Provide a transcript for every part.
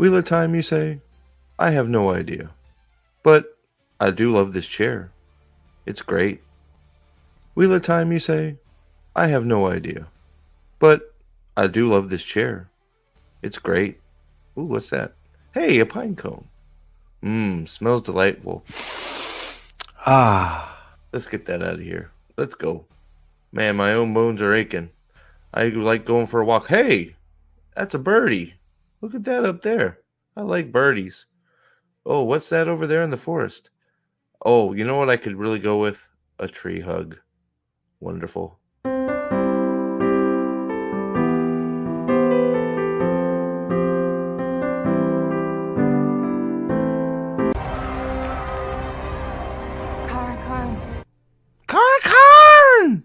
Wheel of Time, you say? I have no idea. But I do love this chair. It's great. Wheel of Time, you say? I have no idea. But I do love this chair. It's great. Ooh, what's that? Hey, a pine cone. Mmm, smells delightful. Let's get that out of here. Let's go. Man, my own bones are aching. I like going for a walk. Hey, that's a birdie. Look at that up there. I like birdies. Oh, what's that over there in the forest? Oh, you know what I could really go with? A tree hug. Wonderful. Karn. Karn!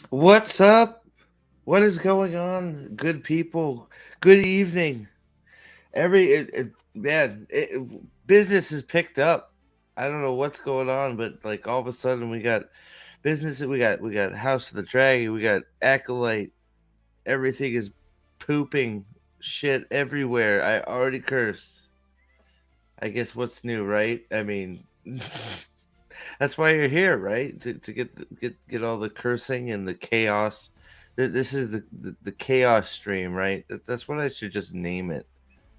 What's up? What is going on, good people? Good evening. Business has picked up. I don't know what's going on, but like all of a sudden we got business. We got House of the Dragon. We got Acolyte. Everything is pooping shit everywhere. I already cursed. I guess what's new, right? I mean, that's why you're here, right? To get all the cursing and the chaos. This is the chaos stream, right? That's what I should just name it,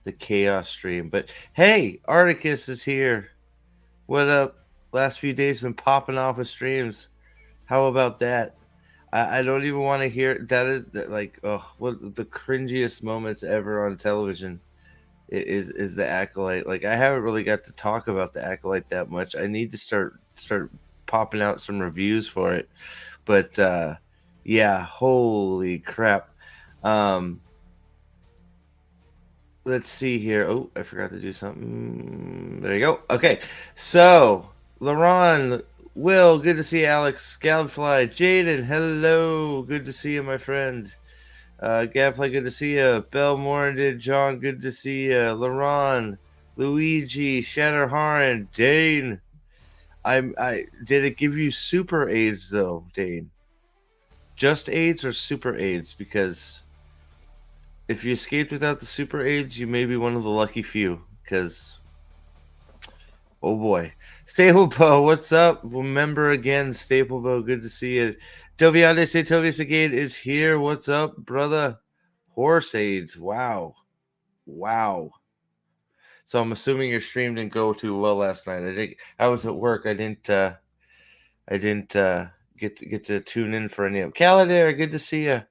the chaos stream. But hey, Articus is here. What up? Last few days been popping off of streams. How about that? I don't even want to hear that. Is like, oh, what the cringiest moments ever on television is the Acolyte. Like, I haven't really got to talk about the Acolyte that much. I need to start popping out some reviews for it. But yeah, holy crap. Let's see here. Oh, I forgot to do something. There you go. Okay, so LaRon, Will, good to see you. Alex, Galfly, Jaden, hello, good to see you, my friend. Gadfly, good to see you. Bell Morandid, John, good to see you. LaRon, Luigi, Shatterharan, Dane. I did it give you super AIDS though, Dane? Just AIDS or super AIDS? Because if you escaped without the super AIDS, you may be one of the lucky few. Because, oh boy. Staplebo, what's up? Remember again, Staplebo, good to see you. Toviande Tovius again is here. What's up, brother? Horse AIDS. Wow. So I'm assuming your stream didn't go too well last night. I was at work. I didn't get to tune in for any of Caladair, good to see you.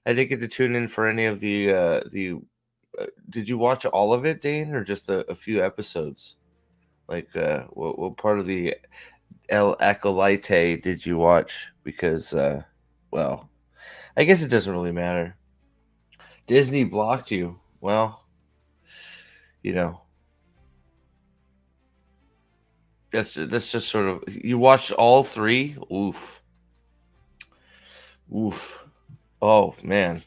I didn't get to tune in for any of the. Did you watch all of it, Dane, or just a few episodes? Like, what part of the El Acolyte did you watch? Because, well, I guess it doesn't really matter. Disney blocked you. Well, you know, that's just sort of. You watched all three. Oof. Oh man.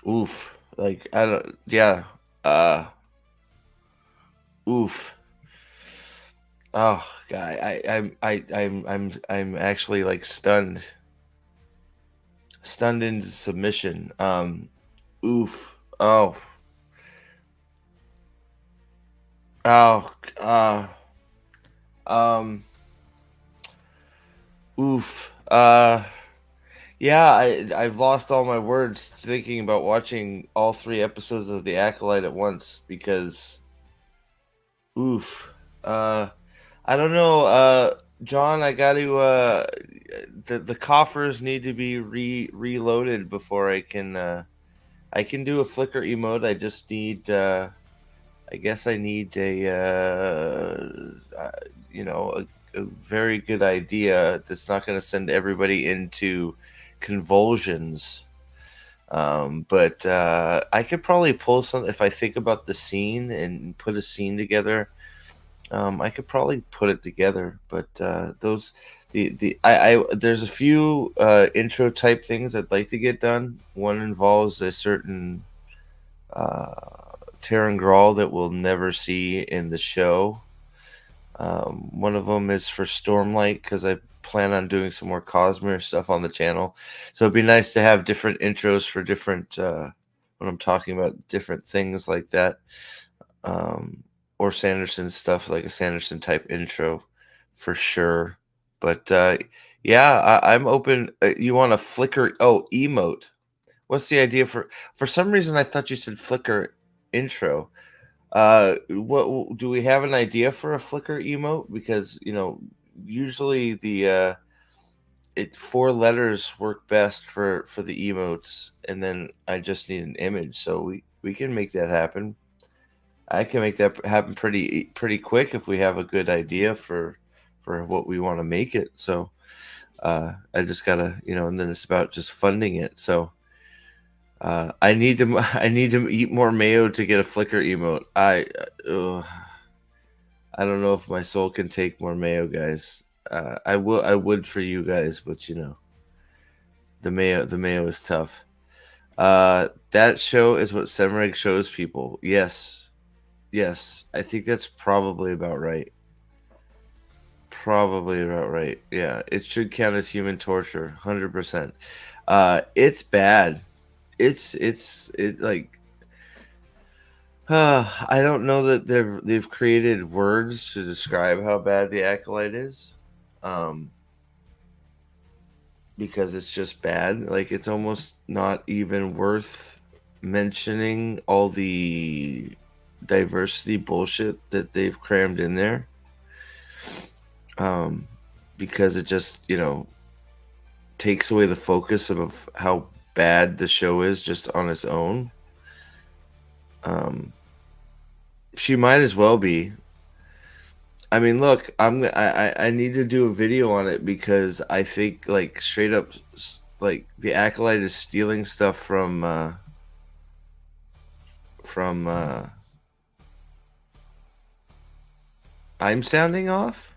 Oof. Like I don't. Yeah. Oof. Oh god. I'm actually like stunned. Stunned into submission. Oof. Oh. Oh. Oof. Yeah, I've lost all my words thinking about watching all three episodes of The Acolyte at once because, oof. I don't know, John. I got to. The coffers need to be reloaded before I can. I can do a flicker emote. I just need. I guess I need a very good idea that's not going to send everybody into convulsions. But I could probably pull something if I think about the scene and put a scene together. I could probably put it together, but there's a few intro type things I'd like to get done. One involves a certain Terran Grawl that we'll never see in the show. One of them is for Stormlight because I plan on doing some more Cosmere stuff on the channel. So it'd be nice to have different intros for different when I'm talking about different things like that. Or Sanderson stuff, like a Sanderson type intro for sure. But yeah, I'm open. You want a Flickr? Oh, emote. What's the idea for some reason I thought you said Flickr intro. What do we have an idea for a Flickr emote? Because usually the it 4 letters work best for the emotes, and then I just need an image, so we can make that happen. I can make that happen pretty quick if we have a good idea for what we want to make it. So I just gotta and then it's about just funding it. So I need to I need to eat more mayo to get a Flickr emote. I don't know if my soul can take more mayo, guys. I would for you guys, but the mayo is tough. That show is what Semreg shows people. Yes. Yes. I think that's probably about right. Probably about right. Yeah. It should count as human torture. 100%. It's bad. It like I don't know that they've created words to describe how bad the Acolyte is. Um because it's just bad. Like it's almost not even worth mentioning all the diversity bullshit that they've crammed in there. Um, because it just takes away the focus of how bad the show is just on its own. She might as well be. I mean, look, I need to do a video on it because I think like straight up like the Acolyte is stealing stuff from I'm sounding off.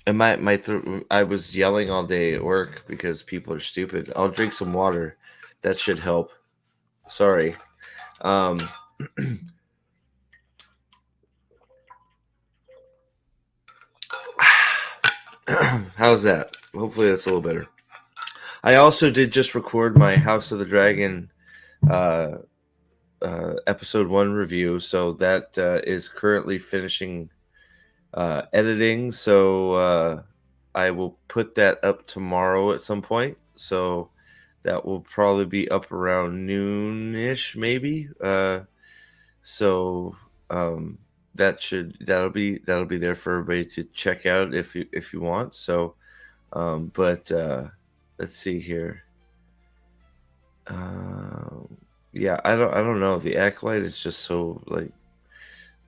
And I was yelling all day at work because people are stupid. I'll drink some water. That should help. Sorry. Um How's that? Hopefully that's a little better. I also did just record my House of the Dragon uh, episode 1 review, so that is currently finishing editing. So I will put that up tomorrow at some point. So that will probably be up around noonish, maybe. So that'll be there for everybody to check out if you want. So, but let's see here. Yeah, I don't know. The Acolyte is just so like.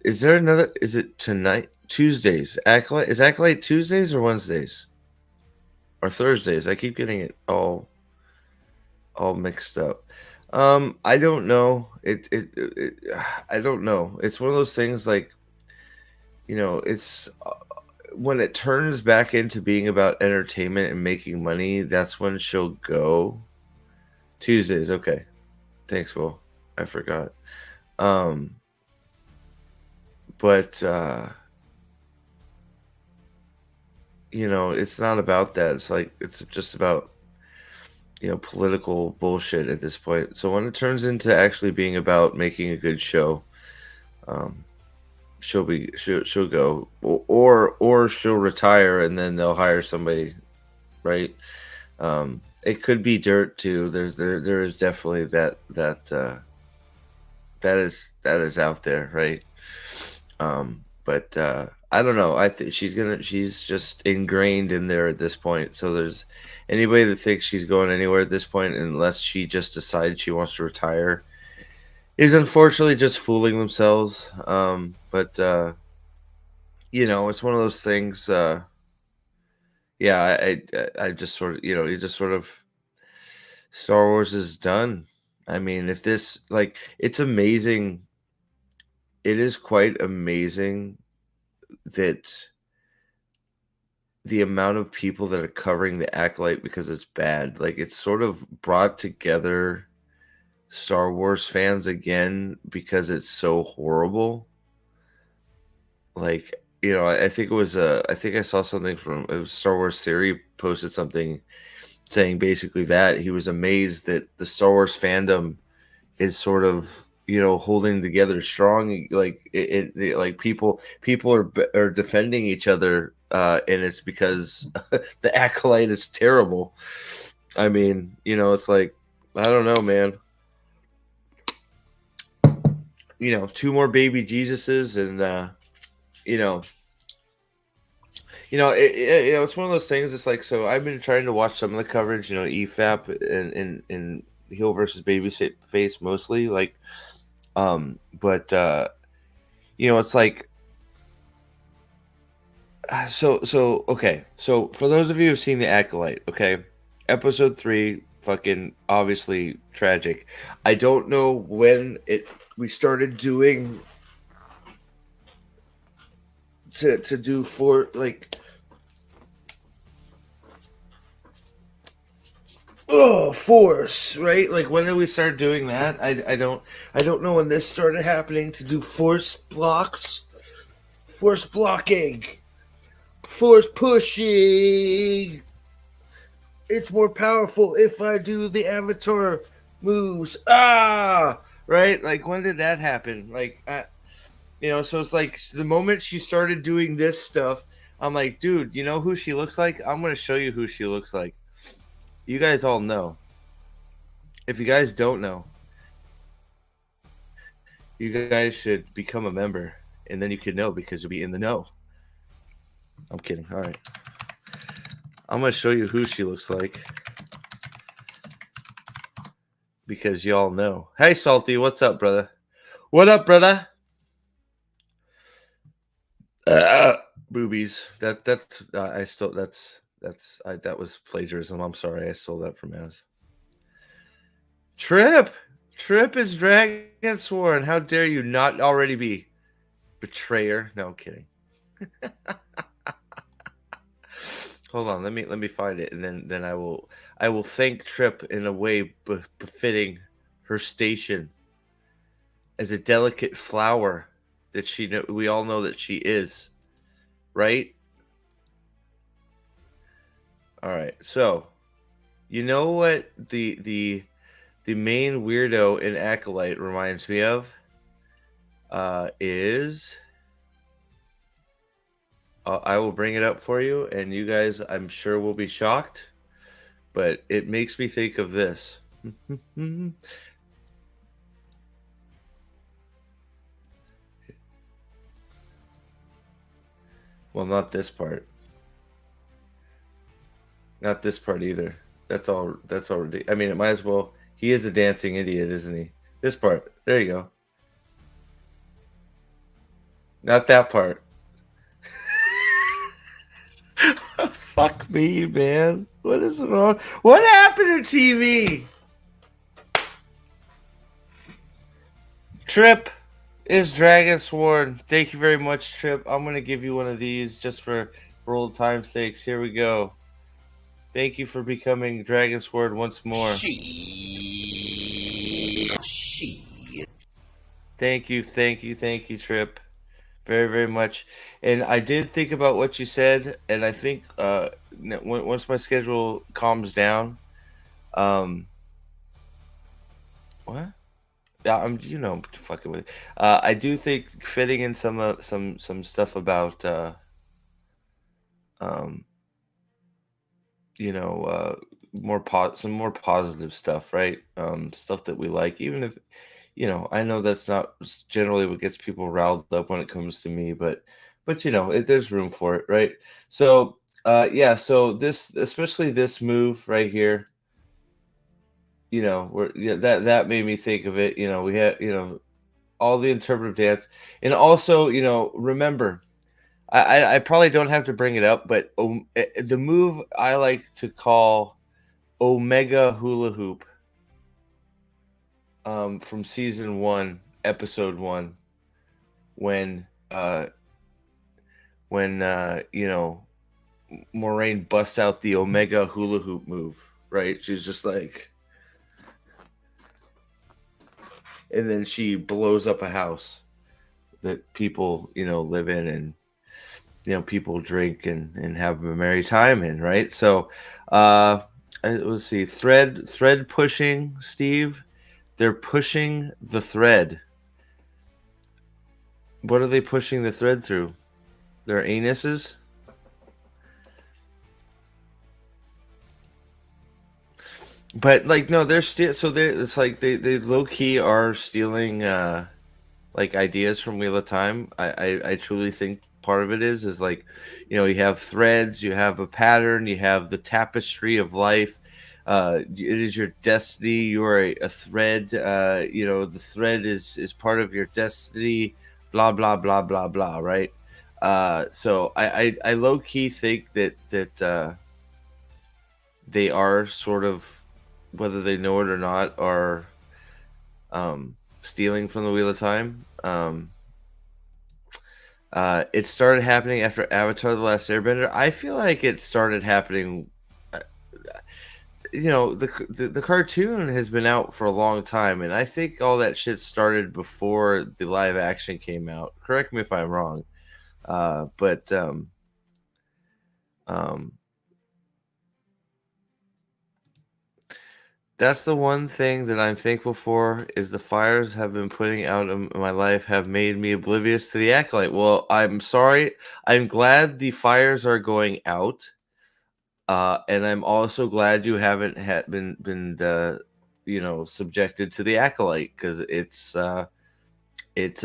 Is there another? Is it tonight? Tuesdays. Acolyte is Acolyte Tuesdays or Wednesdays or Thursdays? I keep getting it all mixed up. I don't know. I don't know. It's one of those things like it's when it turns back into being about entertainment and making money. That's when she'll go. Tuesdays. Okay. Thanks, Will. I forgot. Um, but it's not about that. It's like it's just about political bullshit at this point. So when it turns into actually being about making a good show, um, she'll go or she'll retire and then they'll hire somebody, right? It could be dirt too. There is definitely that is out there, right? But I don't know. I think she's just ingrained in there at this point. So there's anybody that thinks she's going anywhere at this point, unless she just decides she wants to retire, is unfortunately just fooling themselves. But it's one of those things. Yeah, I just sort of you just sort of Star Wars is done. I mean, if this like it's amazing. It is quite amazing that the amount of people that are covering the Acolyte because it's bad. Like it's sort of brought together Star Wars fans again because it's so horrible. Like, I think it was I think I saw something from it was Star Wars Theory posted something saying basically that he was amazed that the Star Wars fandom is sort of holding together strong. Like like people are defending each other, and it's because the Acolyte is terrible. I mean, it's like, I don't know, man. Two more baby Jesuses, and you know it's one of those things. It's like, so I've been trying to watch some of the coverage, EFAP and heel versus baby face mostly, like, but it's like, so okay. So for those of you who've seen the Acolyte, okay, episode 3, fucking obviously tragic. I don't know when we started doing to do for like. Oh, force, right? Like, when did we start doing that? I don't know when this started happening, to do force blocks, force blocking, force pushing. It's more powerful if I do the avatar moves. Right? Like, when did that happen? Like, so it's like the moment she started doing this stuff, I'm like, dude, you know who she looks like? I'm going to show you who she looks like. You guys all know. If you guys don't know, you guys should become a member, and then you can know, because you'll be in the know. I'm kidding. All right. I'm going to show you who she looks like, because y'all know. Hey, Salty, what's up, brother? What up, brother? Boobies. That was plagiarism. I'm sorry. I stole that from Az. Trip is Dragon Sworn. How dare you not already be betrayer? No, I'm kidding. Hold on, let me find it, and then I will thank Trip in a way befitting her station as a delicate flower that we all know that she is, right? All right, so you know what the main weirdo in Acolyte reminds me of is. I will bring it up for you, and you guys, I'm sure, will be shocked, but it makes me think of this. Well, not this part. Not this part either. That's all. I mean, it might as well. He is a dancing idiot, isn't he? This part. There you go. Not that part. Fuck me, man. What is wrong? What happened to TV? Trip is Dragon Sworn. Thank you very much, Trip. I'm going to give you one of these just for old time's sakes. Here we go. Thank you for becoming Dragon Sword once more. Thank you, Trip. Very, very much. And I did think about what you said, and I think once my schedule calms down, what? Yeah, I'm fucking with it. I do think fitting in some stuff about some more positive stuff, right? Stuff that we like, even if I know that's not generally what gets people riled up when it comes to me, but there's room for it, right? So yeah, so especially this move right here, that made me think of it. We had all the interpretive dance, and also remember, I probably don't have to bring it up, but the move I like to call Omega Hula Hoop, from season 1, episode 1, when Moraine busts out the Omega Hula Hoop move, right? She's just like, and then she blows up a house. that people, live in, and people drink and have a merry time in, right? So let's see, thread pushing, Steve. They're pushing the thread. What are they pushing the thread through? Their anuses? But like, no, they're still, so it's like they low key are stealing like ideas from Wheel of Time. I truly think part of it is like, you have threads, you have a pattern, you have the tapestry of life. It is your destiny. You are a thread. The thread is part of your destiny. Blah blah blah blah blah. Right. So I low key think that they are sort of, whether they know it or not, are stealing from the Wheel of Time. It started happening after Avatar: The Last Airbender. I feel like it started happening. The cartoon has been out for a long time, and I think all that shit started before the live action came out. Correct me if I'm wrong, but that's the one thing that I'm thankful for, is the fires have been putting out in my life have made me oblivious to the Acolyte. Well, I'm sorry. I'm glad the fires are going out. And I'm also glad you haven't been subjected to the Acolyte, because it's a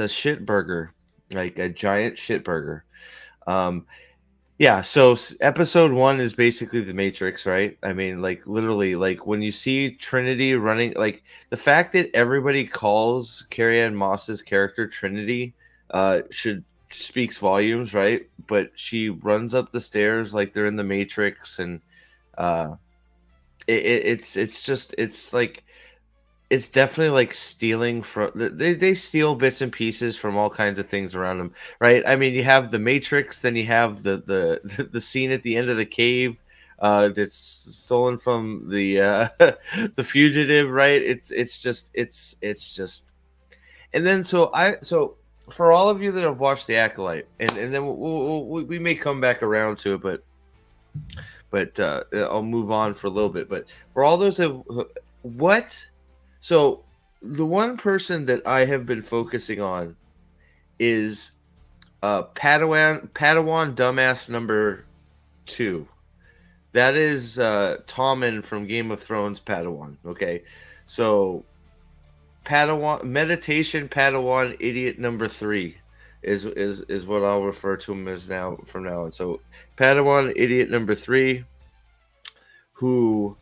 shit burger, like a giant shit burger. Yeah, so episode 1 is basically the Matrix, right? I mean, like, literally, like, when you see Trinity running, like, the fact that everybody calls Carrie-Anne Moss's character Trinity should speaks volumes, right? But she runs up the stairs like they're in the Matrix, and it's like, it's definitely like stealing from, they steal bits and pieces from all kinds of things around them, right? I mean, you have the Matrix, then you have the the scene at the end of the cave that's stolen from the the fugitive, right? It's just, and then so for all of you that have watched the Acolyte, and then we may come back around to it, but I'll move on for a little bit. But for all those of what. So the one person that I have been focusing on is Padawan dumbass number 2. That is Tommen from Game of Thrones Padawan. Okay, so Padawan meditation Padawan idiot number 3 is what I'll refer to him as now from now on. So Padawan idiot number 3, who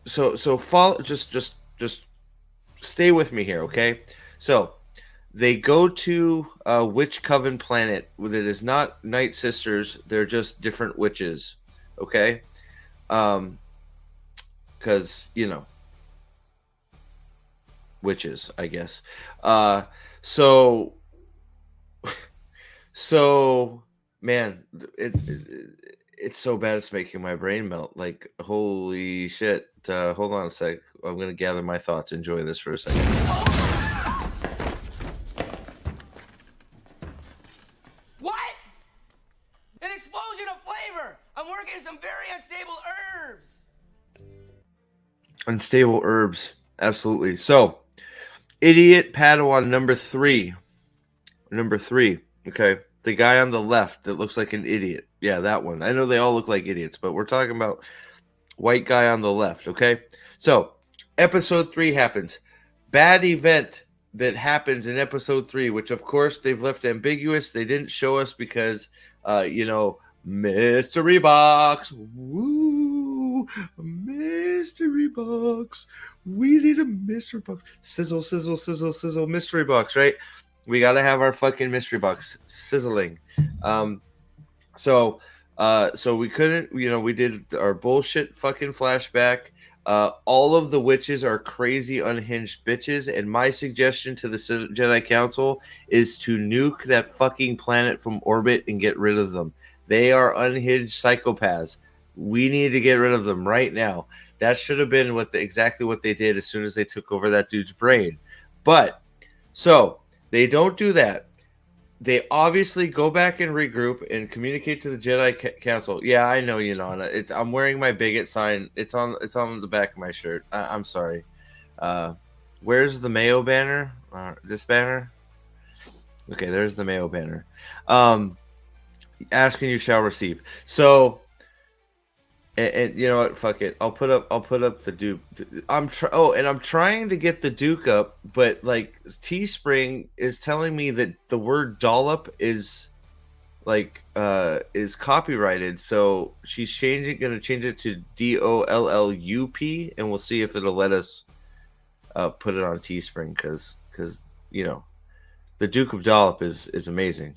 so follow, just stay with me here, okay? So they go to a witch coven planet that is not Night Sisters, they're just different witches, okay? Because witches, I guess. So man, it's so bad it's making my brain melt. Like, holy shit. Hold on a sec. I'm going to gather my thoughts. Enjoy this for a second. What? An explosion of flavor! I'm working some very unstable herbs! Unstable herbs. Absolutely. So, idiot Padawan number 3. Number 3. Okay. The guy on the left that looks like an idiot. Yeah, that one. I know they all look like idiots, but we're talking about white guy on the left, okay? So, episode 3 happens. Bad event that happens in episode 3, which of course they've left ambiguous. They didn't show us because, mystery box. Woo! Mystery box. We need a mystery box. Sizzle, sizzle, sizzle, sizzle. Mystery box, right? We got to have our fucking mystery box sizzling. So we couldn't, we did our bullshit fucking flashback. All of the witches are crazy unhinged bitches, and my suggestion to the Jedi Council is to nuke that fucking planet from orbit and get rid of them. They are unhinged psychopaths. We need to get rid of them right now. That should have been exactly what they did as soon as they took over that dude's brain. But so They don't do that. They obviously go back and regroup and communicate to the Jedi Council. Yeah, I know, Yunana. I'm wearing my bigot sign. It's on the back of my shirt. I'm sorry. Uh, where's the Mayo banner? This banner? Okay, there's the Mayo banner. Ask and you shall receive. So, and you know what? Fuck it. I'll put up the Duke. I'm trying to get the Duke up, but like Teespring is telling me that the word dollop is is copyrighted. So she's gonna change it to DOLLUP, and we'll see if it'll let us put it on Teespring because the Duke of Dollop is amazing.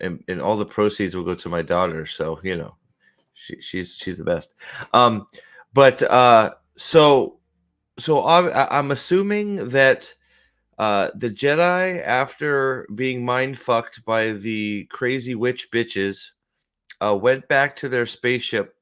And all the proceeds will go to my daughter. So she's the best. I'm assuming that the Jedi, after being mind fucked by the crazy witch bitches, went back to their spaceship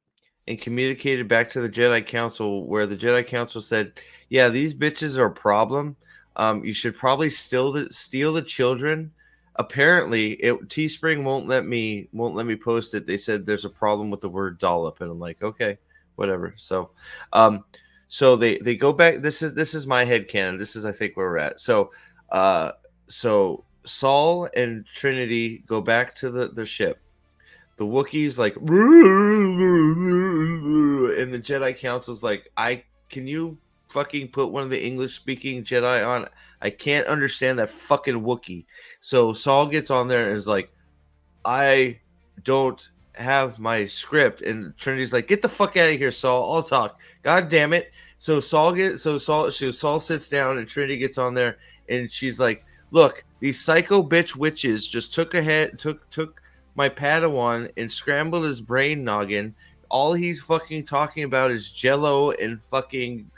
and communicated back to the Jedi Council, where the Jedi Council said, "Yeah, these bitches are a problem. You should probably steal the children." Apparently, Teespring won't let me post it. They said there's a problem with the word dollop, and I'm like, okay, whatever. So, they go back. This is my headcanon. This is, I think, where we're at. So Saul and Trinity go back to the ship. The Wookiees like, and the Jedi Council's like, can you fucking put one of the English speaking Jedi on? I can't understand that fucking Wookiee. So Saul gets on there and is like, I don't have my script. And Trinity's like, get the fuck out of here, Saul. I'll talk. God damn it. So Saul sits down and Trinity gets on there and she's like, look, these psycho bitch witches just took my Padawan and scrambled his brain noggin. All he's fucking talking about is Jello and fucking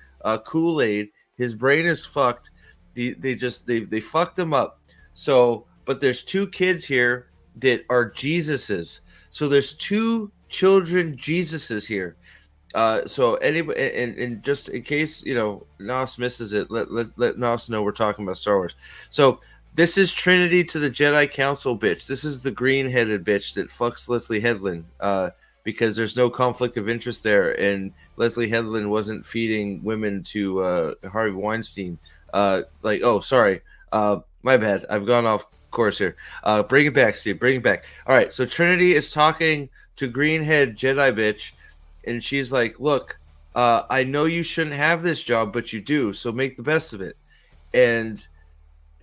Kool-Aid. His brain is fucked. They fucked him up. So, but there's two kids here that are Jesuses. So there's two children Jesuses here. So anybody, and just in case Nos misses it, let Nos know we're talking about Star Wars. So this is Trinity to the Jedi Council bitch. This is the green-headed bitch that fucks Leslie Headland because there's no conflict of interest there, and Leslie Headland wasn't feeding women to Harvey Weinstein. Sorry. My bad. I've gone off course here. Bring it back, Steve. Bring it back. All right, so Trinity is talking to green-head Jedi bitch, and she's like, look, I know you shouldn't have this job, but you do, so make the best of it. And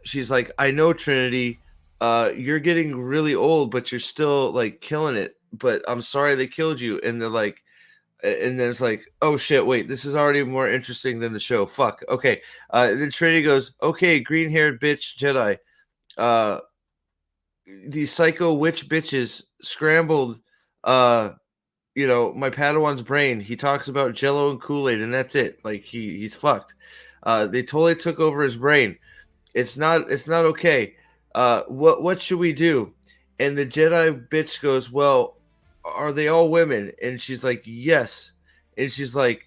she's like, I know, Trinity, you're getting really old, but you're still like killing it. But I'm sorry they killed you. And they're like, and then it's like, oh shit, wait, this is already more interesting than the show. Fuck. Okay. And then Trinity goes, okay, green haired bitch Jedi. These psycho witch bitches scrambled, my Padawan's brain. He talks about Jello and Kool-Aid, and that's it. Like he's fucked. They totally took over his brain. It's not okay. What should we do? And the Jedi bitch goes, well, are they all women? And she's like, yes. And she's like,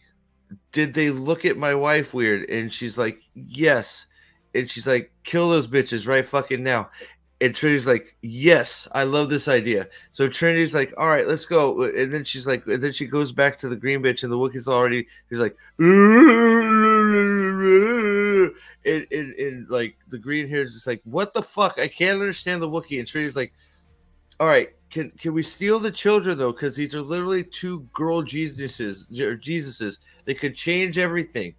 did they look at my wife weird? And she's like, yes. And she's like, kill those bitches right fucking now. And Trinity's like, yes, I love this idea. So Trinity's like, all right, let's go. And then she's like, and then she goes back to the green bitch, and the Wookiee's already, he's like, and like the green hair is just like, what the fuck? I can't understand the Wookiee. And Trinity's like, all right, can we steal the children though? Because these are literally two girl Jesuses. They could change everything.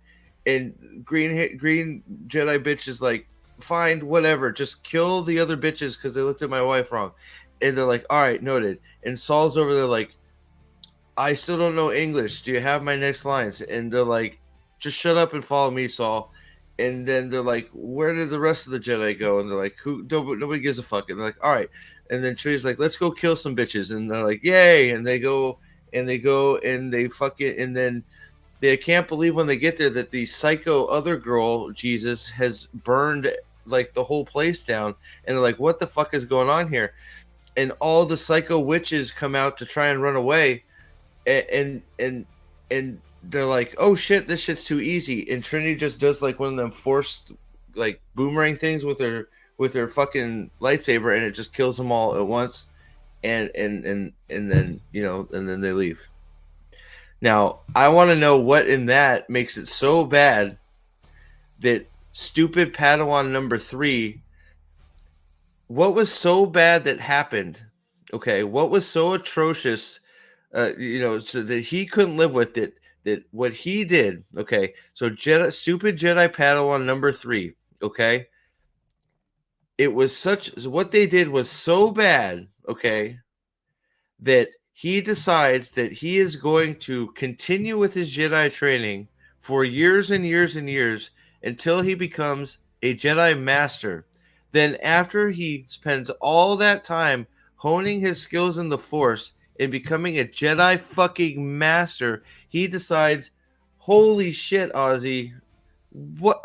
And green Jedi bitch is like, fine, whatever, just kill the other bitches because they looked at my wife wrong. And they're like, all right, noted. And Saul's over there like, I still don't know English. Do you have my next lines? And they're like, just shut up and follow me, Saul. And then they're like, where did the rest of the Jedi go? And they're like, nobody gives a fuck. And they're like, all right. And then Trinity's like, let's go kill some bitches. And they're like, yay. And they go and they fuck it. And then they can't believe when they get there that the psycho other girl, Jesus, has burned like the whole place down. And they're like, what the fuck is going on here? And all the psycho witches come out to try and run away. And they're like, oh shit, this shit's too easy. And Trinity just does like one of them forced like boomerang things with with her fucking lightsaber, and it just kills them all at once, and then and then they leave. Now, I want to know what in that makes it so bad that stupid Padawan number 3. What was so bad that happened? Okay, what was so atrocious? So that he couldn't live with it. That what he did. Okay, so stupid Jedi Padawan number 3. Okay, it was what they did was so bad. Okay, that he decides that he is going to continue with his Jedi training for years and years and years until he becomes a Jedi Master. Then, after he spends all that time honing his skills in the Force and becoming a Jedi fucking Master, he decides, holy shit, Ozzy, what?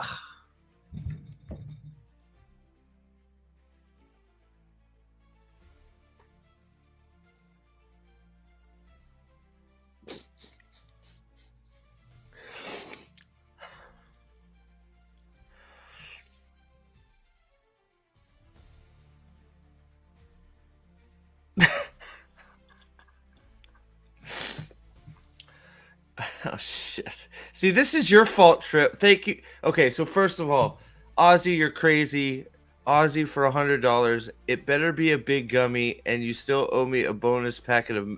Oh shit. See, this is your fault, Trip. Thank you. Okay, so first of all, Ozzy, you're crazy. Ozzy for $100. It better be a big gummy, and you still owe me a bonus packet.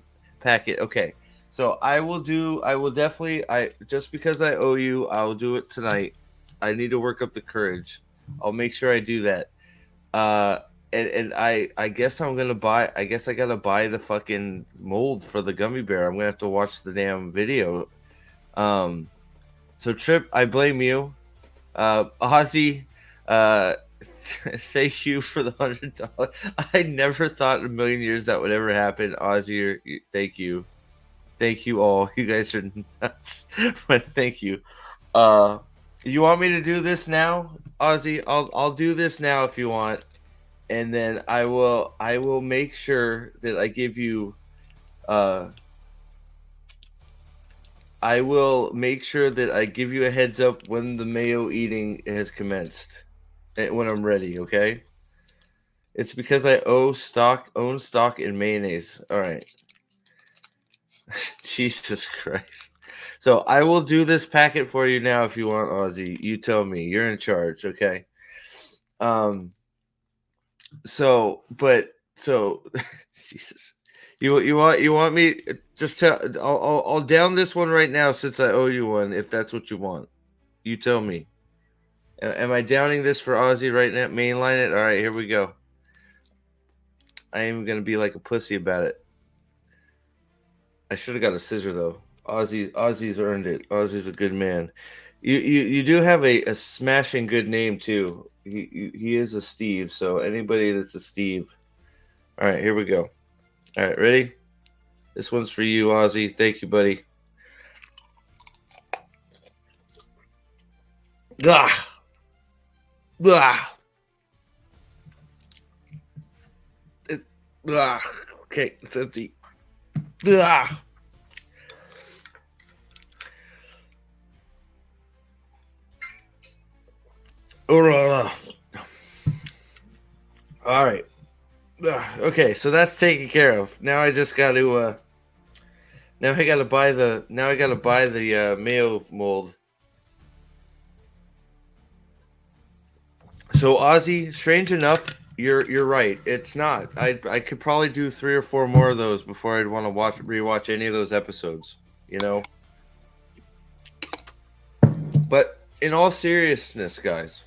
Okay. So I will definitely just because I owe you, I'll do it tonight. I need to work up the courage. I'll make sure I do that. Uh and I guess I guess I gotta buy the fucking mold for the gummy bear. I'm gonna have to watch the damn video. So Trip, I blame you. Ozzy, uh, thank you for the $100. I never thought in a million years that would ever happen. Ozzy, thank you all. You guys are nuts, but thank you. Uh, you want me to do this now, Ozzy? I'll do this now if you want, and then I will make sure that I give you I will make sure that I give you a heads up when the mayo eating has commenced, when I'm ready. Okay. It's because I own stock in mayonnaise. All right. Jesus Christ. So I will do this packet for you now if you want, Ozzy. You tell me. You're in charge. Okay. Um. So Jesus. You want me just tell I'll down this one right now since I owe you one if that's what you want. You tell me. Am I downing this for Ozzy right now? Mainline it. All right, here we go. I am gonna be like a pussy about it. I should have got a scissor though. Ozzy's earned it. Ozzy's a good man. You do have a smashing good name too. He is a Steve. So anybody that's a Steve. All right, here we go. All right, ready? This one's for you, Ozzy. Thank you, buddy. Ah. Ah. Okay, it's empty. Ah. All right. Okay, so that's taken care of. Now I just got to now I got to buy the mayo mold. So Ozzy, strange enough, you're right. It's not. I could probably do 3 or 4 more of those before I'd want to rewatch any of those episodes, you know. But in all seriousness, guys,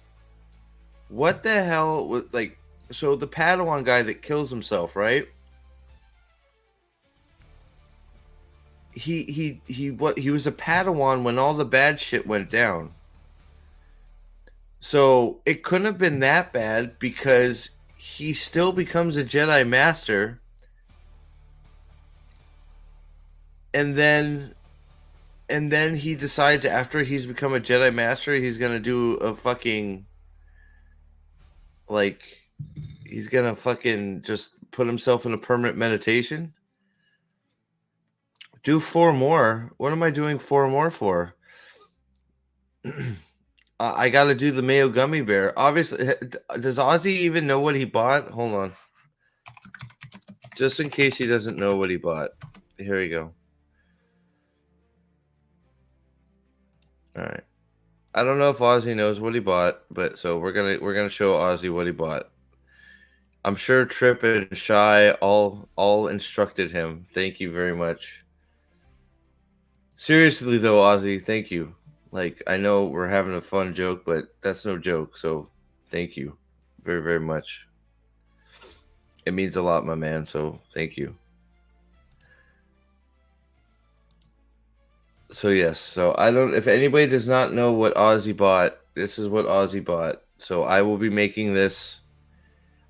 what the hell was like? So the Padawan guy that kills himself, right? He was a Padawan when all the bad shit went down. So it couldn't have been that bad because he still becomes a Jedi Master. And then he decides after he's become a Jedi Master, he's gonna do a fucking he's gonna fucking just put himself in a permanent meditation. Do 4 more. What am I doing 4 more for? I got to do the Mayo gummy bear. Obviously, does Ozzy even know what he bought? Hold on. Just in case he doesn't know what he bought. Here we go. All right. I don't know if Ozzy knows what he bought, but so we're gonna show Ozzy what he bought. I'm sure Trip and Shy all instructed him. Thank you very much. Seriously though, Ozzy, thank you. Like, I know we're having a fun joke, but that's no joke. So thank you very, very much. It means a lot, my man. So thank you. So yes, so I don't. If anybody does not know what Ozzy bought, this is what Ozzy bought. So I will be making this.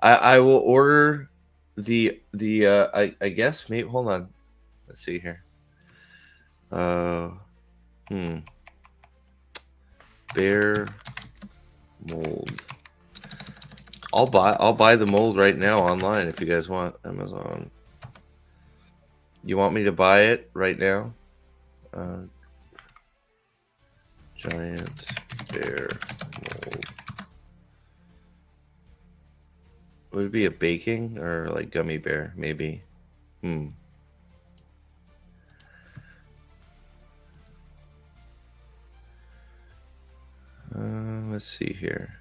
I will order the I guess maybe hold on. Let's see here. Uh, hmm. Bear mold. I'll buy the mold right now online if you guys want. Amazon. You want me to buy it right now? Giant bear mold. Would it be a baking or like gummy bear? Maybe. Let's see here.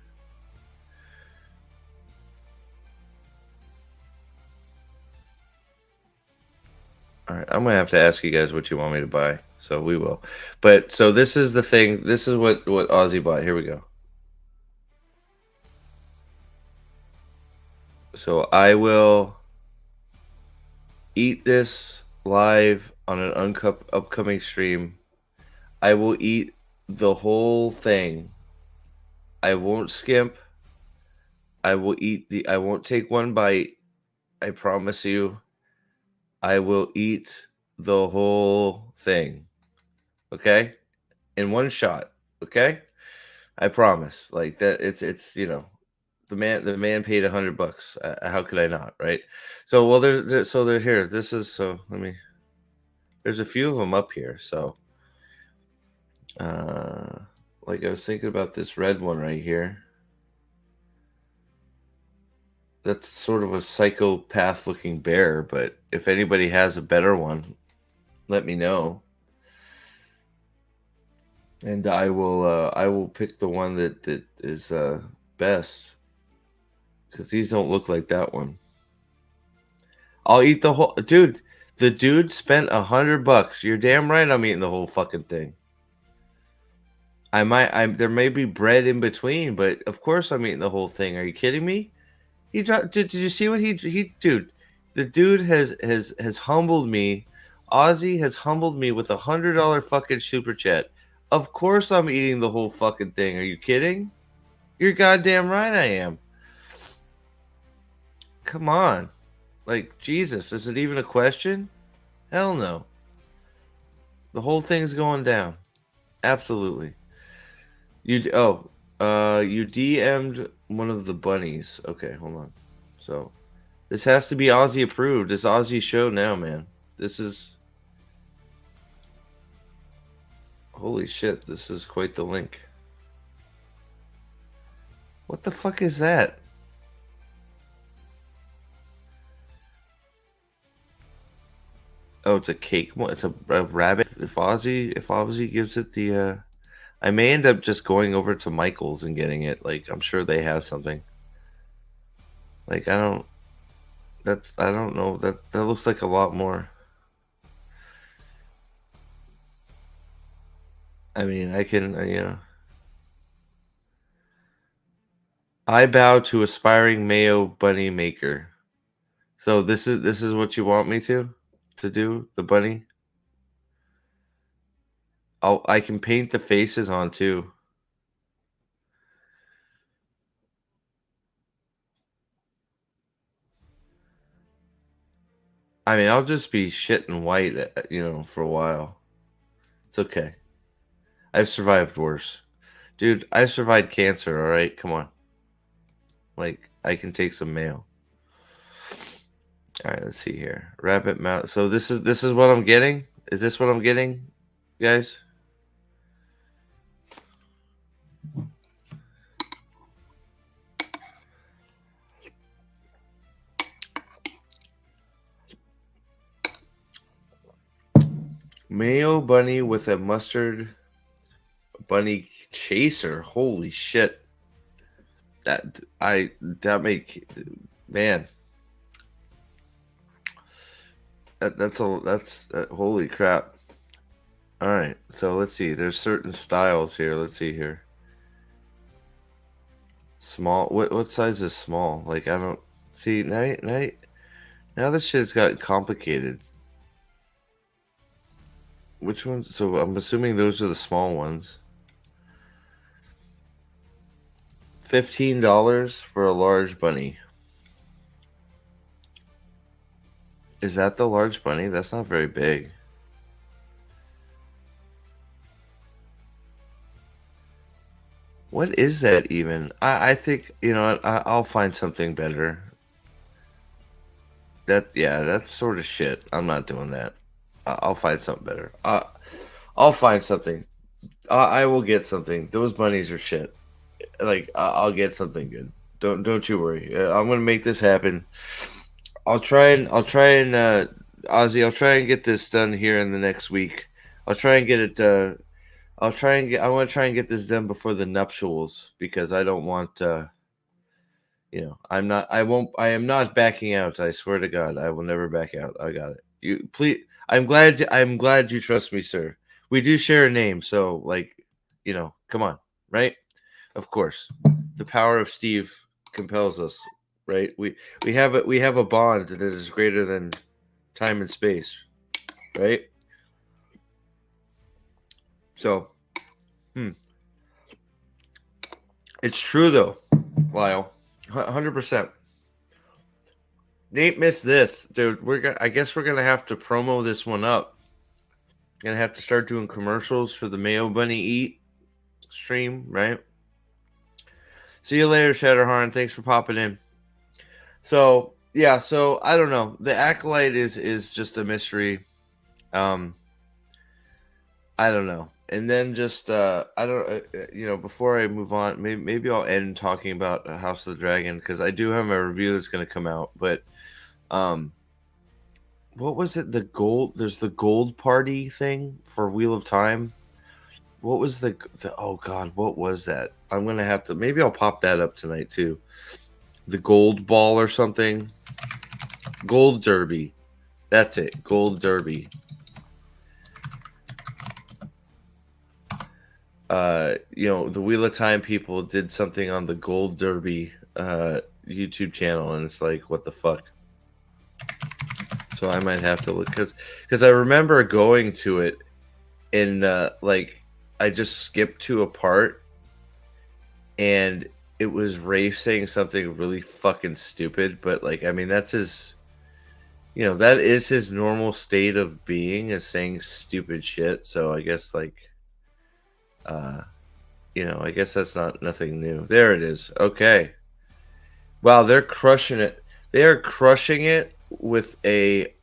All right, I'm gonna have to ask you guys what you want me to buy, so we will. But so this is the thing. This is what Ozzy bought. Here we go. So I will eat this live on an upcoming stream. I will eat the whole thing. I won't skimp. I will eat the. I won't take one bite. I promise you. I will eat the whole thing. Okay? In one shot. Okay? I promise. Like that it's the man paid $100. How could I not, right? So well there's here. This is so let me there's a few of them up here. So like I was thinking about this red one right here. That's sort of a psychopath looking bear, but if anybody has a better one, let me know. And I will pick the one that is best. Because these don't look like that one. I'll eat the whole dude. The dude spent $100. You're damn right I'm eating the whole fucking thing. There may be bread in between, but of course I'm eating the whole thing. Are you kidding me? Did you see what he dude? The dude has humbled me. Ozzy has humbled me with $100 fucking super chat. Of course I'm eating the whole fucking thing. Are you kidding? You're goddamn right I am. Come on. Like, Jesus, is it even a question? Hell no. The whole thing's going down. Absolutely. You DM'd one of the bunnies. Okay, hold on. So this has to be Aussie approved. It's Aussie show now, man. This is holy shit, this is quite the link. What the fuck is that? Oh, it's a cake one. It's a rabbit. If Ozzy gives it the I may end up just going over to Michael's and getting it. Like, I'm sure they have something. Like, I don't know. That looks like a lot more. I mean, I can, I bow to aspiring Mayo bunny maker. So this is what you want me to do, the bunny? I can paint the faces on too. I mean, I'll just be shitting white, for a while. It's okay. I've survived worse. Dude, I survived cancer, all right? Come on. Like, I can take some mayo. All right, let's see here. Rabbit mouth. So this is what I'm getting? Is this what I'm getting, guys? Mayo bunny with a mustard bunny chaser. Holy shit. That make man. That's holy crap. All right. So let's see. There's certain styles here. Let's see here. Small. What size is small? Like I don't see now this shit's got complicated. Which ones? So I'm assuming those are the small ones. $15 for a large bunny. Is that the large bunny? That's not very big. What is that even? I think, you know, I'll find something better. That's sort of shit. I'm not doing that. I'll find something better. I'll find something. I will get something. Those bunnies are shit. Like I'll get something good. Don't you worry. I'm gonna make this happen. I'll try and Ozzy. I'll try and get this done here in the next week. I'll try and get it. I want to try and get this done before the nuptials because I don't want. You know, I'm not. I won't. I am not backing out. I swear to God, I will never back out. I got it. You please. I'm glad. I'm glad you trust me, sir. We do share a name, so like, you know, come on, right? Of course, the power of Steve compels us, right? We have a bond that is greater than time and space, right? So, it's true though, Lyle, 100%. Nate missed this, dude. I guess we're gonna have to promo this one up. Gonna have to start doing commercials for the Mayo Bunny Eat stream, right? See you later, Shatterhorn. Thanks for popping in. So yeah, so I don't know. The Acolyte is just a mystery. I don't know. And then just I don't you know, before I move on, maybe I'll end talking about House of the Dragon because I do have a review that's going to come out. But what was it? There's the gold party thing for Wheel of Time. What was the oh god, what was that? I'm gonna have to maybe I'll pop that up tonight too. The gold ball or something. Gold Derby. That's it. Gold Derby. You know, the Wheel of Time people did something on the Gold Derby YouTube channel, and it's like, what the fuck? So I might have to look because I remember going to it, and like I just skipped to a part, and it was Rafe saying something really fucking stupid, but like I mean that's his, you know, that is his normal state of being, is saying stupid shit. So I guess like, you know, I guess that's nothing new. There it is. Okay. Wow, they're crushing it. They are crushing it with a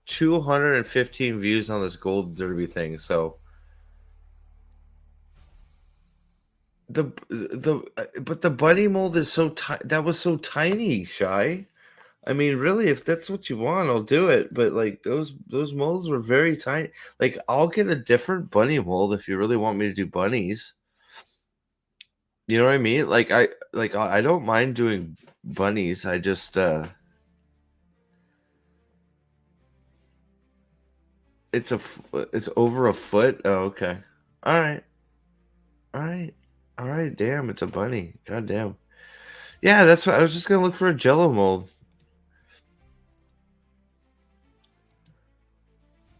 215 views on this Gold Derby thing. So but the bunny mold is so tiny. That was so tiny, Shy. I mean, really, if that's what you want, I'll do it. But like those molds were very tiny. Like I'll get a different bunny mold if you really want me to do bunnies. You know what I mean? I don't mind doing bunnies. I just it's over a foot. Oh, okay. All right. All right. All right. Damn, it's a bunny. God damn. Yeah, that's what I was just gonna look for a Jello mold.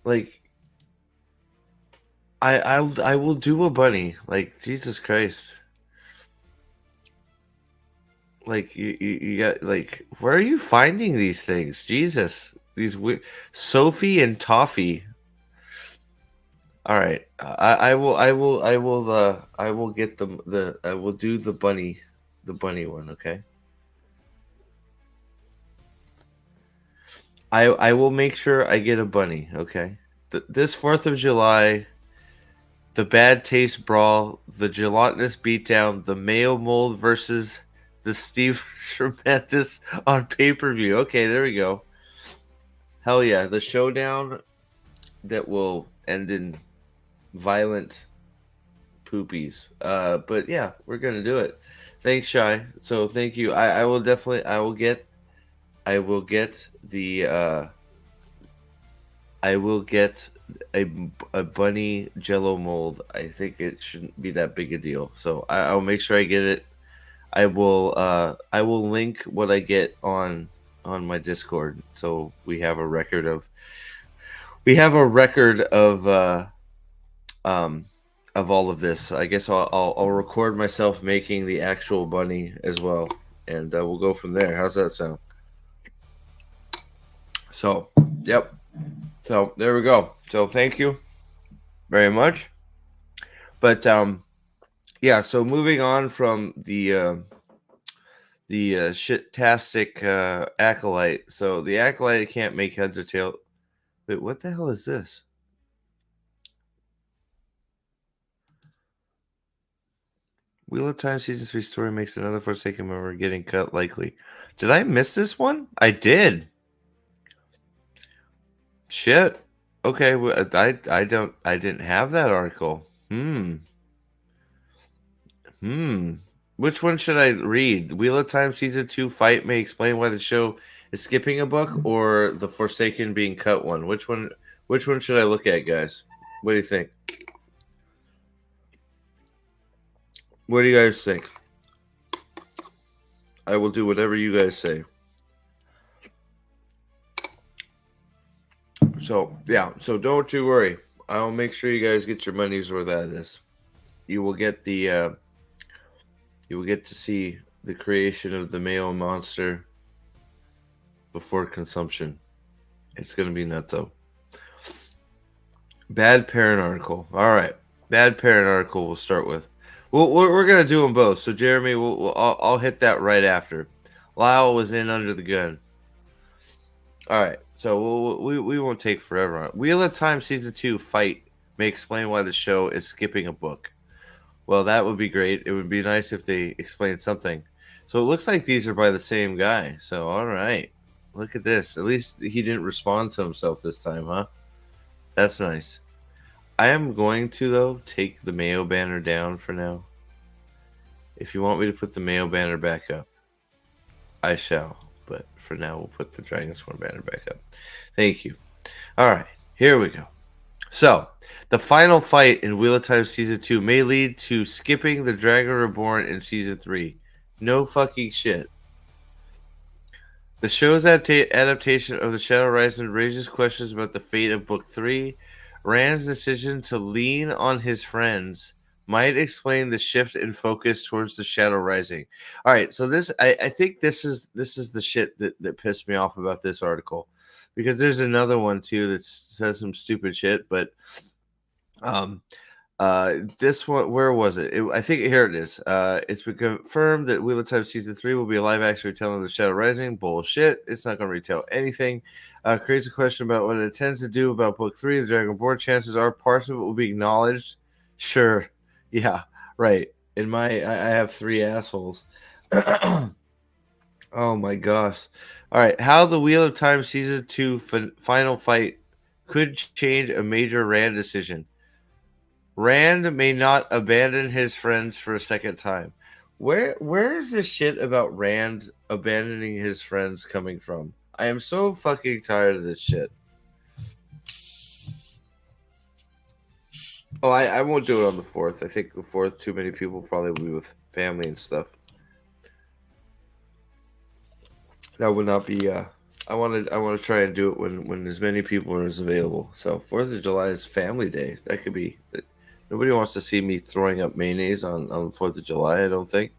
Like, I will do a bunny. Like Jesus Christ. Like you got like where are you finding these things? Jesus, these Sophie and Toffee. All right, I will get I will do the bunny one. Okay. I will make sure I get a bunny. Okay. This 4th of July, the bad taste brawl, the gelatinous beatdown, the Mayo mold versus the Steve Tremendous on pay-per-view. Okay, there we go. Hell yeah, the showdown that will end in violent poopies. But yeah, we're gonna do it. Thanks, Shy. So thank you. I will definitely. I will get the. I will get a bunny Jello mold. I think it shouldn't be that big a deal. So I'll make sure I get it. I will. I will link what I get on my Discord, so we have a record of. We have a record um of all of this. I guess I'll record myself making the actual bunny as well, and we'll go from there. How's that sound? So, yep. So there we go. So thank you very much. But yeah. So moving on from the shit-tastic acolyte. So the acolyte can't make heads or tail. Wait, what the hell is this? Wheel of Time Season 3 story makes another Forsaken member getting cut likely. Did I miss this one? I did. Shit. Okay, well, I didn't have that article. Which one should I read? Wheel of Time Season 2 fight may explain why the show is skipping a book, or the Forsaken being cut one? Which one should I look at, guys? What do you think? What do you guys think? I will do whatever you guys say. So, yeah. So don't you worry. I'll make sure you guys get your money's worth out of this. You will get the you will get to see the creation of the male monster before consumption. It's going to be nutso. Bad parent article. All right. Bad parent article we'll start with. We're going to do them both. So, Jeremy, I'll hit that right after. Lyle was in under the gun. All right. So, we won't take forever on it. Wheel of Time Season 2 fight may explain why the show is skipping a book. Well, that would be great. It would be nice if they explained something. So, it looks like these are by the same guy. So, all right. Look at this. At least he didn't respond to himself this time, huh? That's nice. I am going to, though, take the Mayo banner down for now. If you want me to put the Mayo banner back up, I shall. But for now, we'll put the Dragon Sworn banner back up. Thank you. All right, here we go. So, the final fight in Wheel of Time Season 2 may lead to skipping the Dragon Reborn in Season 3. No fucking shit. The show's adaptation of the Shadow Rising raises questions about the fate of Book 3. Rand's decision to lean on his friends might explain the shift in focus towards the Shadow Rising. All right, so this I think this is the shit that pissed me off about this article, because there's another one too that says some stupid shit, but this one, where was it? I think here it is. It's been confirmed that Wheel of Time Season 3 will be a live action retelling of the Shadow Rising. Bullshit. It's not going to retell anything. Creates a question about what it intends to do about Book 3, the Dragonborn. Chances are parts of it will be acknowledged. Sure. Yeah, right. I have 3 assholes. Oh my gosh. All right. How the Wheel of Time Season 2 final fight could change a major Rand decision. Rand may not abandon his friends for a second time. Where is this shit about Rand abandoning his friends coming from? I am so fucking tired of this shit. Oh, I won't do it on the 4th. I think the 4th, too many people probably will be with family and stuff. That would not be. I want to try and do it when as many people are as available. So 4th of July is Family Day. That could be. Nobody wants to see me throwing up mayonnaise on the 4th of July, I don't think.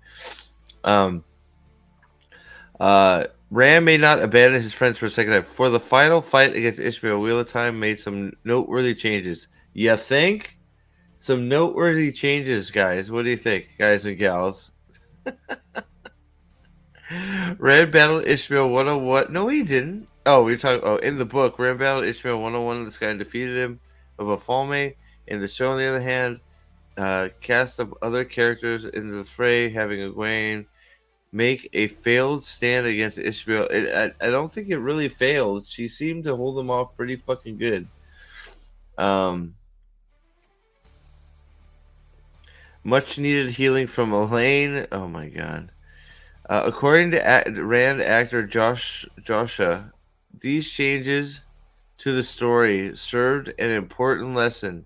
Rand may not abandon his friends for a second time. For the final fight against Ishmael, Wheel of Time made some noteworthy changes. You think? Some noteworthy changes, guys. What do you think, guys and gals? Rand battled Ishmael 101. No, he didn't. Oh, we're talking. Oh, in the book, Rand battled Ishmael 101 in the sky and defeated him of a Falme. In the show, on the other hand, cast of other characters in the fray, having Egwene make a failed stand against Ishmael. I don't think it really failed. She seemed to hold them off pretty fucking good. Much needed healing from Elaine. Oh my god. According to Rand actor Joshua, these changes to the story served an important lesson.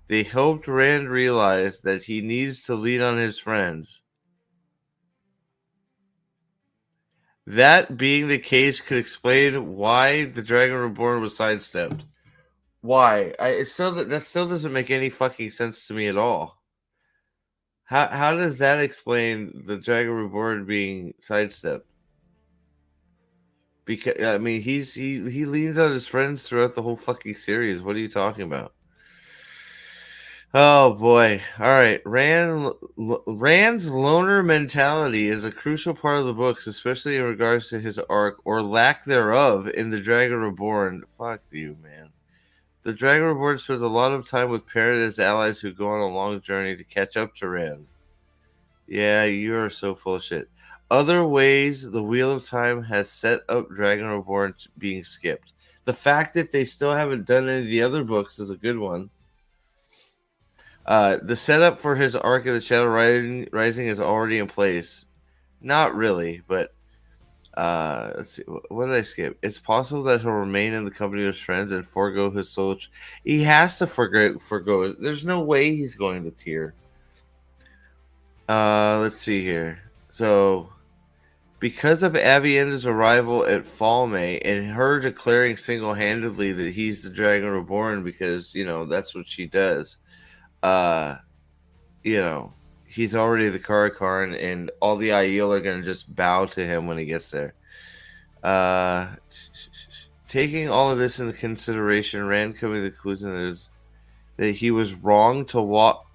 They helped Rand realize that he needs to lean on his friends. That being the case could explain why the Dragon Reborn was sidestepped. Why? That still doesn't make any fucking sense to me at all. How does that explain the Dragon Reborn being sidestepped? Because I mean, he leans on his friends throughout the whole fucking series. What are you talking about? Oh boy! All right, Rand's loner mentality is a crucial part of the books, especially in regards to his arc or lack thereof in the Dragon Reborn. Fuck you, man. The Dragon Reborn spends a lot of time with Perrin and his allies who go on a long journey to catch up to Rand. Yeah, you are so full of shit. Other ways the Wheel of Time has set up Dragon Reborn being skipped. The fact that they still haven't done any of the other books is a good one. The setup for his arc of the Shadow Rising is already in place. Not really, but let's see. What did I skip? It's possible that he'll remain in the company of his friends and forego his soul. He has to forgo. There's no way he's going to Tyr. Let's see here. So, because of Avienda's arrival at Falme and her declaring single-handedly that he's the Dragon Reborn because, that's what she does. Uh, he's already the Karakarn and all the Aiel are going to just bow to him when he gets there. Taking all of this into consideration, Rand coming to the conclusion that he was wrong to walk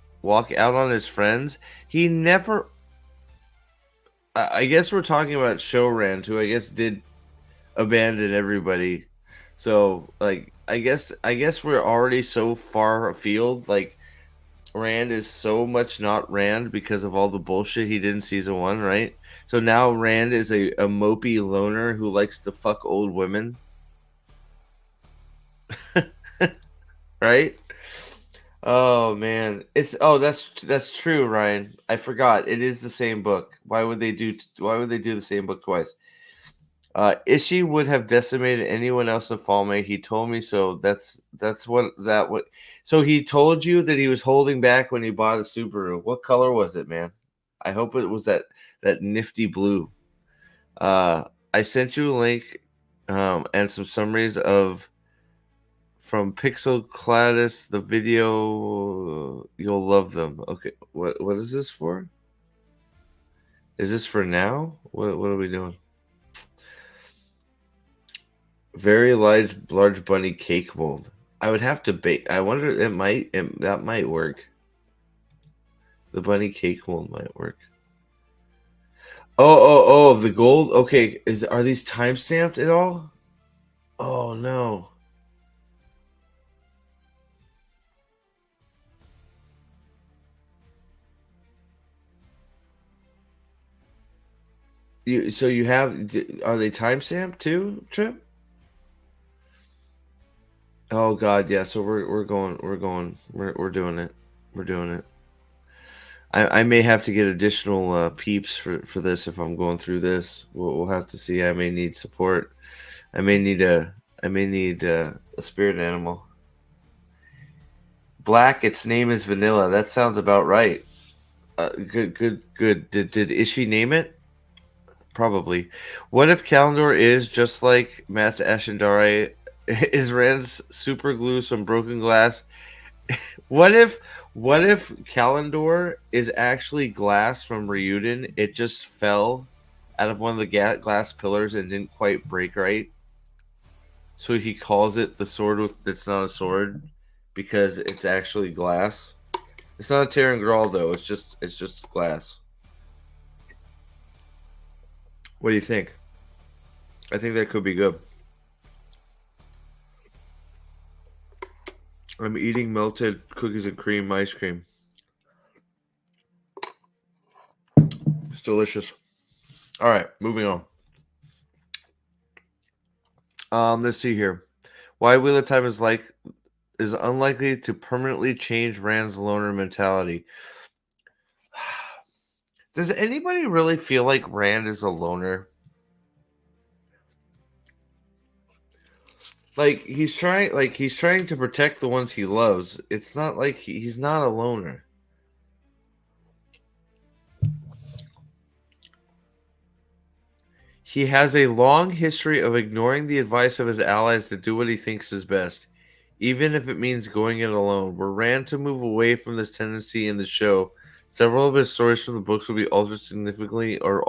out on his friends. He never. I guess we're talking about Show Rand, who I guess did abandon everybody. So, I guess we're already so far afield. Like, Rand is so much not Rand because of all the bullshit he did in season 1, right? So now Rand is a mopey loner who likes to fuck old women. Right? Oh man. That's true, Ryan. I forgot. It is the same book. Why would they do the same book twice? Ishii would have decimated anyone else in Falme. He told me so. That's what. So he told you that he was holding back when he bought a Subaru. What color was it, man? I hope it was that nifty blue. I sent you a link and some summaries from Pixel Cladis, the video. You'll love them. Okay, what is this for? Is this for now? What are we doing? Very large bunny cake mold. I would have to bake. I wonder that might work. The bunny cake mold might work. Oh, the gold. Okay, are these time stamped at all? Oh no. You have? Are they time stamped too, Trip? Oh God, yeah. So we're doing it. We're doing it. I may have to get additional peeps for this if I'm going through this. We'll have to see. I may need support. I may need a spirit animal. Black. Its name is Vanilla. That sounds about right. Good. Did Ishii name it? Probably. What if Kalendor is just like Matt's Ashendare? Is Rand's super glue some broken glass? What if Kalendor is actually glass from Ryuden? It just fell out of one of the glass pillars and didn't quite break right. So he calls it the sword that's not a sword because it's actually glass. It's not a Terran Grawl though. It's just glass. What do you think? I think that could be good. I'm eating melted cookies and cream ice cream. It's delicious. All right, moving on. Let's see here. Why Wheel of Time is unlikely to permanently change Rand's loner mentality. Does anybody really feel like Rand is a loner? He's trying to protect the ones he loves. It's not like he's not a loner. He has a long history of ignoring the advice of his allies to do what he thinks is best, even if it means going it alone. Were Rand to move away from this tendency in the show, several of his stories from the books will be altered significantly or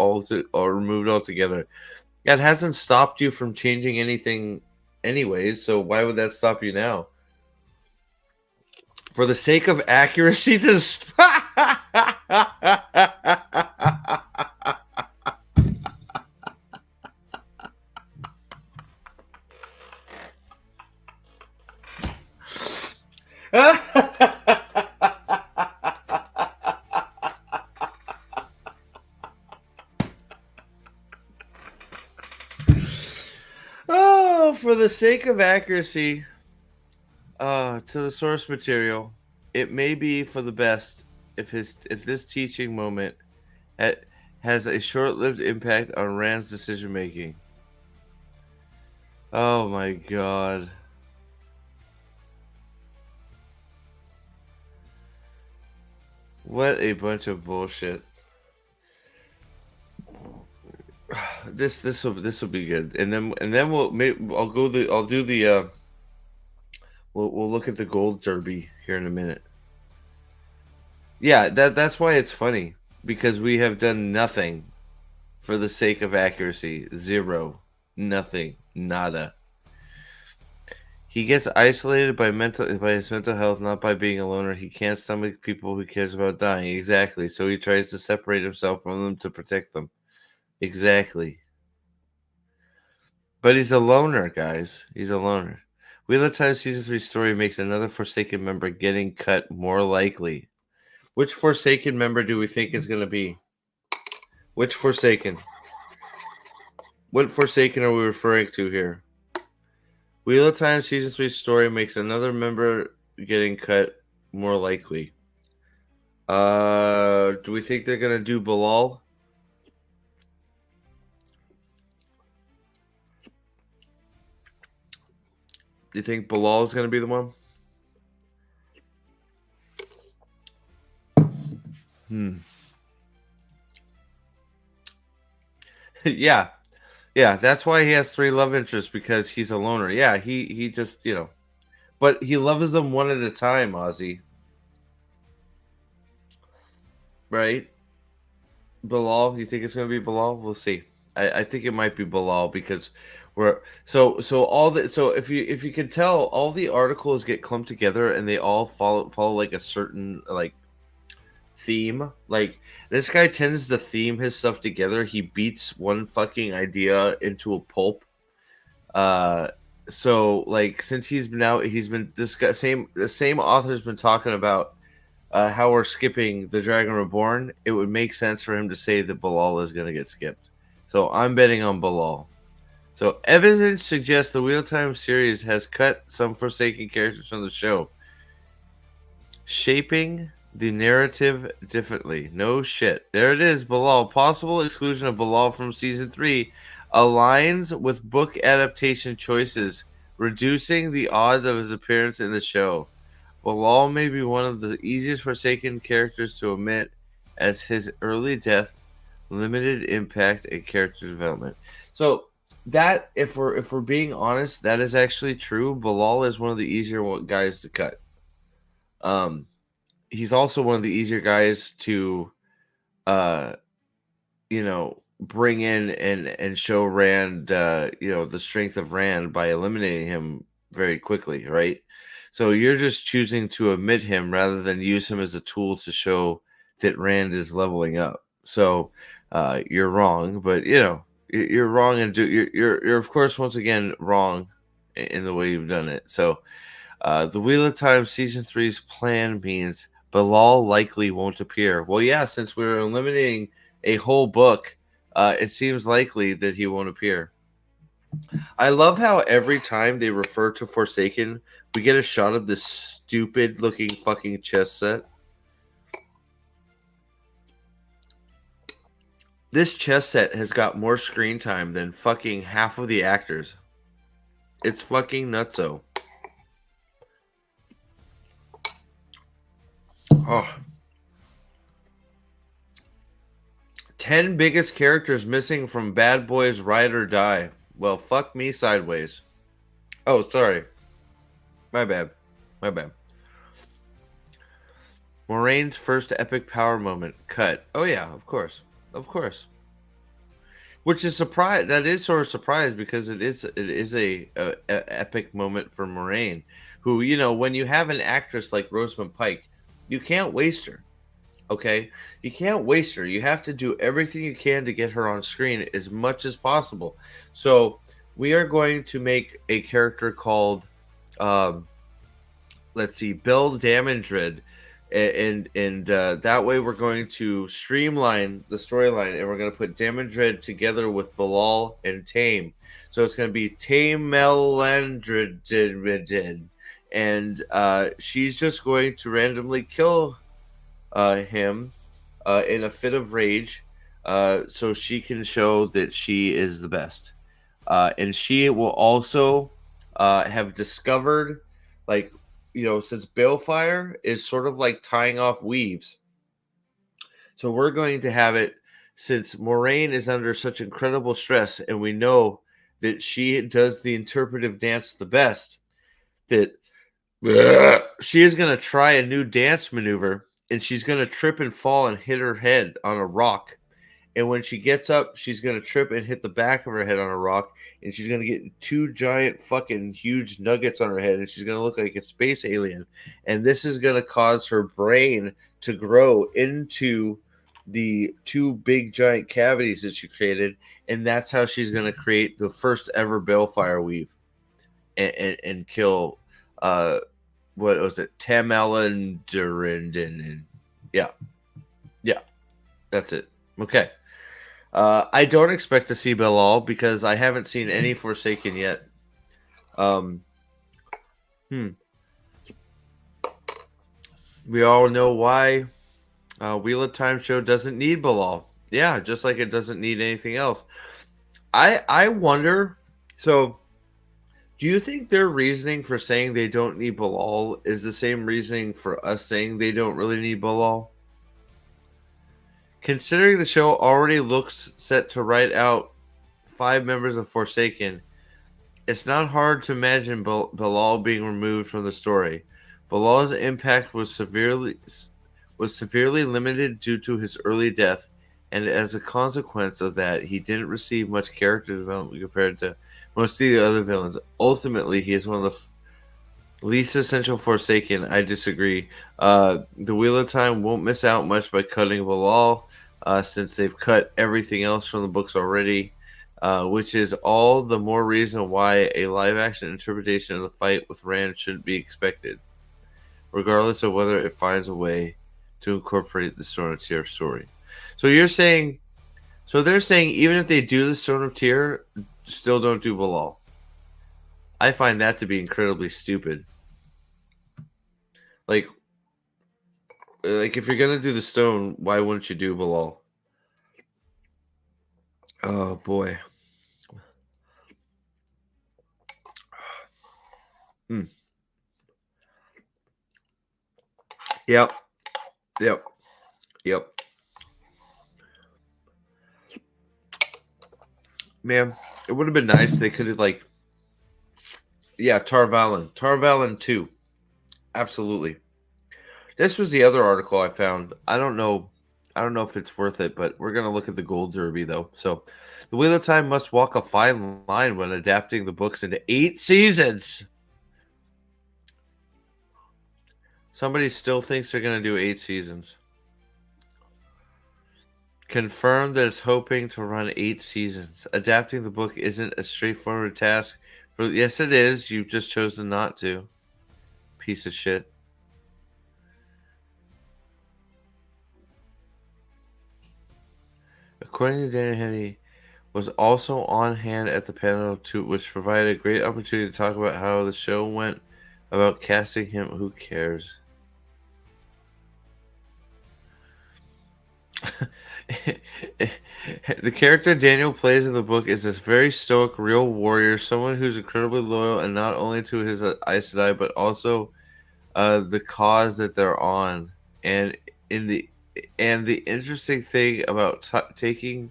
removed altogether. That hasn't stopped you from changing anything anyways, so why would that stop you now? For the sake of accuracy to Oh, for the sake of accuracy to the source material, it may be for the best if this teaching moment ha- has a short-lived impact on Rand's decision making. Oh my god. What a bunch of bullshit. This will be good. And then we'll look at the gold derby here in a minute. Yeah, that's why it's funny, because we have done nothing for the sake of accuracy. Zero. Nothing. Nada. He gets isolated by his mental health, not by being a loner. He can't stomach people who cares about dying. Exactly. So he tries to separate himself from them to protect them. Exactly. But he's a loner, guys. He's a loner. Wheel of Time Season 3 story makes another Forsaken member getting cut more likely. Which Forsaken member do we think is going to be? Which Forsaken? What Forsaken are we referring to here? Wheel of Time Season 3 story makes another member getting cut more likely. Do we think they're going to do Bilal? Do you think Bilal is going to be the one? Yeah. Yeah, that's why he has 3 love interests, because he's a loner. Yeah, he just, but he loves them one at a time, Ozzy. Right? Bilal, you think it's going to be Bilal? We'll see. I think it might be Bilal, because so if you can tell, all the articles get clumped together and they all follow like a certain like theme. Like, this guy tends to theme his stuff together. He beats one fucking idea into a pulp. So like, since he's been this guy the same author's been talking about how we're skipping the Dragon Reborn, it would make sense for him to say that Bilal is going to get skipped. So I'm betting on Bilal. So evidence suggests the Wheel of Time series has cut some Forsaken characters from the show, shaping the narrative differently. No shit. There it is, Bilal. Possible exclusion of Bilal from season 3 aligns with book adaptation choices, reducing the odds of his appearance in the show. Bilal may be one of the easiest Forsaken characters to omit, as his early death limited impact and character development. So that, if we're being honest, that is actually true. Bilal is one of the easier guys to cut. He's also one of the easier guys to, uh, bring in and show Rand, the strength of Rand by eliminating him very quickly, right? So you're just choosing to omit him rather than use him as a tool to show that Rand is leveling up. So you're wrong, but you're wrong, and you're of course once again wrong in the way you've done it. So the Wheel of Time season 3's plan means Bilal likely won't appear. Well, yeah, since we're eliminating a whole book, it seems likely that he won't appear. I love how every time they refer to Forsaken, we get a shot of this stupid looking fucking chess set. This chess set has got more screen time than fucking half of the actors. It's fucking nutso. Oh. 10 biggest characters missing from Bad Boys Ride or Die. Well, fuck me sideways. Oh, sorry. My bad. My bad. Moraine's first epic power moment. Cut. Oh, yeah, of course. Of course. Which is surprise. That is sort of surprised because it is a epic moment for Moraine, who, you know, when you have an actress like Rosamund Pike, you can't waste her. Okay, you can't waste her. You have to do everything you can to get her on screen as much as possible. So we are going to make a character called, um, let's see, Belle Damondred, and that way we're going to streamline the storyline, and we're going to put Damondred together with Bilal and Tame. So it's going to be Tame Melandred, and she's just going to randomly kill him in a fit of rage, so she can show that she is the best. And she will also have discovered, like, you know, since Balefire is sort of like tying off weaves. So we're going to have it, since Moraine is under such incredible stress, and we know that she does the interpretive dance the best, that she is going to try a new dance maneuver, and she's going to trip and fall and hit her head on a rock. And when she gets up, she's going to trip and hit the back of her head on a rock, and she's going to get two giant fucking huge nuggets on her head, and she's going to look like a space alien. And this is going to cause her brain to grow into the two big giant cavities that she created, and that's how she's going to create the first ever Balefire weave and kill what was it? Tamerlan Durindin. Yeah. Yeah. That's it. Okay. I don't expect to see Bilal because I haven't seen any Forsaken yet. We all know why Wheel of Time show doesn't need Bilal. Yeah, just like it doesn't need anything else. I wonder, so do you think their reasoning for saying they don't need Bilal is the same reasoning for us saying they don't really need Bilal? Considering the show already looks set to write out 5 members of Forsaken, it's not hard to imagine Bilal being removed from the story. Bilal's impact was severely limited due to his early death, and as a consequence of that, he didn't receive much character development compared to most of the other villains. Ultimately, he is one of the least essential Forsaken. I disagree. The Wheel of Time won't miss out much by cutting Bilal, since they've cut everything else from the books already, which is all the more reason why a live-action interpretation of the fight with Rand shouldn't be expected, regardless of whether it finds a way to incorporate the Stone of Tear story. So you're saying, so they're saying even if they do the Stone of Tear, still don't do Bilal. I find that to be incredibly stupid. Like if you're gonna do the stone, why wouldn't you do Bilal? Oh boy. Mm. Yep. Yep. Yep. Man, it would have been nice. They could have, like, yeah, Tar Valon 2. Absolutely. This was the other article I found. I don't know if it's worth it, but we're gonna look at the Gold Derby though. So, the Wheel of Time must walk a fine line when adapting the books into 8 seasons. Somebody still thinks they're gonna do 8 seasons. Confirmed that it's hoping to run 8 seasons. Adapting the book isn't a straightforward task. Yes, it is. You've just chosen not to. Piece of shit. According to Dana Henney, was also on hand at the panel, which provided a great opportunity to talk about how the show went about casting him. Who cares? The character Daniel plays in the book is this very stoic, real warrior, someone who's incredibly loyal and not only to his Aes Sedai, but also the cause that they're on. And in the the interesting thing about taking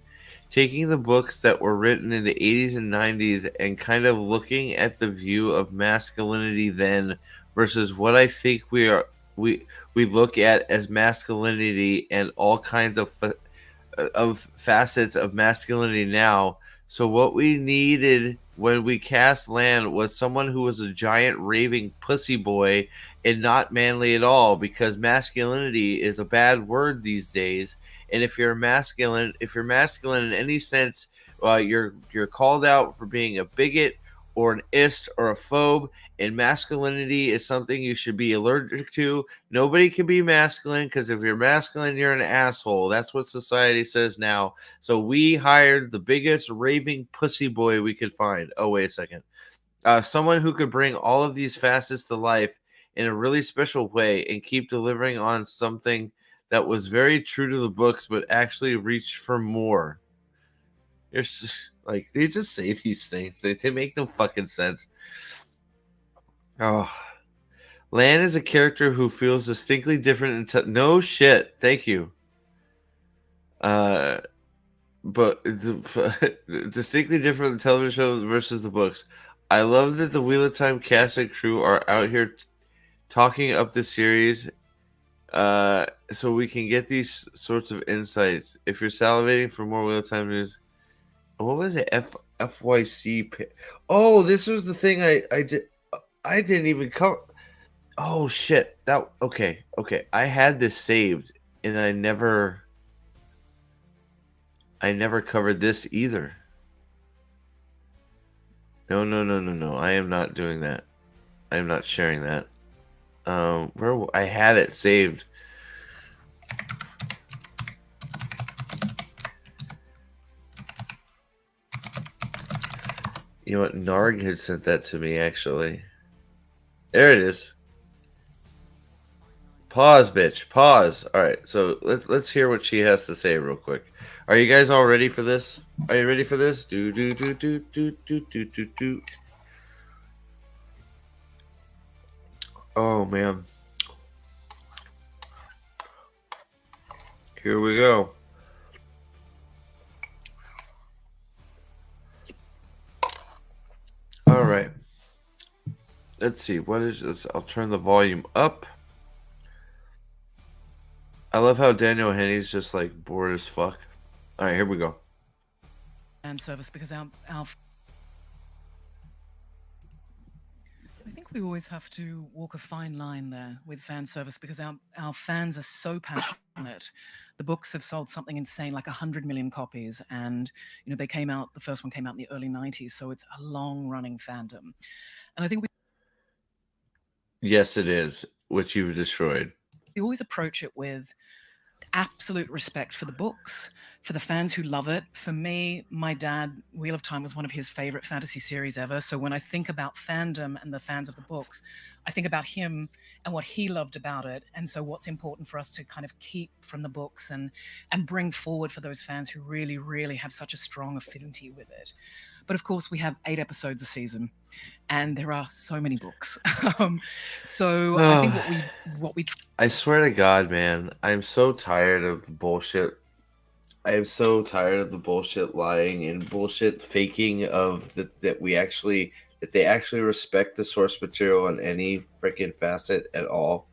the books that were written in the 80s and 90s and kind of looking at the view of masculinity then versus what I think we we look at as masculinity and all kinds of facets of masculinity now. So what we needed when we cast Lan was someone who was a giant raving pussy boy and not manly at all, because masculinity is a bad word these days. And if you're masculine in any sense, you're called out for being a bigot or an ist or a phobe. And masculinity is something you should be allergic to. Nobody can be masculine, because if you're masculine, you're an asshole. That's what society says now. So we hired the biggest raving pussy boy we could find. Oh, wait a second. Someone who could bring all of these facets to life in a really special way and keep delivering on something that was very true to the books, but actually reached for more. It's just, like, they just say these things. They make no fucking sense. Oh. Lan is a character who feels distinctly different. No shit. Thank you. But distinctly different in the television show versus the books. I love that the Wheel of Time cast and crew are out here talking up the series, so we can get these sorts of insights. If you're salivating for more Wheel of Time news, what was it? FYC. Oh, this was the thing I didn't even cover. Oh shit! Okay. I had this saved, and I never covered this either. No. I am not doing that. I am not sharing that. Where I had it saved. You know what? Narg had sent that to me, actually. There it is. Pause, bitch. Pause. All right, so let's hear what she has to say real quick. Are you guys all ready for this? Are you ready for this? Do. Oh man. Here we go. All right. Let's see. What is this? I'll turn the volume up. I love how Daniel Henney's just like bored as fuck. All right, here we go. And service, because our I think we always have to walk a fine line there with fan service, because our fans are so passionate. The books have sold something insane, like 100 million copies, and they came out. The first one came out in the early 90s, so it's a long-running fandom. And I think yes, it is, which you've destroyed. We always approach it with absolute respect for the books, for the fans who love it. For me, my dad, Wheel of Time was one of his favorite fantasy series ever. So when I think about fandom and the fans of the books, I think about him and what he loved about it. And so what's important for us to kind of keep from the books and bring forward for those fans who really, really have such a strong affinity with it. But of course, we have 8 episodes a season, and there are so many books. So I think what we I swear to God, man, I'm so tired of the bullshit. I am so tired of the bullshit lying and bullshit faking of that they actually respect the source material on any freaking facet at all.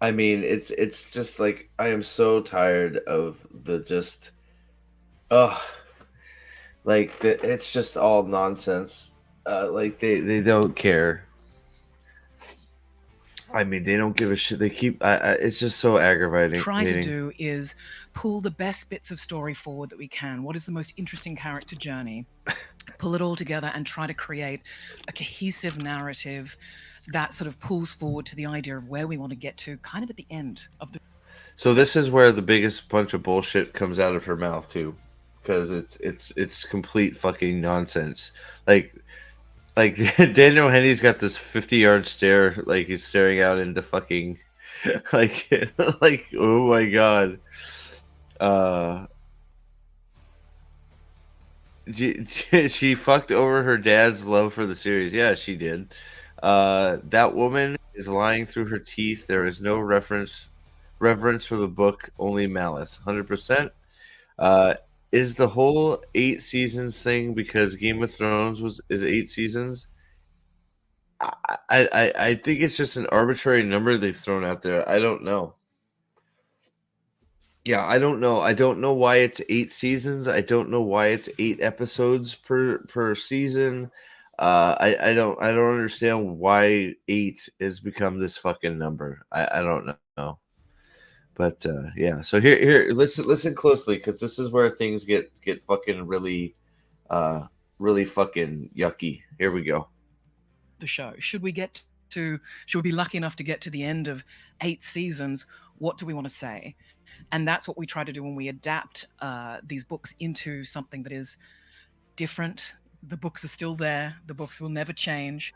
I mean, it's just like, I am so tired of the just it's just all nonsense. Like they don't care. I mean, they don't give a shit. They keep. It's just so aggravating. Try to do is pull the best bits of story forward that we can. What is the most interesting character journey? Pull it all together and try to create a cohesive narrative that sort of pulls forward to the idea of where we want to get to, kind of at the end of the. So this is where the biggest bunch of bullshit comes out of her mouth too, because it's complete fucking nonsense. Like Daniel Henney's got this 50-yard stare, like he's staring out into fucking like, like, oh my god. Uh, she fucked over her dad's love for the series. Yeah, she did. That woman is lying through her teeth. There is no reverence for the book, only malice. 100%. Uh, is the whole 8 seasons thing because Game of Thrones is 8 seasons? I think it's just an arbitrary number they've thrown out there. I don't know. Yeah, I don't know. I don't know why it's 8 seasons. I don't know why it's 8 episodes per season. I don't understand why 8 has become this fucking number. I don't know. But yeah, so here listen closely because this is where things get fucking really fucking yucky. Here we go. The show. Should we be lucky enough to get to the end of 8 seasons? What do we want to say? And that's what we try to do when we adapt these books into something that is different. The books are still there. The books will never change.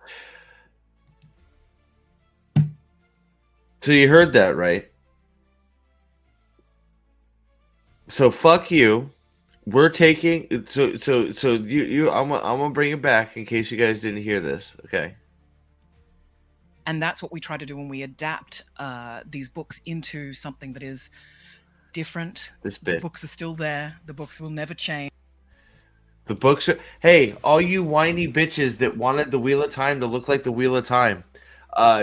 So you heard that, right? So fuck you. We're taking so you I'm gonna bring it back in case you guys didn't hear this. Okay. And that's what we try to do when we adapt these books into something that is different. This bit. The books are still there. The books will never change. The books are. Hey, all you whiny bitches that wanted the Wheel of Time to look like the Wheel of Time,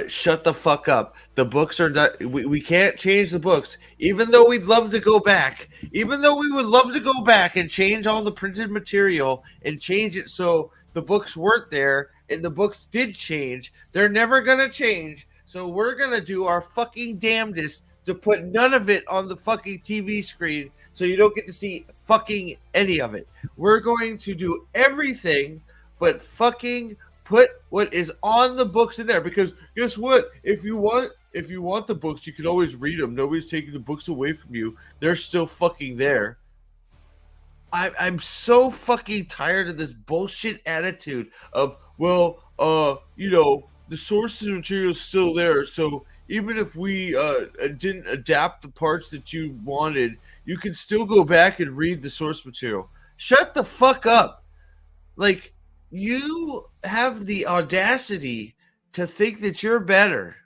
shut the fuck up. The books are not. We can't change the books, even though we'd love to go back. Even though we would love to go back and change all the printed material and change it so the books weren't there and the books did change. They're never gonna change. So we're gonna do our fucking damnedest to put none of it on the fucking TV screen so you don't get to see fucking any of it. We're going to do everything but fucking put what is on the books in there, because guess what? If you want the books, you can always read them. Nobody's taking the books away from you. They're still fucking there. I'm so fucking tired of this bullshit attitude of, well, the source material is still there, so even if we didn't adapt the parts that you wanted, you can still go back and read the source material. Shut the fuck up. Like, you have the audacity to think that you're better.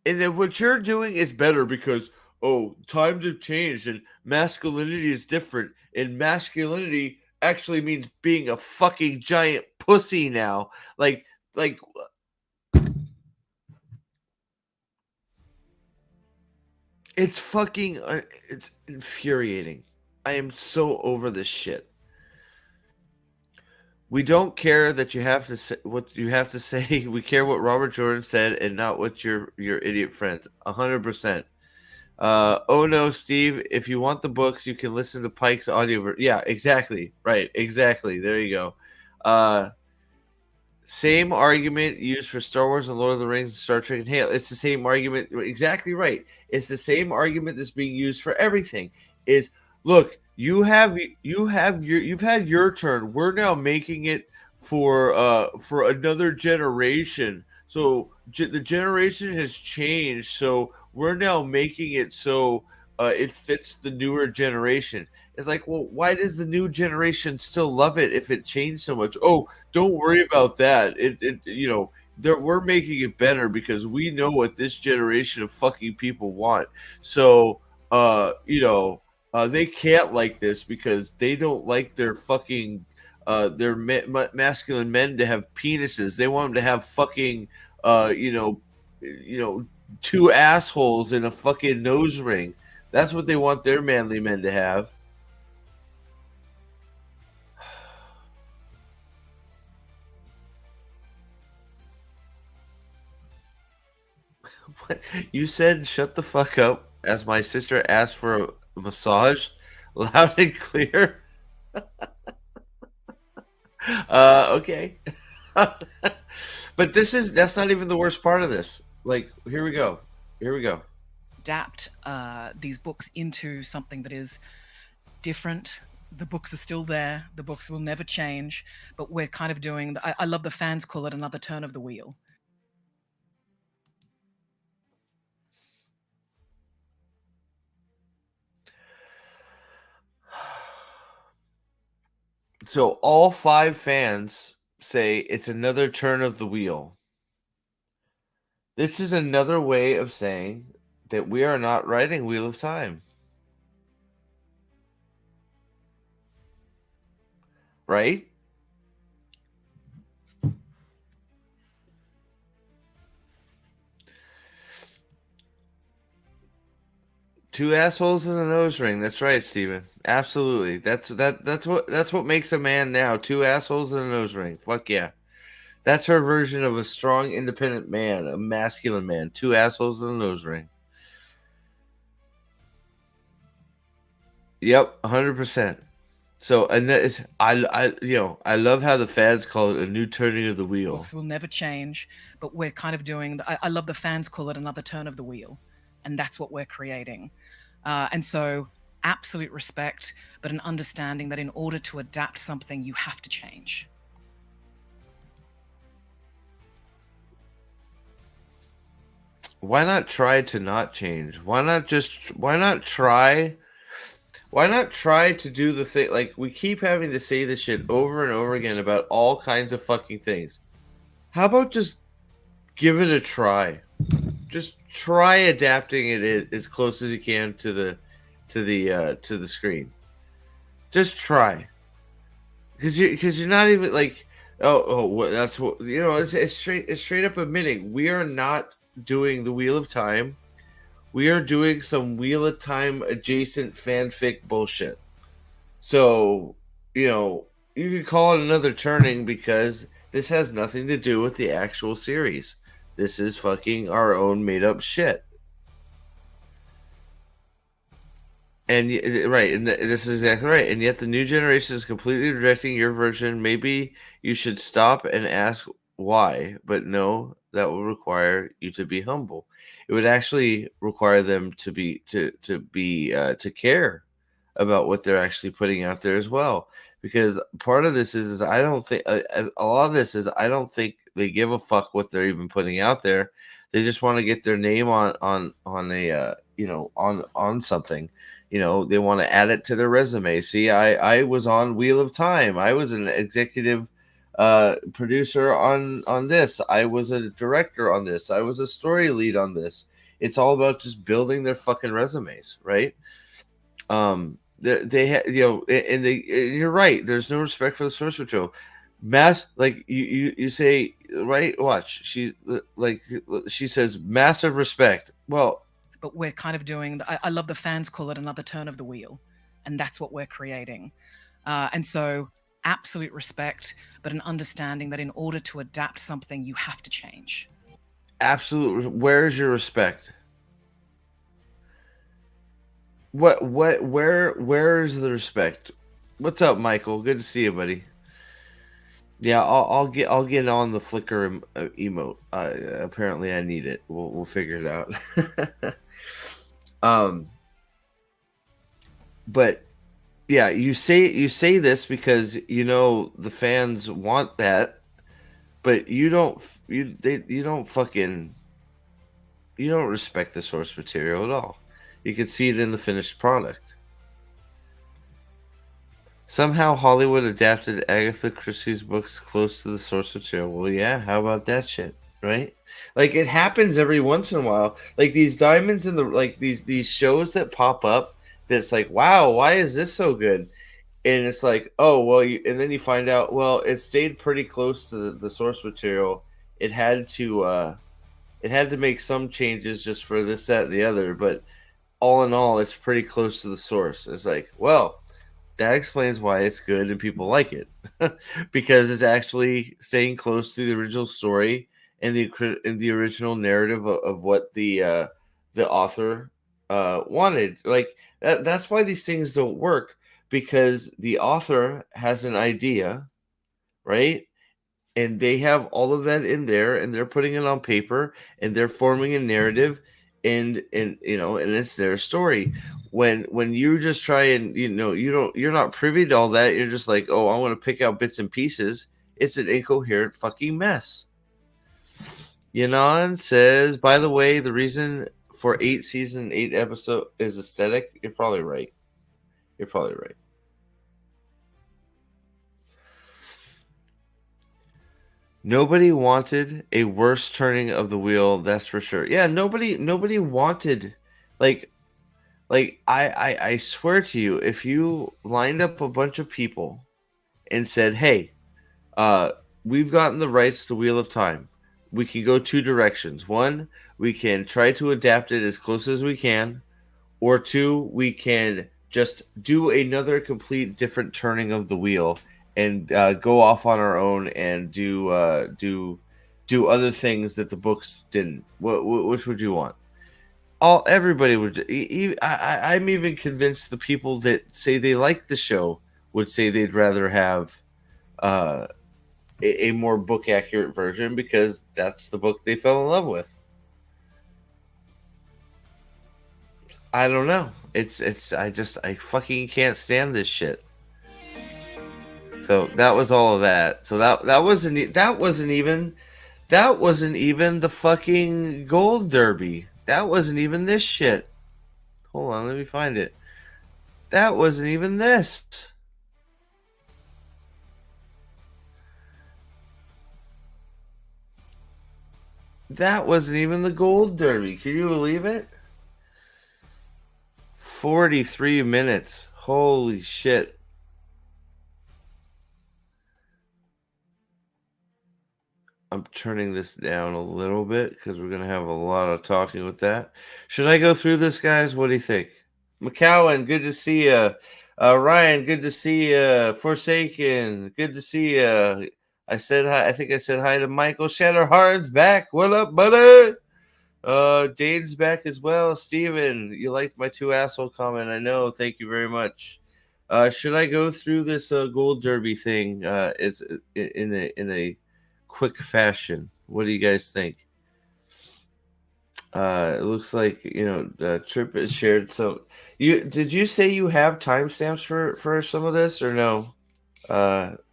And that what you're doing is better because, oh, times have changed and masculinity is different. And masculinity actually means being a fucking giant pussy now. Like, it's fucking, it's infuriating. I am so over this shit. We don't care that you have to say what you have to say. We care what Robert Jordan said and not what your idiot friends. 100%. Oh no, Steve. If you want the books, you can listen to Pike's audio. Yeah, exactly. Right. Exactly. There you go. Same argument used for Star Wars and Lord of the Rings and Star Trek and Halo. It's the same argument. Exactly right. It's the same argument that's being used for everything. Is look, you've had your turn. We're now making it for another generation. So the generation has changed. So we're now making it so it fits the newer generation. It's like, well, why does the new generation still love it if it changed so much? Oh, don't worry about that. We're making it better because we know what this generation of fucking people want. So, they can't like this because they don't like their fucking masculine men to have penises. They want them to have fucking two assholes and a fucking nose ring. That's what they want their manly men to have. You said shut the fuck up as my sister asked for a massage loud and clear. Okay. But that's not even the worst part of this. Like, here we go. Adapt these books into something that is different. The books are still there. The books will never change. But we're kind of doing, I love the fans call it another turn of the wheel. So all 5 fans say it's another turn of the wheel. This is another way of saying that we are not writing Wheel of Time. Right? Two assholes and a nose ring. That's right, Steven. Absolutely. That's what makes a man now. Two assholes and a nose ring. Fuck yeah. That's her version of a strong, independent man, a masculine man. Two assholes and a nose ring. Yep, 100%. So, and I love how the fans call it a new turning of the wheel. Books will never change, but we're kind of doing. I love the fans call it another turn of the wheel, and that's what we're creating. And so, absolute respect, but an understanding that in order to adapt something, you have to change. Why not try to not change? Why not try? Why not try to do the thing? Like, we keep having to say this shit over and over again about all kinds of fucking things. How about just give it a try? Just try adapting it as close as you can to the screen. Just try, because you're not even like, that's what you know. It's straight up admitting we are not doing the Wheel of Time. We are doing some Wheel of Time adjacent fanfic bullshit. So, you could call it another turning because this has nothing to do with the actual series. This is fucking our own made up shit. And right, and this is exactly right. And yet the new generation is completely rejecting your version. Maybe you should stop and ask why, but no, that will require you to be humble. It would actually require them to to care about what they're actually putting out there as well. Because part of this is I don't think a lot of this is I don't think they give a fuck what they're even putting out there. They just want to get their name on a on something. They want to add it to their resume. See, I was on Wheel of Time. I was an executive producer on this. I was a director on this. I was a story lead on this. It's all about just building their fucking resumes, right? And you're right. There's no respect for the source material. Like you say, right? Watch. She says massive respect. Well, but we're kind of doing. I love the fans call it another turn of the wheel, and that's what we're creating. And so, absolute respect, but an understanding that in order to adapt something, you have to change. Absolutely. Where is your respect? Where is the respect? What's up, Michael? Good to see you, buddy. Yeah, I'll get on the Flickr emote. Apparently, I need it. We'll figure it out. But yeah, you say this because the fans want that, but you don't respect the source material at all. You can see it in the finished product. Somehow Hollywood adapted Agatha Christie's books close to the source material. Well, yeah, how about that shit, right? Like, it happens every once in a while. Like these diamonds in the these shows that pop up that's like, wow, why is this so good? And it's like, oh well, and then you find out, well, it stayed pretty close to the source material. It had to make some changes just for this, that, and the other, but all in all, it's pretty close to the source. It's like, well, that explains why it's good and people like it because it's actually staying close to the original story and the original narrative of what the author wanted. Like that's why these things don't work, because the author has an idea, right? And they have all of that in there, and they're putting it on paper, and they're forming a narrative, and it's their story. When you just try and you're not privy to all that, you're just like, oh, I want to pick out bits and pieces. It's an incoherent fucking mess. Yanon says, by the way, the reason for 8 season 8 episode is aesthetic. You're probably right. Nobody wanted a worse turning of the wheel, that's for sure. Yeah, nobody wanted, like I swear to you, if you lined up a bunch of people and said, "Hey, uh, we've gotten the rights to Wheel of Time. We can go two directions. One, we can try to adapt it as close as we can, or two, we can just do another complete different turning of the wheel and go off on our own and do other things that the books didn't. Which would you want? Everybody would. I'm even convinced the people that say they like the show would say they'd rather have uh, a more book accurate version because that's the book they fell in love with. I don't know. I fucking can't stand this shit. So that was all of that. So that wasn't even the fucking gold derby. That wasn't even this shit. Hold on, let me find it. That wasn't even this. That wasn't even the gold derby. Can you believe it? 43 minutes. Holy shit. I'm turning this down a little bit because we're going to have a lot of talking with that. Should I go through this, guys? What do you think? McCowan, good to see you. Ryan, good to see you. Forsaken, good to see you. I said hi. I think I said hi to Michael Shatterhard's back. What up, buddy? Dane's back as well. Steven, you liked my two asshole comment. I know. Thank you very much. Should I go through this gold derby thing is in a quick fashion? What do you guys think? It looks like Trip has shared some. Did you say you have timestamps for some of this or no?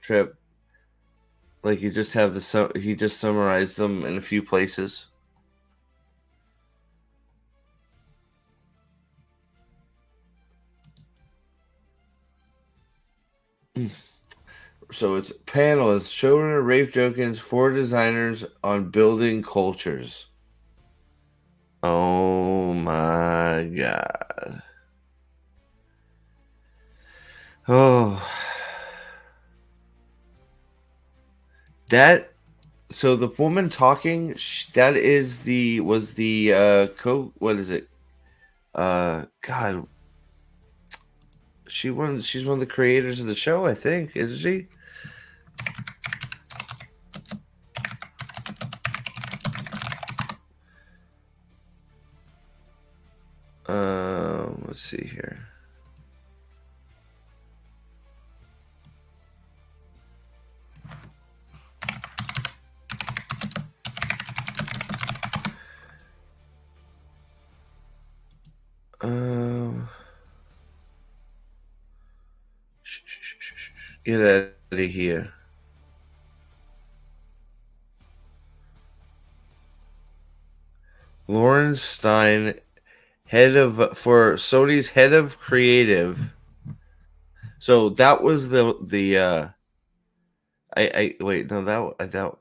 Trip, like you just have he just summarized them in a few places. So it's panelists, showrunner Rafe Jokins, 4 designers on building cultures. Oh my god. Oh. That so the woman talking that is the was the what is it? God. She's one of the creators of the show, I think, isn't she? Let's see here. Get out of here. Lauren Stein, for Sony's head of creative. So that was the I wait, no, that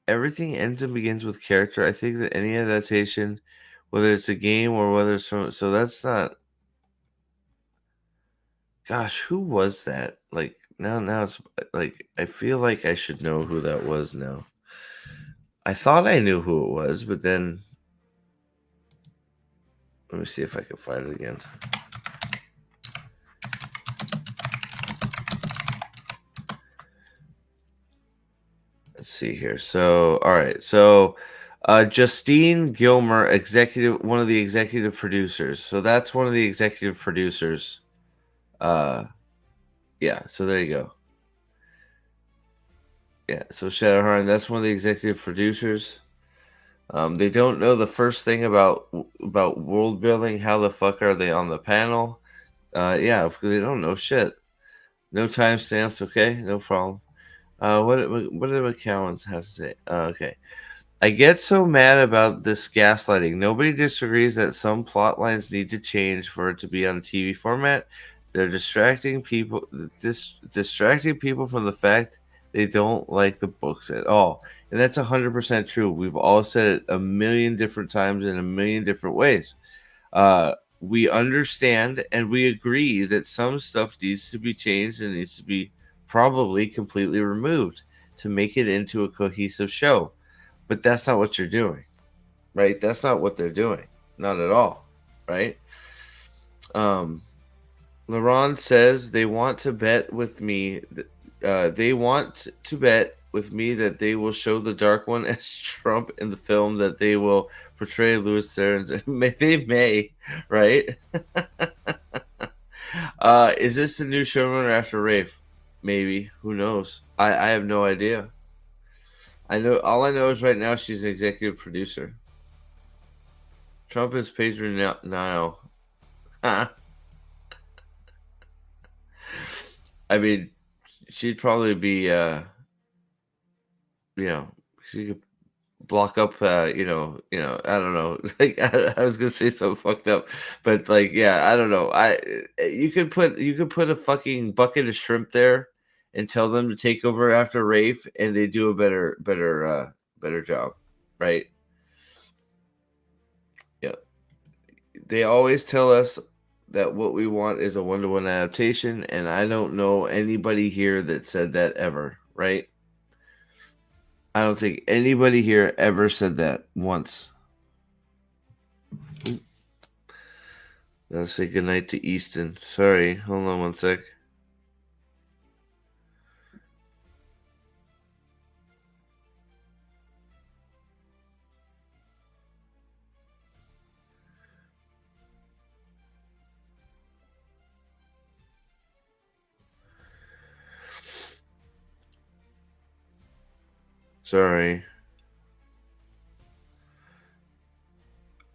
everything ends and begins with character. I think that any adaptation, whether it's a game or whether it's from, so that's not. Gosh, who was that? Like now it's like I feel like I should know who that was now. I thought I knew who it was, but then let me see if I can find it again. Let's see here. So, all right. So, Justine Gilmer, one of the executive producers. So that's one of the executive producers. Yeah. So there you go. Yeah. So Shadowheart, that's one of the executive producers. They don't know the first thing about world building. How the fuck are they on the panel? Yeah, they don't know shit. No timestamps. Okay, no problem. What did McCowan have to say? Okay. I get so mad about this gaslighting. Nobody disagrees that some plot lines need to change for it to be on TV format. They're distracting people from the fact They don't like the books at all. And that's 100% true. We've all said it a million different times in a million different ways. We understand and we agree that some stuff needs to be changed and needs to be probably completely removed to make it into a cohesive show. But that's not what you're doing, right? That's not what they're doing. Not at all, right? LaRon says they want to bet with me. They want to bet with me that they will show the Dark One as Trump in the film, that they will portray Louis Theron's. They may, right? Is this the new showrunner after Rafe? Maybe. Who knows? I have no idea. All I know is right now she's an executive producer. Trump is patron now. I mean, she'd probably be, she could block up, I don't know. Like I was gonna say something fucked up, but like, yeah, I don't know. You could put a fucking bucket of shrimp there and tell them to take over after Rafe, and they do a better job, right? Yeah. They always tell us that what we want is a one-to-one adaptation, and I don't know anybody here that said that ever, right? I don't think anybody here ever said that once. Gotta say goodnight to Easton. Sorry, hold on one sec. Sorry.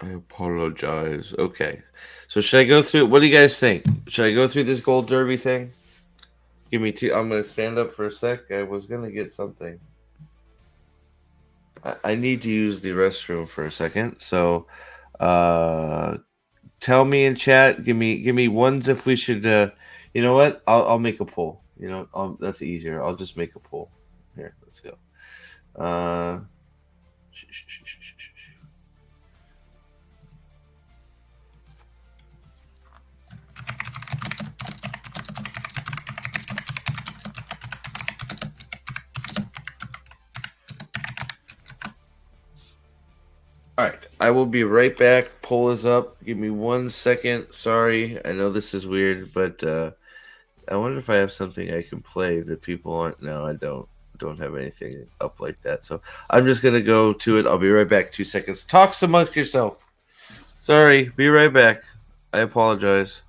I apologize. Okay. So should I go through, what do you guys think? Should I go through this gold derby thing? Give me two. I'm gonna stand up for a sec. I was gonna get something. I need to use the restroom for a second. So tell me in chat. Give me ones if we should you know what? I'll make a poll. That's easier. I'll just make a poll. Here, let's go. Uh All right, I will be right back. Poll is up. Give me 1 second. Sorry, I know this is weird, but I wonder if I have something I can play that people aren't. No, I don't have anything up like that. So I'm just gonna go to it. I'll be right back. 2 seconds. Talk amongst yourself. Sorry. Be right back. I apologize.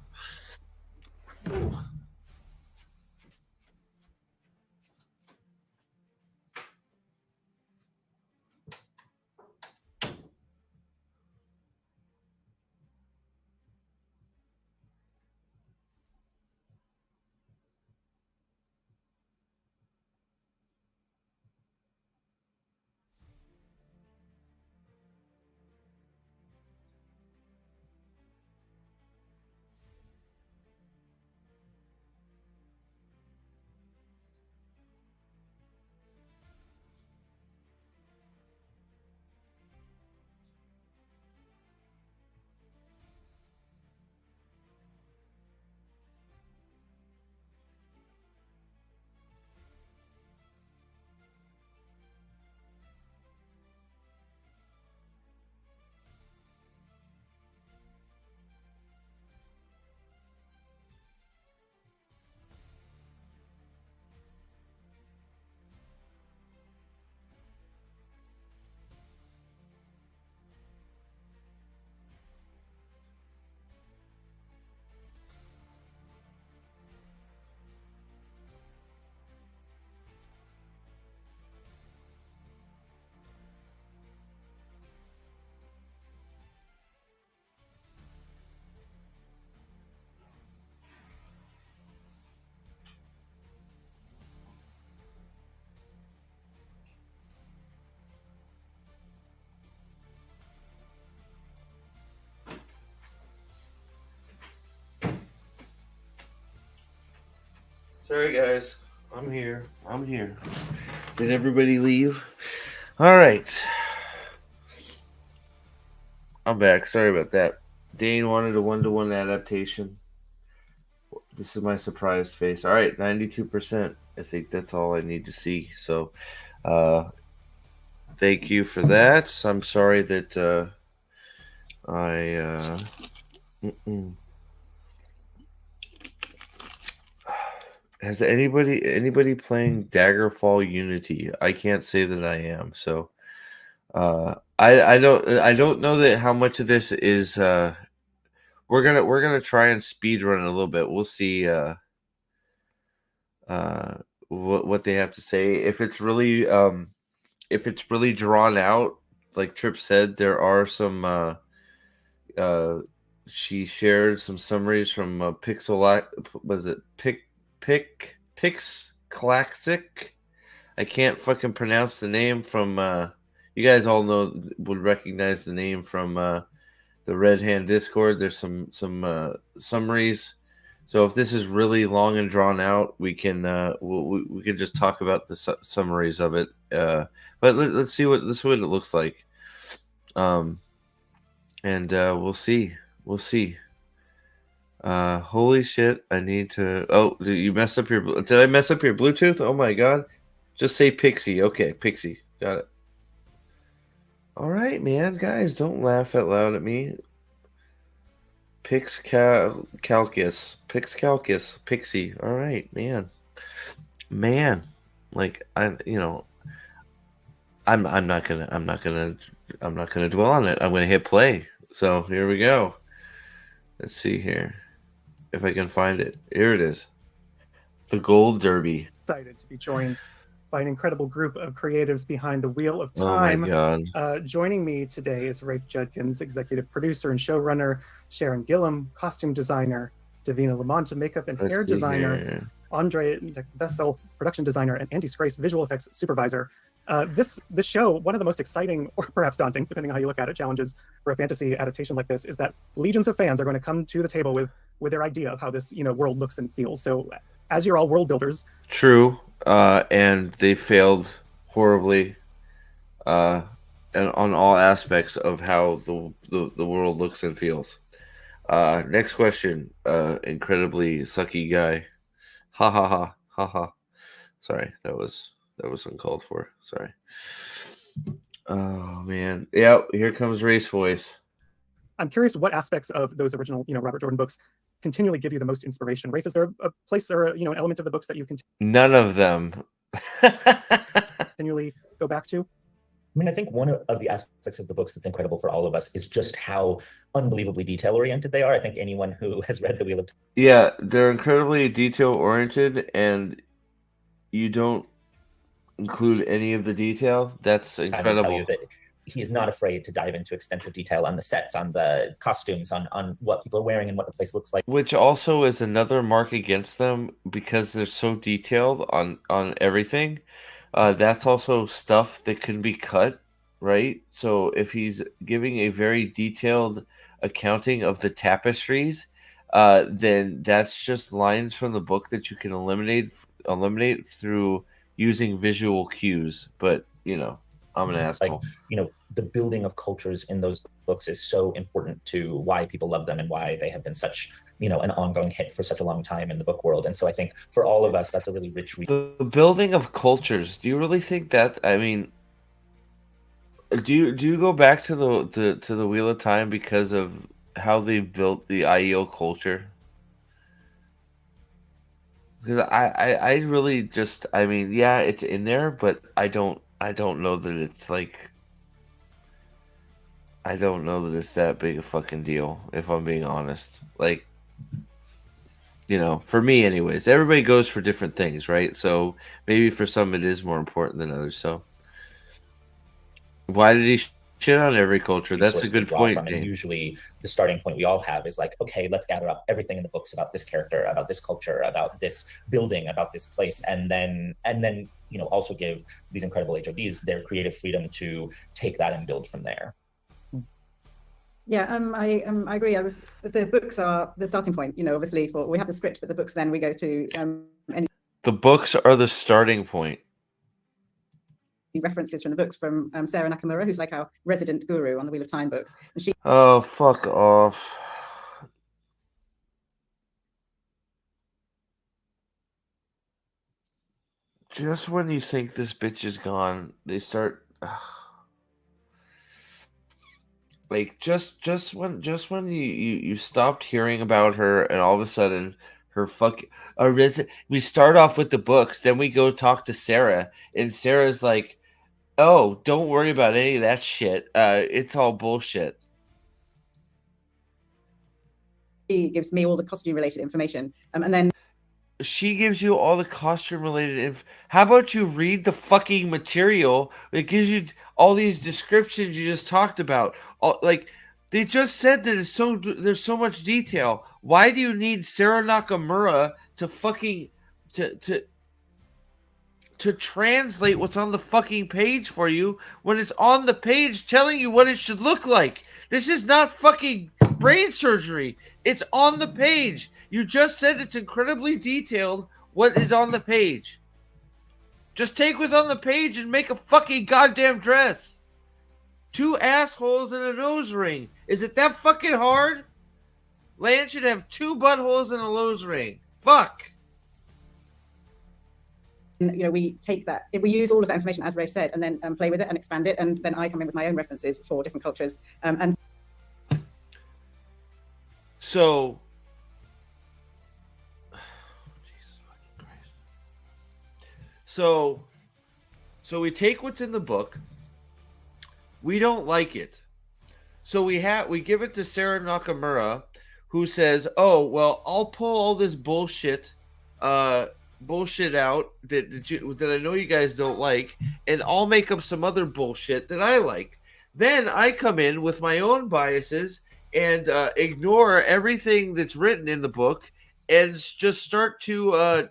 Sorry, guys. I'm here. I'm here. Did everybody leave? All right. I'm back. Sorry about that. Dane wanted a 1-to-1 adaptation. This is my surprise face. All right, 92%. I think that's all I need to see. So, thank you for that. I'm sorry that mm-mm. Has anybody playing Daggerfall Unity? I can't say that I am. So, I don't know that how much of this is. We're gonna try and speed run a little bit. We'll see. What they have to say. If it's really drawn out, like Trip said, there are some she shared some summaries from Pixel, was it Pix Classic? I can't fucking pronounce the name from you guys all would recognize the name from the Red Hand Discord. There's some summaries. So if this is really long and drawn out, we can we can just talk about the summaries of it. But let's see what it looks like. And we'll see. We'll see. Holy shit! I need to. Oh, did you mess up your? Did I mess up your Bluetooth? Oh my god! Just say Pixie. Okay, Pixie. Got it. All right, man. Guys, don't laugh out loud at me. Calcus, Pixie. All right, man. Like I'm not gonna dwell on it. I'm gonna hit play. So here we go. Let's see here if I can find it. Here it is. The Gold Derby. Excited to be joined by an incredible group of creatives behind the Wheel of Time. Oh my god. Joining me today is Rafe Judkins, executive producer and showrunner, Sharon Gillum, costume designer, Davina Lamont, makeup and hair designer, Andre Vessel, production designer, and Andy Scrace, visual effects supervisor. This show, one of the most exciting, or perhaps daunting, depending on how you look at it, challenges for a fantasy adaptation like this is that legions of fans are going to come to the table with their idea of how this world looks and feels. So, as you're all world builders, true, and they failed horribly, and on all aspects of how the world looks and feels. Next question, incredibly sucky guy. Ha ha ha ha ha. Sorry, that was uncalled for. Sorry. Oh man, yeah. Here comes Race Voice. I'm curious what aspects of those original, Robert Jordan books continually give you the most inspiration. Rafe, is there a place or an element of the books that you None of them continually go back to? I mean, I think one of the aspects of the books that's incredible for all of us is just how unbelievably detail-oriented they are. I think anyone who has read The Wheel of Time. Yeah, they're incredibly detail-oriented, and you don't include any of the detail. That's incredible. I will tell you that he is not afraid to dive into extensive detail on the sets, on the costumes, on what people are wearing and what the place looks like. Which also is another mark against them because they're so detailed on everything. That's also stuff that can be cut, right? So if he's giving a very detailed accounting of the tapestries, then that's just lines from the book that you can eliminate through using visual cues. But I'm an asshole. The building of cultures in those books is so important to why people love them and why they have been such, an ongoing hit for such a long time in the book world. And so I think for all of us, that's a really rich read. The building of cultures. Do you really think that? I mean, do you go back to the Wheel of Time because of how they built the IEO culture? Because I really just, I mean, yeah, it's in there, but I don't know that it's like, I don't know that it's that big a fucking deal, if I'm being honest. Like, for me anyways, everybody goes for different things, right? So maybe for some it is more important than others. So why did he shit on every culture? That's a good point. And usually the starting point we all have is like, okay, let's gather up everything in the books about this character, about this culture, about this building, about this place, and then also give these incredible HODs their creative freedom to take that and build from there. Yeah, I agree. The books are the starting point. Obviously, we have the script, but the books then we go to. The books are the starting point. References from the books from Sarah Nakamura, who's like our resident guru on the Wheel of Time books, and she. Oh, fuck off. Just when you think this bitch is gone, they start like just when you stopped hearing about her, and all of a sudden her we start off with the books, then we go talk to Sarah, and Sarah's like, "Oh, don't worry about any of that shit. It's all bullshit." She gives me all the costume related information, and then she gives you all the costume related how about you read the fucking material? It gives you all these descriptions you just talked about. Like, they just said that there's so much detail. Why do you need Sarah Nakamura to fucking to translate what's on the fucking page for you when it's on the page telling you what it should look like? This is not fucking brain surgery. It's on the page. You just said it's incredibly detailed what is on the page. Just take what's on the page and make a fucking goddamn dress. 2 assholes and a nose ring. Is it that fucking hard? Lan should have 2 buttholes and a nose ring. Fuck. We take that, we use all of that information, as Rafe said, and then play with it and expand it, and then I come in with my own references for different cultures. And so, Jesus fucking Christ. So we take what's in the book. We don't like it, so we give it to Sarah Nakamura, who says, "Oh well, I'll pull all this bullshit out that I know you guys don't like, and I'll make up some other bullshit that I like." Then I come in with my own biases and ignore everything that's written in the book and just start to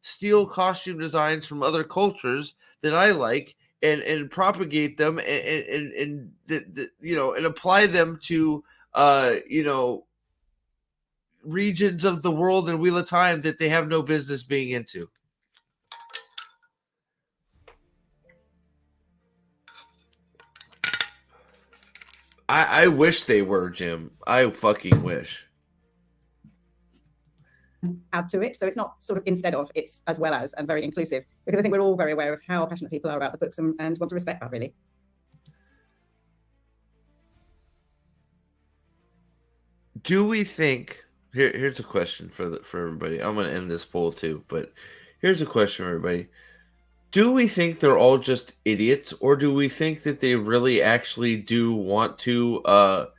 steal costume designs from other cultures that I like and propagate them and apply them to regions of the world and Wheel of Time that they have no business being into. I wish they were, Jim. I fucking wish. Add to it, so it's not sort of instead of, it's as well as, and very inclusive, because I think we're all very aware of how passionate people are about the books and want to respect that, really. Do we think here's a question for everybody. I'm going to end this poll too, but here's a question for everybody. Do we think they're all just idiots, or do we think that they really actually do want to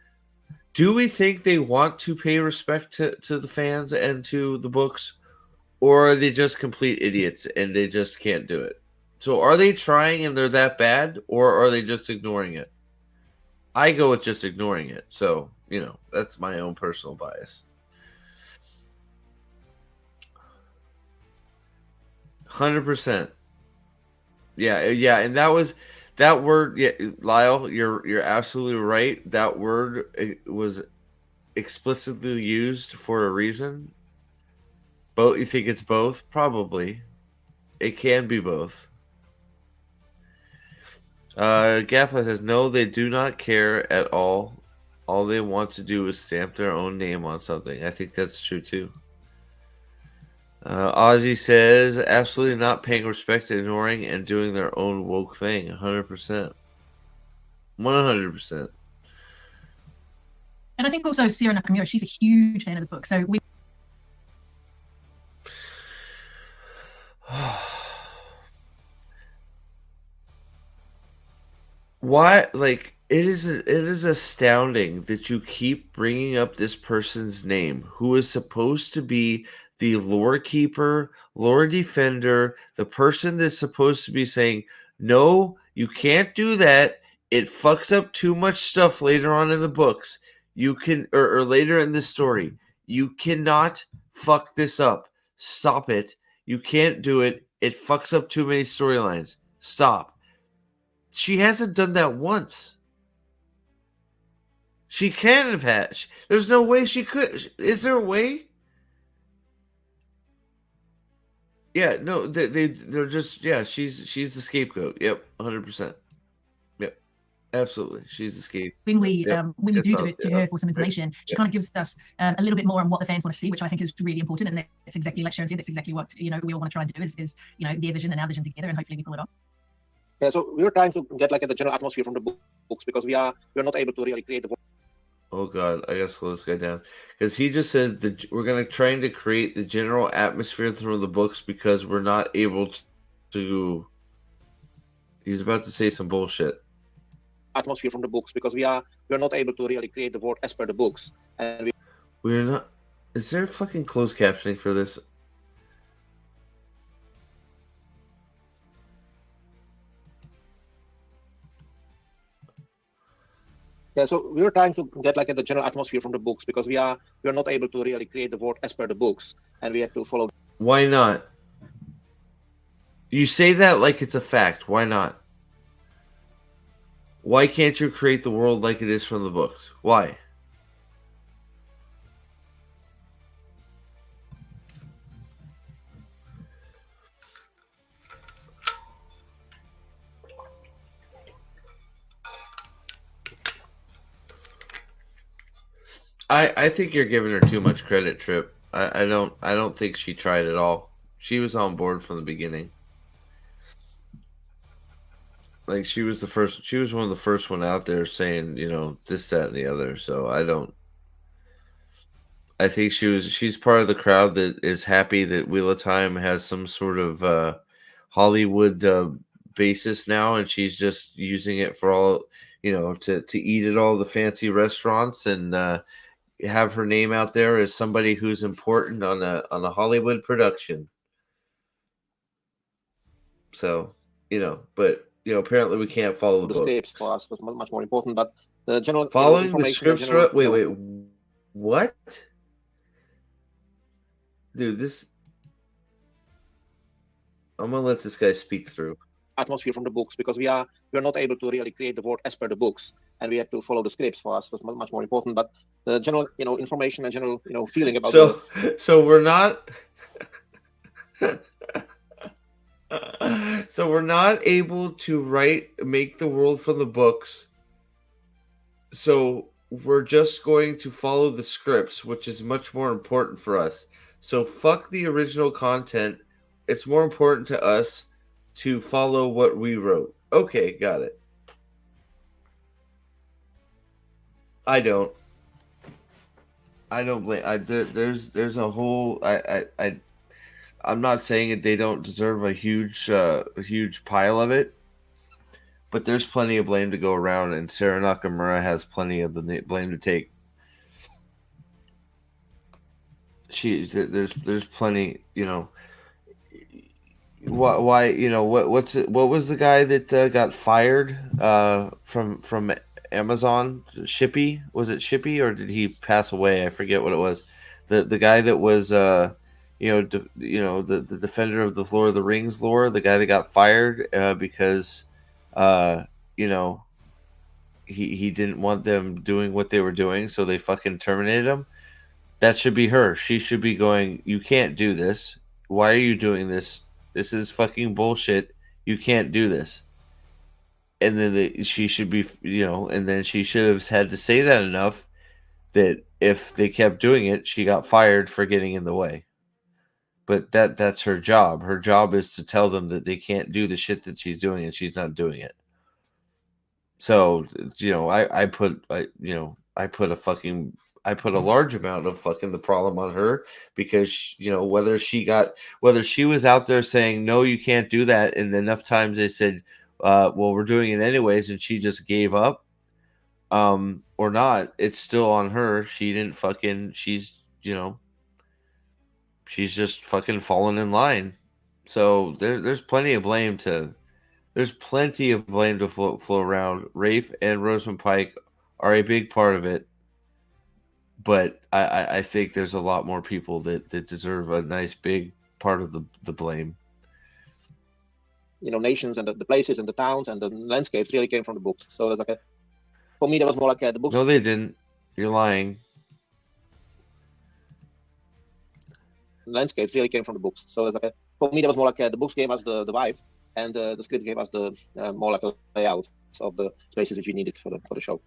do we think they want to pay respect to the fans and to the books, or are they just complete idiots and they just can't do it? So are they trying and they're that bad, or are they just ignoring it? I go with just ignoring it. So, that's my own personal bias. 100%. Yeah, and that word. Yeah, Lyle, you're absolutely right. That word was explicitly used for a reason. Both, you think it's both? Probably. It can be both. Gaffa says no, they do not care at all. All they want to do is stamp their own name on something. I think that's true too. Ozzy says, absolutely not paying respect, ignoring, and doing their own woke thing. 100%. 100%. And I think also Sarah Nakamura, she's a huge fan of the book. So we. Why? Like, it is astounding that you keep bringing up this person's name, who is supposed to be the lore keeper, lore defender, the person that's supposed to be saying, no, you can't do that. It fucks up too much stuff later on in the books. You can, or later in the story. You cannot fuck this up. Stop it. You can't do it. It fucks up too many storylines. Stop. She hasn't done that once. She can't have had. There's no way she could. Is there a way? Yeah, no, they're just she's the scapegoat. Yep, 100%. Yep, absolutely, she's the scapegoat. When we Yep, when we it's do all, give it to her for some information, she kind of gives us a little bit more on what the fans want to see, which I think is really important. And that's exactly like Sharon said. That's exactly what we all want to try and do is their vision and our vision together, and hopefully we pull it off. Yeah, so we were trying to get like the general atmosphere from the books because we're not able to really create the. Oh God, I gotta slow this guy down because he just says that we're gonna trying to create the general atmosphere through the books because we're not able to. He's about to say some bullshit. Atmosphere from the books because we're not able to really create the world as per the books, and we're not. Is there fucking closed captioning for this? Yeah, so we were trying to get like the general atmosphere from the books because we're not able to really create the world as per the books, and we have to follow. Why not? You say that like it's a fact. Why not? Why can't you create the world like it is from the books? Why? I think you're giving her too much credit, Trip. I don't think she tried at all. She was on board from the beginning. Like she was one of the first one out there saying, this, that, and the other. So I think she's part of the crowd that is happy that Wheel of Time has some sort of Hollywood basis now, and she's just using it for all, to eat at all the fancy restaurants and have her name out there as somebody who's important on a Hollywood production. So, but apparently we can't follow the scripts for us was much more important. But the general following the scripts. Wait, what? Dude, I'm gonna let this guy speak through. Atmosphere from the books because we're not able to really create the world as per the books, and we have to follow the scripts. For us was much more important. But the general information and general feeling about so we're not so we're not able to make the world from the books, so we're just going to follow the scripts, which is much more important for us. So fuck the original content. It's more important to us to follow what we wrote. Okay, got it. I don't blame. There's a whole. I'm not saying that they don't deserve a huge pile of it, but there's plenty of blame to go around, and Sarah Nakamura has plenty of the blame to take. There's plenty, Why what was the guy that got fired from Amazon? Shippy? Was it Shippy, or did he pass away? I forget what it was. The guy that was the defender of the Lord of the Rings lore, the guy that got fired because he didn't want them doing what they were doing, so they fucking terminated him. That should be her. She should be going, you can't do this. Why are you doing this? This is fucking bullshit. You can't do this. And then she should be, and then she should have had to say that enough that if they kept doing it, she got fired for getting in the way. But that's her job. Her job is to tell them that they can't do the shit that she's doing, and she's not doing it. So, I put a large amount of fucking the problem on her because, whether she was out there saying, no, you can't do that. And enough times they said, well, we're doing it anyways. And she just gave up, or not, it's still on her. She didn't fucking, she's just fucking falling in line. So there's plenty of blame to flow around. Rafe and Rosamund Pike are a big part of it. But I think there's a lot more people that deserve a nice big part of the blame. Nations and the places and the towns and the landscapes really came from the books. So that's for me, that was more like the books. No, they didn't. You're lying. Landscapes really came from the books. So that's for me, that was more like the books gave us the vibe, and the script gave us the more like the layout of the spaces which we needed for the show.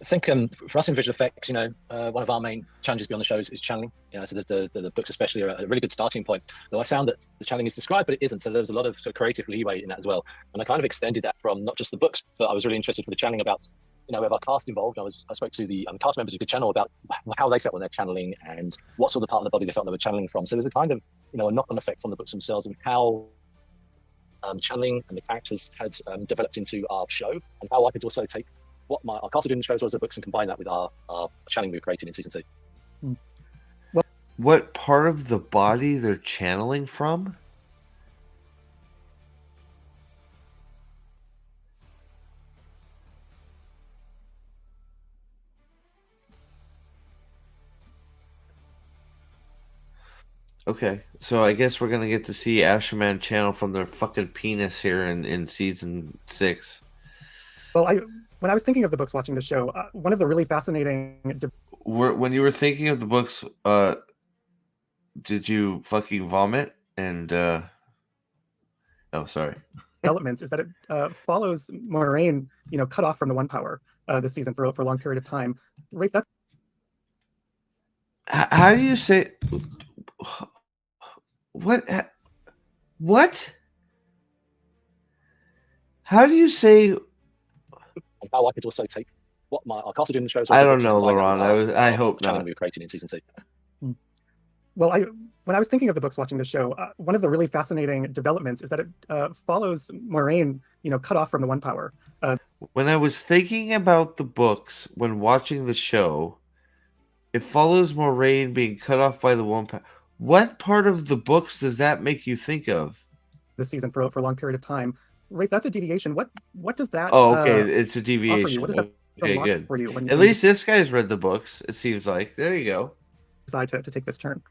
I think for us in visual effects, one of our main challenges beyond the shows is channeling. So the books especially are a really good starting point. Though I found that the channeling is described, but it isn't. So there was a lot of, sort of creative leeway in that as well. And I kind of extended that from not just the books, but I was really interested for the channeling about, with our cast involved. I spoke to the cast members who could channel about how they felt when they're channeling and what sort of part of the body they felt they were channeling from. So there's a kind of, a knock-on effect from the books themselves and how channeling and the characters had developed into our show, and how I could also take what our cast did in the show as well as the books and combine that with our channeling we were creating in season 2. What part of the body they're channeling from? Okay, so I guess we're gonna get to see Asherman channel from their fucking penis here in season 6. Well, when I was thinking of the books watching the show, one of the really fascinating... When you were thinking of the books, did you fucking vomit? And oh, sorry. Developments is that it follows Moiraine, cut off from the One Power this season for a long period of time. Right? That's how do you say what? What? How do you say? And how I could also take what our cast did in the show. I don't know, Laurent. I hope not. We were creating in season 2. Well, when I was thinking of the books watching the show, one of the really fascinating developments is that it follows Moiraine, cut off from the One Power. When I was thinking about the books when watching the show, it follows Moiraine being cut off by the One Power. What part of the books does that make you think of? This season for a long period of time. Right, that's a deviation. What does that? Oh, okay, it's a deviation. What does that okay, good. For you At least this guy's read the books. It seems like. There you go. Decide to take this turn.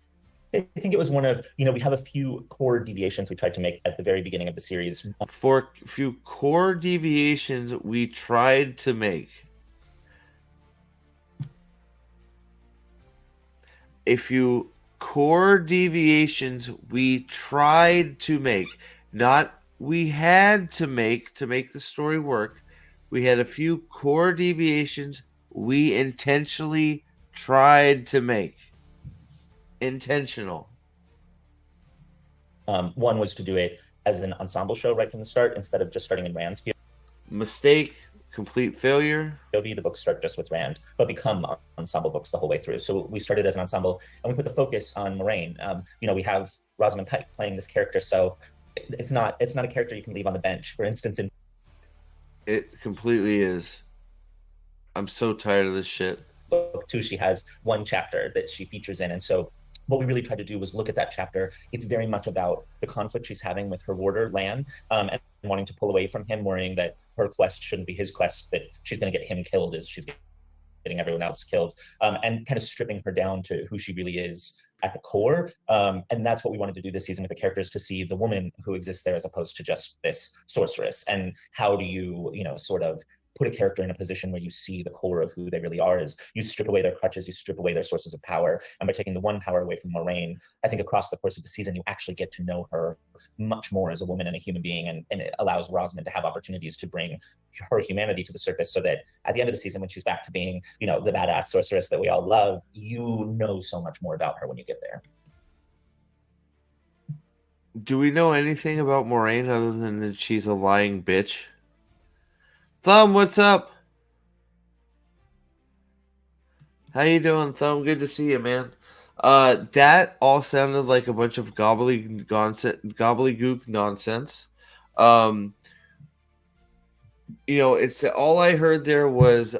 I think it was one of, we have a few core deviations we tried to make at the very beginning of the series. For a few core deviations we tried to make. A few core deviations we tried to make. Not we had to make the story work. We had a few core deviations we intentionally tried to make. Intentional. One was to do it as an ensemble show right from the start instead of just starting in Rand's POV. Mistake, complete failure. The books start just with Rand, but become ensemble books the whole way through. So we started as an ensemble, and we put the focus on Moiraine. We have Rosamund Pike playing this character, so it's not a character you can leave on the bench. For instance, It completely is. I'm so tired of this shit. Book 2, she has one chapter that she features in, and so what we really tried to do was look at that chapter. It's very much about the conflict she's having with her warder, Lan, and wanting to pull away from him, worrying that her quest shouldn't be his quest, that she's going to get him killed as she's getting everyone else killed, and kind of stripping her down to who she really is at the core. And that's what we wanted to do this season with the characters, to see the woman who exists there as opposed to just this sorceress. And how do you, sort of put a character in a position where you see the core of who they really are, is you strip away their crutches, you strip away their sources of power. And by taking the One Power away from Moiraine, I think across the course of the season, you actually get to know her much more as a woman and a human being. And it allows Rosamund to have opportunities to bring her humanity to the surface, so that at the end of the season, when she's back to being, the badass sorceress that we all love, you know so much more about her when you get there. Do we know anything about Moiraine other than that she's a lying bitch? Thumb, what's up? How you doing, Thumb? Good to see you, man. That all sounded like a bunch of gobbledygook nonsense. It's all I heard there was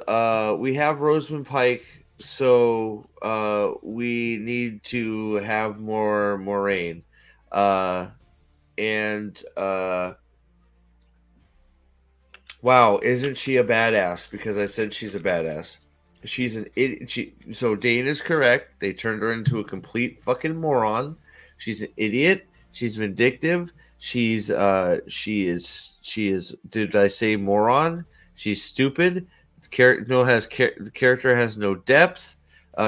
we have Rosamund Pike, so we need to have more Moiraine. Wow, isn't she a badass? Because I said she's a badass. She's an idiot. So Dane is correct. They turned her into a complete fucking moron. She's an idiot. She's vindictive. She is. Did I say moron? She's stupid. The character has no depth.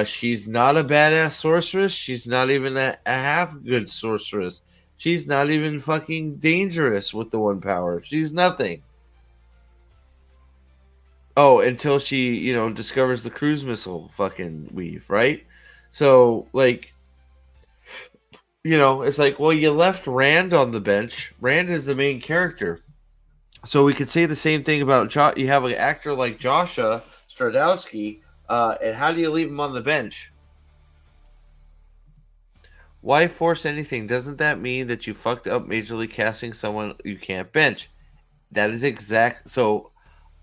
She's not a badass sorceress. She's not even a half good sorceress. She's not even fucking dangerous with the one power. She's nothing. Oh, until she, you know, discovers the cruise missile fucking weave, right? So, like, you know, it's like, well, you left Rand on the bench. Rand is the main character. So we could say the same thing about you have an actor like Joshua Stradowski, and how do you leave him on the bench? Why force anything? Doesn't that mean that you fucked up majorly casting someone you can't bench? That is exact. So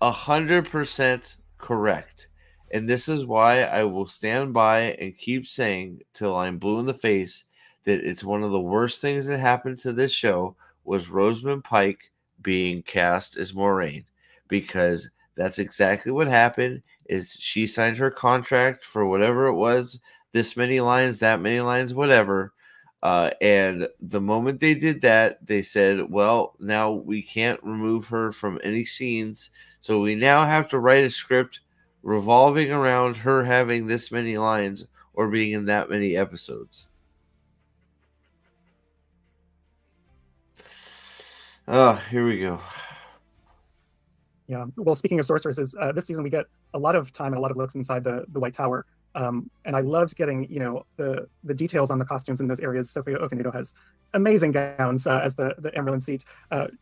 100% correct. And this is why I will stand by and keep saying till I'm blue in the face that it's one of the worst things that happened to this show was Rosamund Pike being cast as Moraine, because that's exactly what happened. Is she signed her contract for whatever it was, this many lines, that many lines, whatever. And the moment they did that, they said, well, now we can't remove her from any scenes. So we now have to write a script revolving around her having this many lines or being in that many episodes. Oh, here we go. Yeah. Well, speaking of sorceresses, this season we get a lot of time and a lot of looks inside the White Tower. And I loved getting, you know, the details on the costumes in those areas. Sophia Okonedo has amazing gowns as the Emerald seat.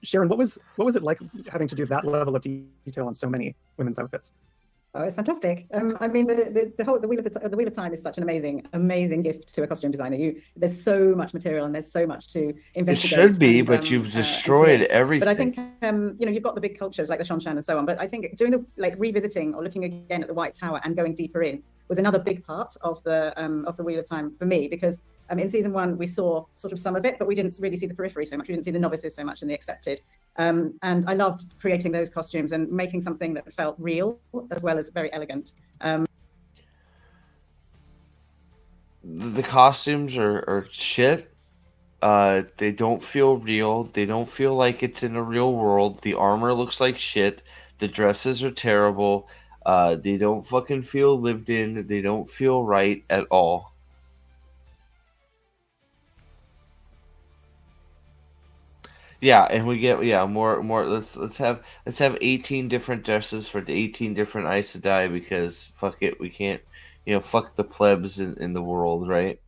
Sharon, what was it like having to do that level of detail on so many women's outfits? Oh, it's fantastic. I mean, the Wheel of Time is such an amazing gift to a costume designer. There's so much material and there's so much to investigate. It should be, but you've destroyed everything. But I think you know, you've got the big cultures like the Shanshan and so on. But I think doing the revisiting or looking again at the White Tower and going deeper in was another big part of the Wheel of Time for me, because in season 1 we saw sort of some of it, but we didn't really see the periphery so much. We didn't see the novices so much and the accepted. And I loved creating those costumes and making something that felt real as well as very elegant. The costumes are shit. They don't feel real. They don't feel like it's in a real world. The armor looks like shit. The dresses are terrible. They don't fucking feel lived in. They don't feel right at all. Yeah, and we get more. Let's have 18 different dresses for the 18 different Aes Sedai, because fuck it, we can't, you know, fuck the plebs in the world, right?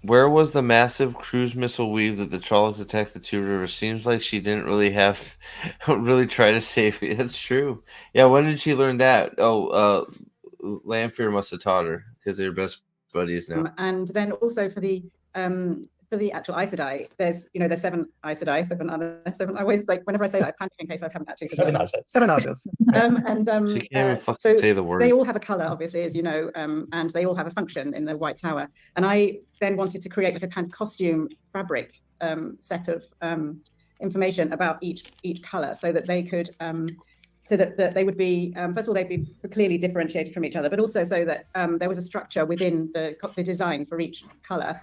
Where was the massive cruise missile weave that the Trollocs attacked the Two Rivers? Seems like she didn't really try to save it. That's true. Yeah, when did she learn that? Oh, Lanfear must have taught her, because they're best buddies now. And then also for the actual Aes Sedai, there's 7 Aes Sedai, 7. I always, like, whenever I say that, I panic in case I haven't actually said it. 7 Ashes. She can't even fucking say the word. They all have a color, obviously, as you know, and they all have a function in the White Tower. And I then wanted to create like a kind of costume fabric set of information about each color, so that they could so that they would be, first of all, they'd be clearly differentiated from each other, but also so that there was a structure within the design for each color.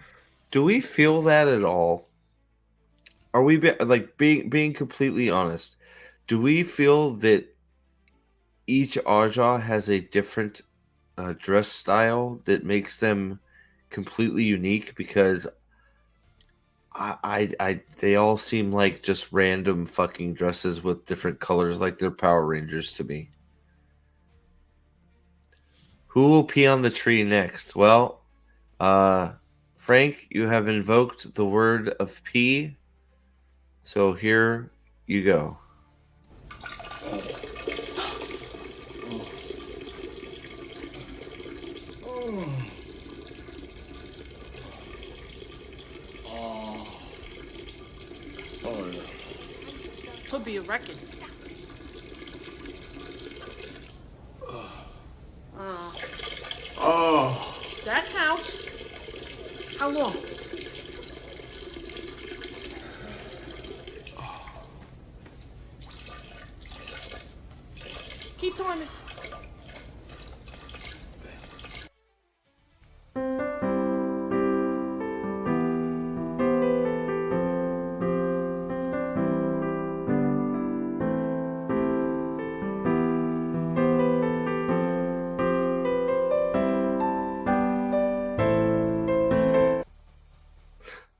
Do we feel that at all? Are we being completely honest? Do we feel that each Aja has a different dress style that makes them completely unique? Because they all seem like just random fucking dresses with different colors, like they're Power Rangers to me. Who will pee on the tree next? Well, Frank, you have invoked the word of pee, so here you go. Could be a record. That counts. How long? Keep timing.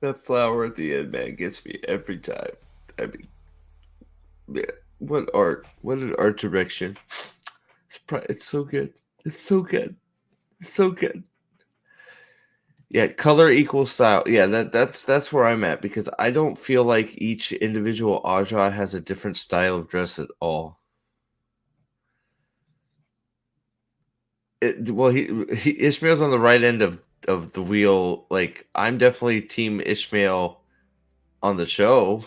That flower at the end, man, gets me every time. I mean, man, what art? What an art direction. It's so good. It's so good. It's so good. Yeah, color equals style. Yeah, that's where I'm at because I don't feel like each individual Aja has a different style of dress at all. Well, Ishmael's on the right end of the wheel. Like I'm definitely team Ishmael on the show.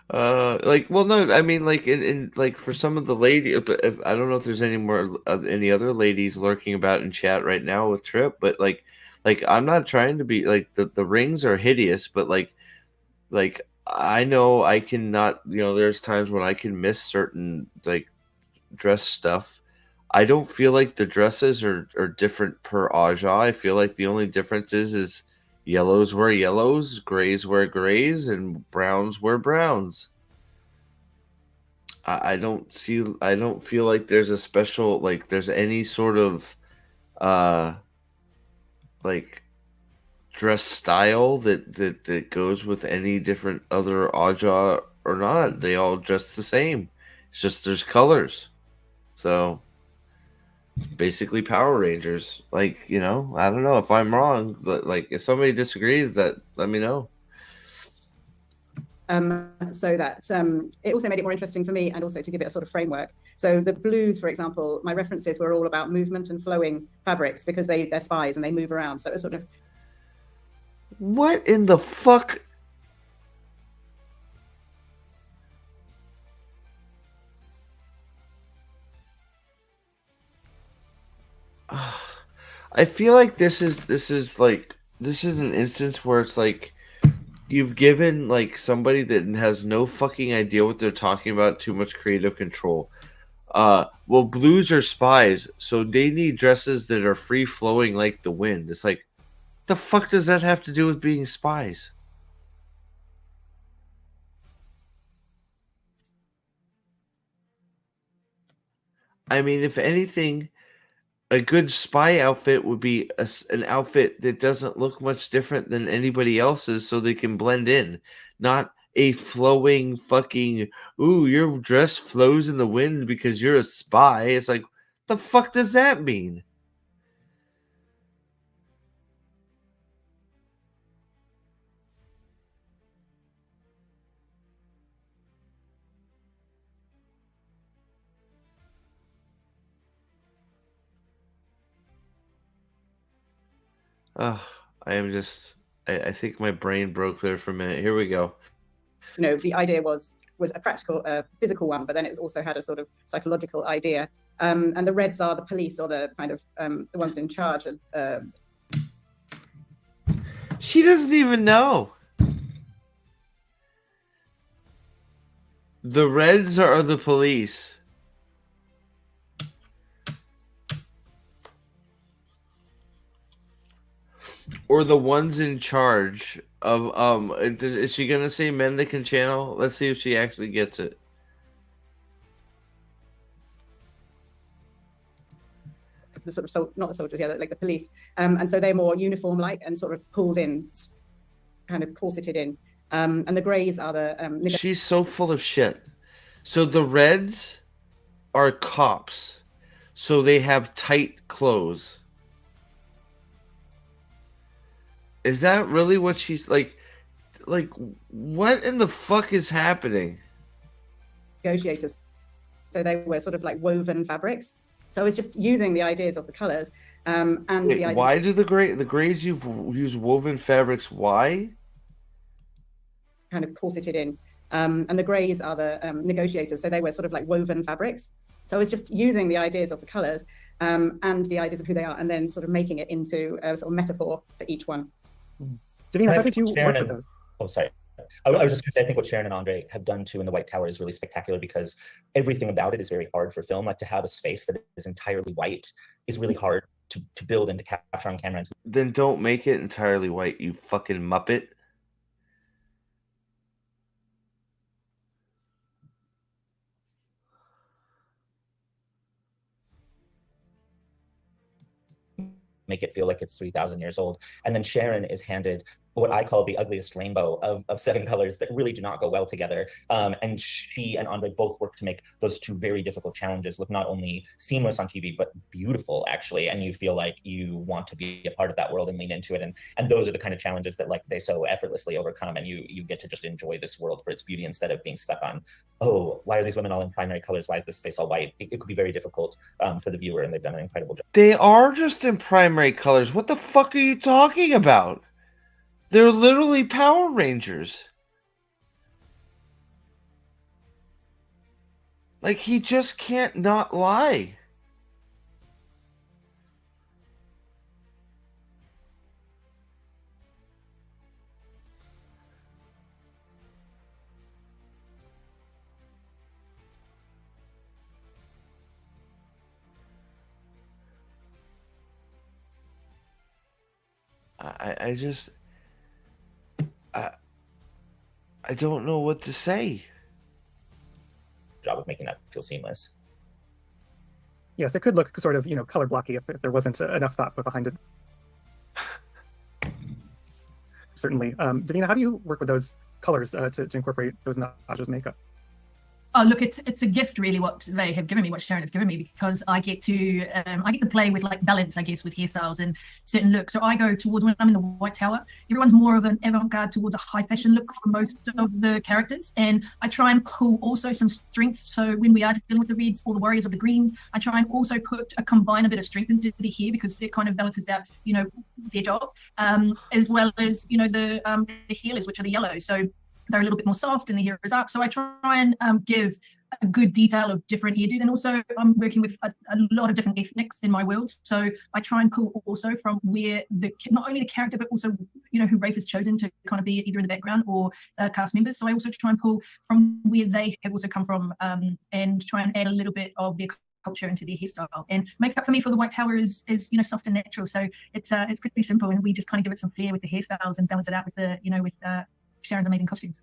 Like, well, no, I mean, like, in like for some of the lady, if, I don't know if there's any more any other ladies lurking about in chat right now with Trip, but like I'm not trying to be like the rings are hideous, but like I know I cannot, there's times when I can miss certain like dress stuff. I don't feel like the dresses are different per Aja. I feel like the only difference is yellows wear yellows, grays wear grays, and browns wear browns. I don't feel like there's a special like there's any sort of uh like dress style that goes with any different other Aja or not. They all dress the same. It's just there's colors. So basically Power Rangers. Like, I don't know if I'm wrong, but like if somebody disagrees, that let me know. So that it also made it more interesting for me, and also to give it a sort of framework. So the blues, for example, my references were all about movement and flowing fabrics because they're spies and they move around. So it was sort of. What in the fuck? I feel like this is an instance where it's like you've given like somebody that has no fucking idea what they're talking about too much creative control. Well, blues are spies, so they need dresses that are free flowing like the wind. It's like, the fuck does that have to do with being spies? I mean, if anything, a good spy outfit would be an outfit that doesn't look much different than anybody else's so they can blend in, not a flowing fucking, ooh, your dress flows in the wind because you're a spy. It's like, the fuck does that mean? Oh, I am just, I think my brain broke there for a minute. Here we go. The idea was a practical, physical one, but then it's also had a sort of psychological idea. And the reds are the police, or the kind of the ones in charge. She doesn't even know. The reds are the police. Or the ones in charge of is she gonna say men that can channel? Let's see if she actually gets it. The sort of not the soldiers, yeah, like the police, and so they're more uniform-like and sort of pulled in, kind of corseted in, and the greys are the. She's so full of shit. So the reds are cops, so they have tight clothes. Is that really what she's like? Like, what in the fuck is happening? Negotiators, so they were sort of like woven fabrics. So I was just using the ideas of the colors, and Wait, the ideas. why do the grays use woven fabrics? Why? Kind of corseted in, and the greys are the negotiators, so they were sort of like woven fabrics. So I was just using the ideas of the colors and the ideas of who they are, and then sort of making it into a sort of metaphor for each one. Davina, how did you work with those? Oh, sorry. I was just going to say, I think what Sharon and Andre have done too in the White Tower is really spectacular, because everything about it is very hard for film. Like, to have a space that is entirely white is really hard to build and to capture on camera. Then don't make it entirely white, you fucking muppet. make it feel like it's 3,000 years old. And then Sharon is handed what I call the ugliest rainbow of 7 colors that really do not go well together. And she and Andre both work to make those 2 very difficult challenges look not only seamless on TV, but beautiful, actually. And you feel like you want to be a part of that world and lean into it. And those are the kind of challenges that like they so effortlessly overcome. And you get to just enjoy this world for its beauty instead of being stuck on, oh, why are these women all in primary colors? Why is this space all white? It could be very difficult for the viewer, and they've done an incredible job. They are just in primary colors. What the fuck are you talking about? They're literally Power Rangers. Like, he just can't not lie. I just... I don't know what to say. Job of making that feel seamless. Yes, it could look sort of, color blocky if there wasn't enough thought put behind it. Certainly. Davina, how do you work with those colors to incorporate those Naja's makeup? Oh, look, it's a gift, really, what they have given me, what Sharon has given me, because I get to play with like balance, I guess, with hairstyles and certain looks. So I go towards, when I'm in the White Tower, everyone's more of an avant-garde towards a high fashion look for most of the characters, and I try and pull also some strengths. So when we are dealing with the reds or the warriors of the greens, I try and also combine a bit of strength into the hair, because it kind of balances out, their job, as well as the healers, which are the yellow. So they're a little bit more soft and the hair is up. So I try and give a good detail of different hairdos, and also I'm working with a lot of different ethnics in my world. So I try and pull also from where not only the character, but also who Rafe has chosen to kind of be either in the background or cast members. So I also try and pull from where they have also come from, and try and add a little bit of their culture into their hairstyle. And makeup for me for the White Tower is soft and natural. So it's pretty simple, and we just kind of give it some flair with the hairstyles and balance it out with the with Sharon's amazing costumes.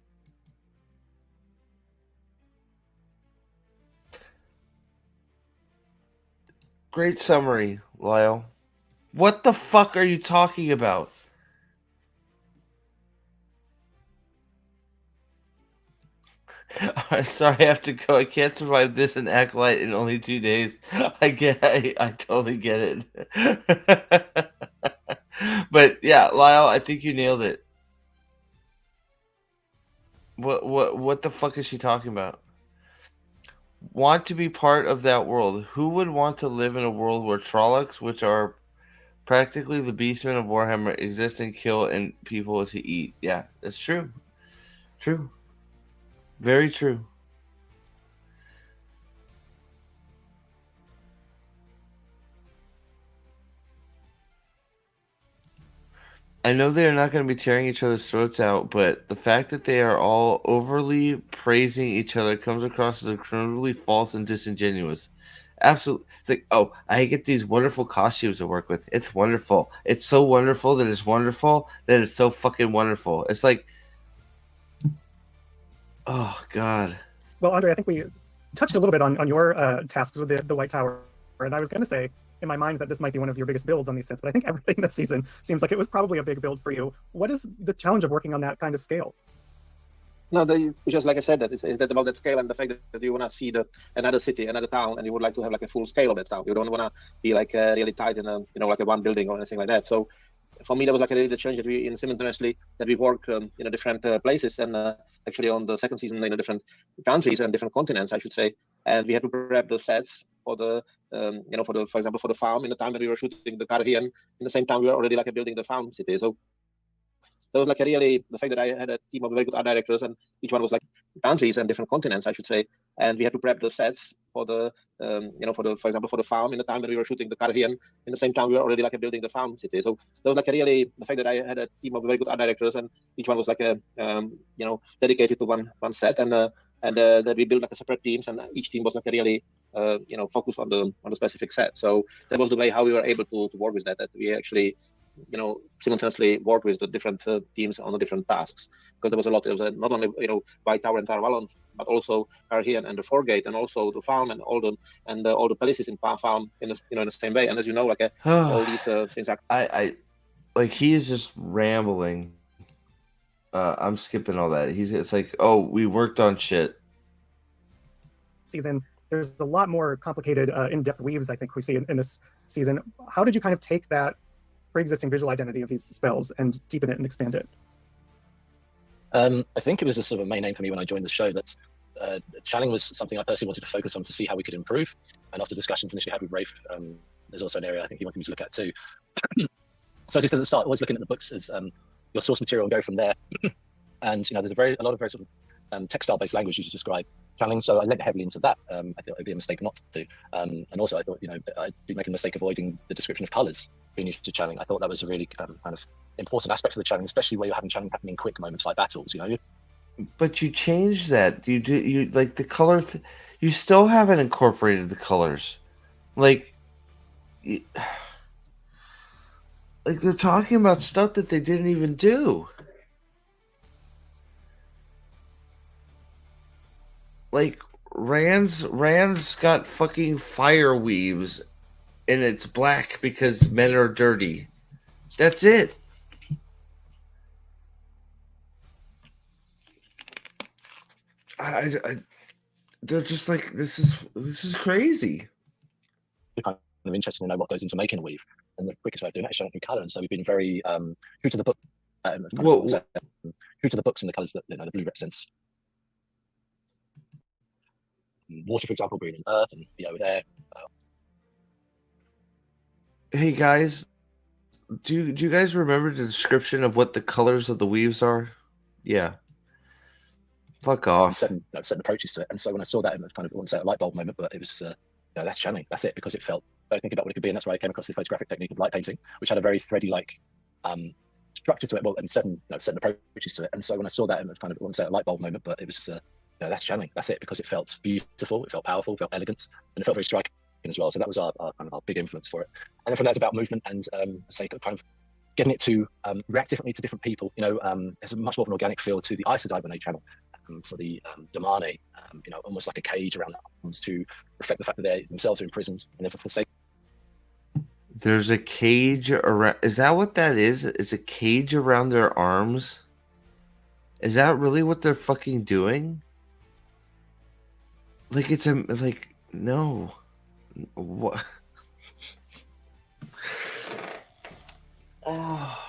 Great summary, Lyle. What the fuck are you talking about? Sorry, I have to go. I can't survive this and Acolyte in only 2 days. I totally get it. But yeah, Lyle, I think you nailed it. What the fuck is she talking about? Want to be part of that world. Who would want to live in a world where Trollocs, which are practically the beastmen of Warhammer, exist and kill and people to eat? Yeah, that's true. True. Very true. I know they are not going to be tearing each other's throats out, but the fact that they are all overly praising each other comes across as incredibly false and disingenuous. Absolutely. It's like, oh, I get these wonderful costumes to work with. It's wonderful. It's so wonderful that it's wonderful that it's so fucking wonderful. It's like, oh, God. Well, Andre, I think we touched a little bit on your tasks with the White Tower, and I was going to say in my mind that this might be one of your biggest builds on these sets, but I think everything this season seems like it was probably a big build for you. What is the challenge of working on that kind of scale? No, just like I said, that is that about that scale and the fact that you want to see another city, another town, and you would like to have like a full scale of that town. You don't want to be like really tight in like a one building or anything like that. So for me, that was like really the change that we simultaneously that we work in different places, and actually on the second season in different countries and different continents, I should say. And we had to prep the sets for the for example for the farm in the time that we were shooting the Caribbean. In the same time, we were already like building the farm city. So that was like the fact that I had a team of very good art directors, and each one was like countries and different continents, I should say. And we had to prep the sets for the for example for the farm in the time that we were shooting the Caribbean. In the same time, we were already like building the farm city. So that was like the fact that I had a team of very good art directors, and each one was like dedicated to one set, and that we built like a separate teams, and each team was like really focused on the specific set. So that was the way how we were able to work with that. That we actually simultaneously work with the different teams on the different tasks, because there was a lot. It was not only White Tower and Tarvalon, but also Arhean and the Foregate, and also the farm and all the palaces in farm in the same way. And as you know, like all these things are. I like he is just rambling. I'm skipping all that. It's like, oh, we worked on shit. Season, there's a lot more complicated, in-depth weaves I think we see in this season. How did you kind of take that pre-existing visual identity of these spells and deepen it and expand it? I think it was a sort of a main aim for me when I joined the show that channeling was something I personally wanted to focus on to see how we could improve. And after discussions initially had with Rafe, there's also an area I think he wanted me to look at too. So as I said at the start, always looking at the books as your source material and go from there. And there's a lot of very sort of textile-based language used to describe channeling, so I lent heavily into that. I thought it'd be a mistake not to. And also I thought, I'd be making a mistake avoiding the description of colours being used to channeling. I thought that was a really kind of important aspect of the channeling, especially where you're having channeling happening in quick moments like battles, But you changed that. You like the color. You still haven't incorporated the colors. Like they're talking about stuff that they didn't even do. Like Rand's got fucking fire weaves, and it's black because men are dirty. That's it. They're just like, this is crazy. Kind of interesting to know what goes into making a weave, and the quickest way of doing that is showing through color. And so we've been very true to the book, true to the books and the colors that the blue represents water, for example, green and earth, and there. Hey guys, do you guys remember the description of what the colors of the weaves are? Yeah. Fuck off. Certain approaches to it. And so when I saw that, it was kind of, I wouldn't say a light bulb moment, but it was, that's channeling. That's it, because it felt, I think about what it could be, and that's why I came across the photographic technique of light painting, which had a very thready-like structure to it, well, and certain approaches to it. And so when I saw that, it was kind of, I wouldn't say a light bulb moment, but it was, that's channeling. That's it, because it felt beautiful, it felt powerful, it felt elegant, and it felt very striking as well. So that was our kind of our big influence for it. And then from there, it's about movement and say kind of getting it to react differently to different people. There's a much more of an organic feel to the Aes Sedai when they channel. For the Damane, almost like a cage around their arms to reflect the fact that they themselves are imprisoned. And then for the sake, there's a cage around. Is that what that is? Is a cage around their arms? Is that really what they're fucking doing? Like it's no. What? Oh.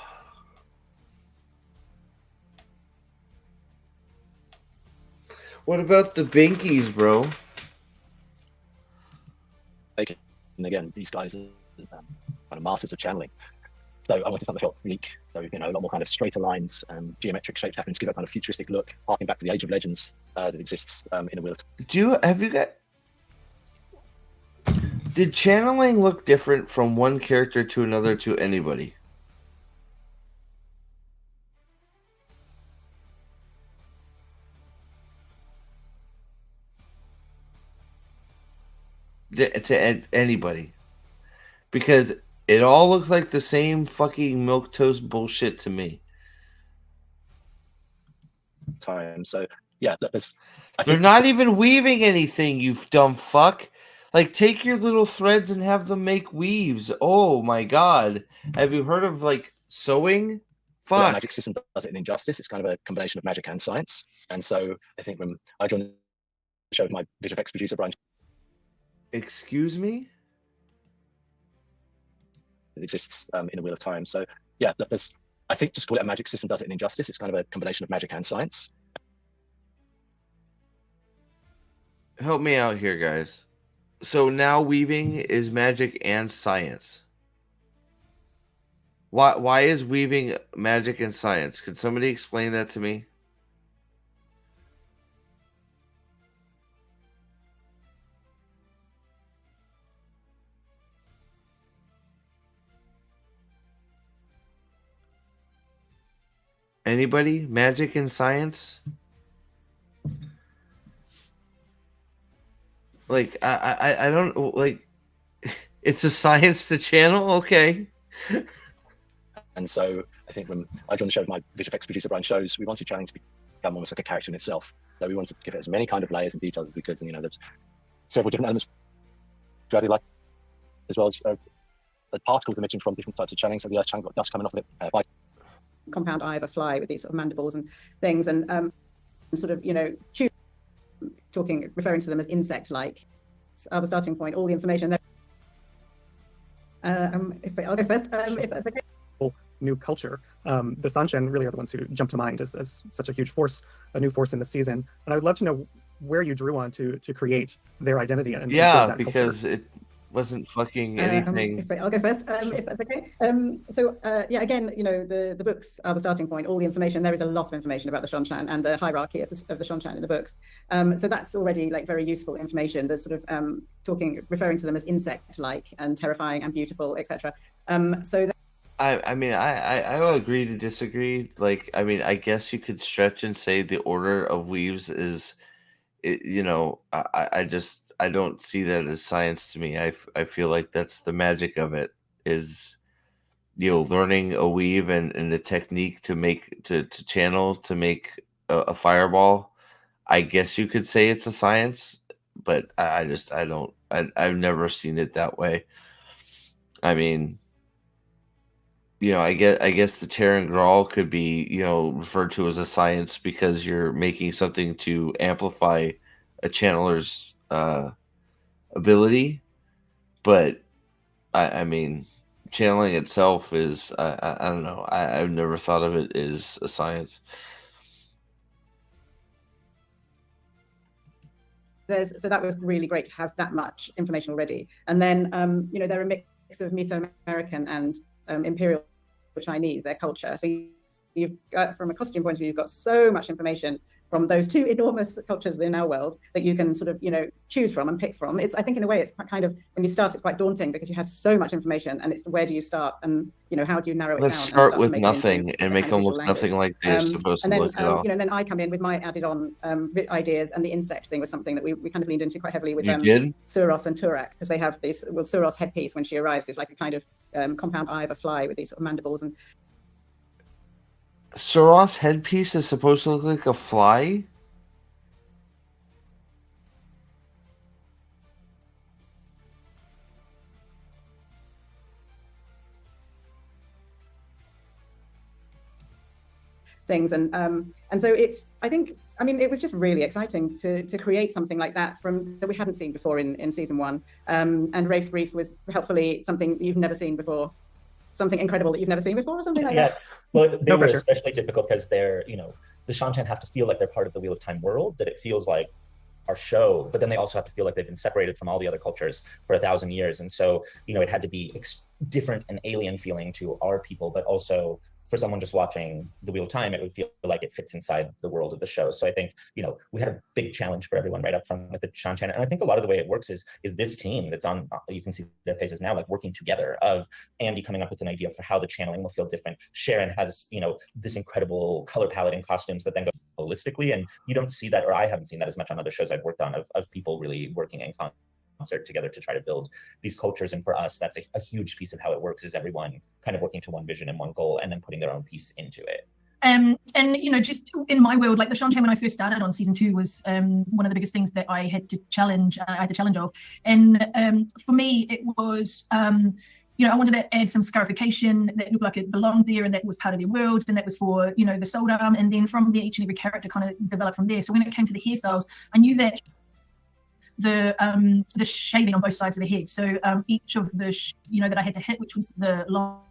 What about the Binkies, bro? And again, these guys are kind of masters of channeling. So I wanted something that felt unique. So, a lot more kind of straighter lines and geometric shapes happening to give a kind of futuristic look, harking back to the Age of Legends that exists in a Wheel of Did channeling look different from one character to another to anybody? To anybody, because it all looks like the same fucking milquetoast bullshit to me. Time. So yeah, they're not even weaving anything, you dumb fuck. Like, take your little threads and have them make weaves. Oh my god, have you heard of sewing? Fuck. The magic system does it in Injustice. It's kind of a combination of magic and science. And so I think when I joined the show with my visual effects producer Brian. Excuse me? It exists in a Wheel of Time. So yeah, I think just call it a magic system does it in Injustice. It's kind of a combination of magic and science. Help me out here, guys. So now weaving is magic and science. Why is weaving magic and science? Can somebody explain that to me? Anybody? Magic and science? Like, I don't, like, it's a science to channel? Okay. And so I think when I joined the show with my visual effects producer, Brian Shows, we wanted Channing to become almost like a character in itself. So we wanted to give it as many kind of layers and details as we could. And, you know, there's several different elements to add, like, as well as particles emitting from different types of Channing. So the Earth Channing got dust coming off of it. By compound eye of a fly with these sort of mandibles and things, and sort of, you know, referring to them as insect-like. The starting point, all the information. I'll go first, if that's okay. New culture. The Sanshan really are the ones who jump to mind as such a huge force, a new force in the season. And I would love to know where you drew on to create their identity. And yeah, that because culture. It wasn't fucking anything. I'll go first, if that's okay. Yeah, again, you know, the books are the starting point. All the information, there is a lot of information about the Shanshan and the hierarchy of the Shanshan in the books. So that's already like very useful information. There's sort of referring to them as insect-like and terrifying and beautiful, etc. I mean, I will agree to disagree. Like, I mean, I guess you could stretch and say the order of weaves is, you know, I don't see that as science to me. I feel like that's the magic of it, is, you know, learning a weave and the technique to channel to make a fireball. I guess you could say it's a science, but I've never seen it that way. I mean, you know, I guess the Terran Grawl could be, you know, referred to as a science because you're making something to amplify a channeler's ability. But I mean, channeling itself is, I don't know. I've never thought of it as a science. So that was really great to have that much information already. And then, you know, they're a mix of Mesoamerican and Imperial Chinese, their culture. So you've got, from a costume point of view, you've got so much information from those two enormous cultures in our world that you can sort of, you know, choose from and pick from. It's, I think in a way, it's kind of, when you start, it's quite daunting because you have so much information, and it's where do you start, and, you know, how do you narrow it down? Let's start with nothing and make them look nothing like they're supposed to look at all. You know, and then I come in with my added on ideas, and the insect thing was something that we kind of leaned into quite heavily with Suroth and Turak, because they have this, well, Suroth's headpiece when she arrives is like a kind of compound eye of a fly with these sort of mandibles. And Suroth's headpiece is supposed to look like a fly? things, and so it's, I think, I mean, it was just really exciting to create something like that that we hadn't seen before in season one. And Rafe's brief was helpfully something you've never seen before, something incredible that you've never seen before, or something like that. Well, they were especially difficult because they're, you know, the Shanshan have to feel like they're part of the Wheel of Time world, that it feels like our show, but then they also have to feel like they've been separated from all the other cultures for 1,000 years. And so, you know, it had to be different and alien feeling to our people, but also for someone just watching the Wheel of Time, it would feel like it fits inside the world of the show. So I think, you know, we had a big challenge for everyone right up front with the Shanshan. And I think a lot of the way it works is this team that's on, you can see their faces now, like working together, of Andy coming up with an idea for how the channeling will feel different. Sharon has, you know, this incredible color palette and costumes that then go holistically. And you don't see that, or I haven't seen that as much on other shows I've worked on, of people really working in concert together to try to build these cultures. And for us, that's a huge piece of how it works, is everyone kind of working to one vision and one goal, and then putting their own piece into it. And you know, just in my world, like the Shanshan when I first started on season 2 was one of the biggest things that I had to challenge. Of, and for me, it was you know, I wanted to add some scarification that looked like it belonged there, and that was part of their world, and that was for, you know, the soul arm, and then from there, each and every character kind of developed from there. So when it came to the hairstyles, I knew that the shaving on both sides of the head. So each of the, you know, that I had to hit, which was the long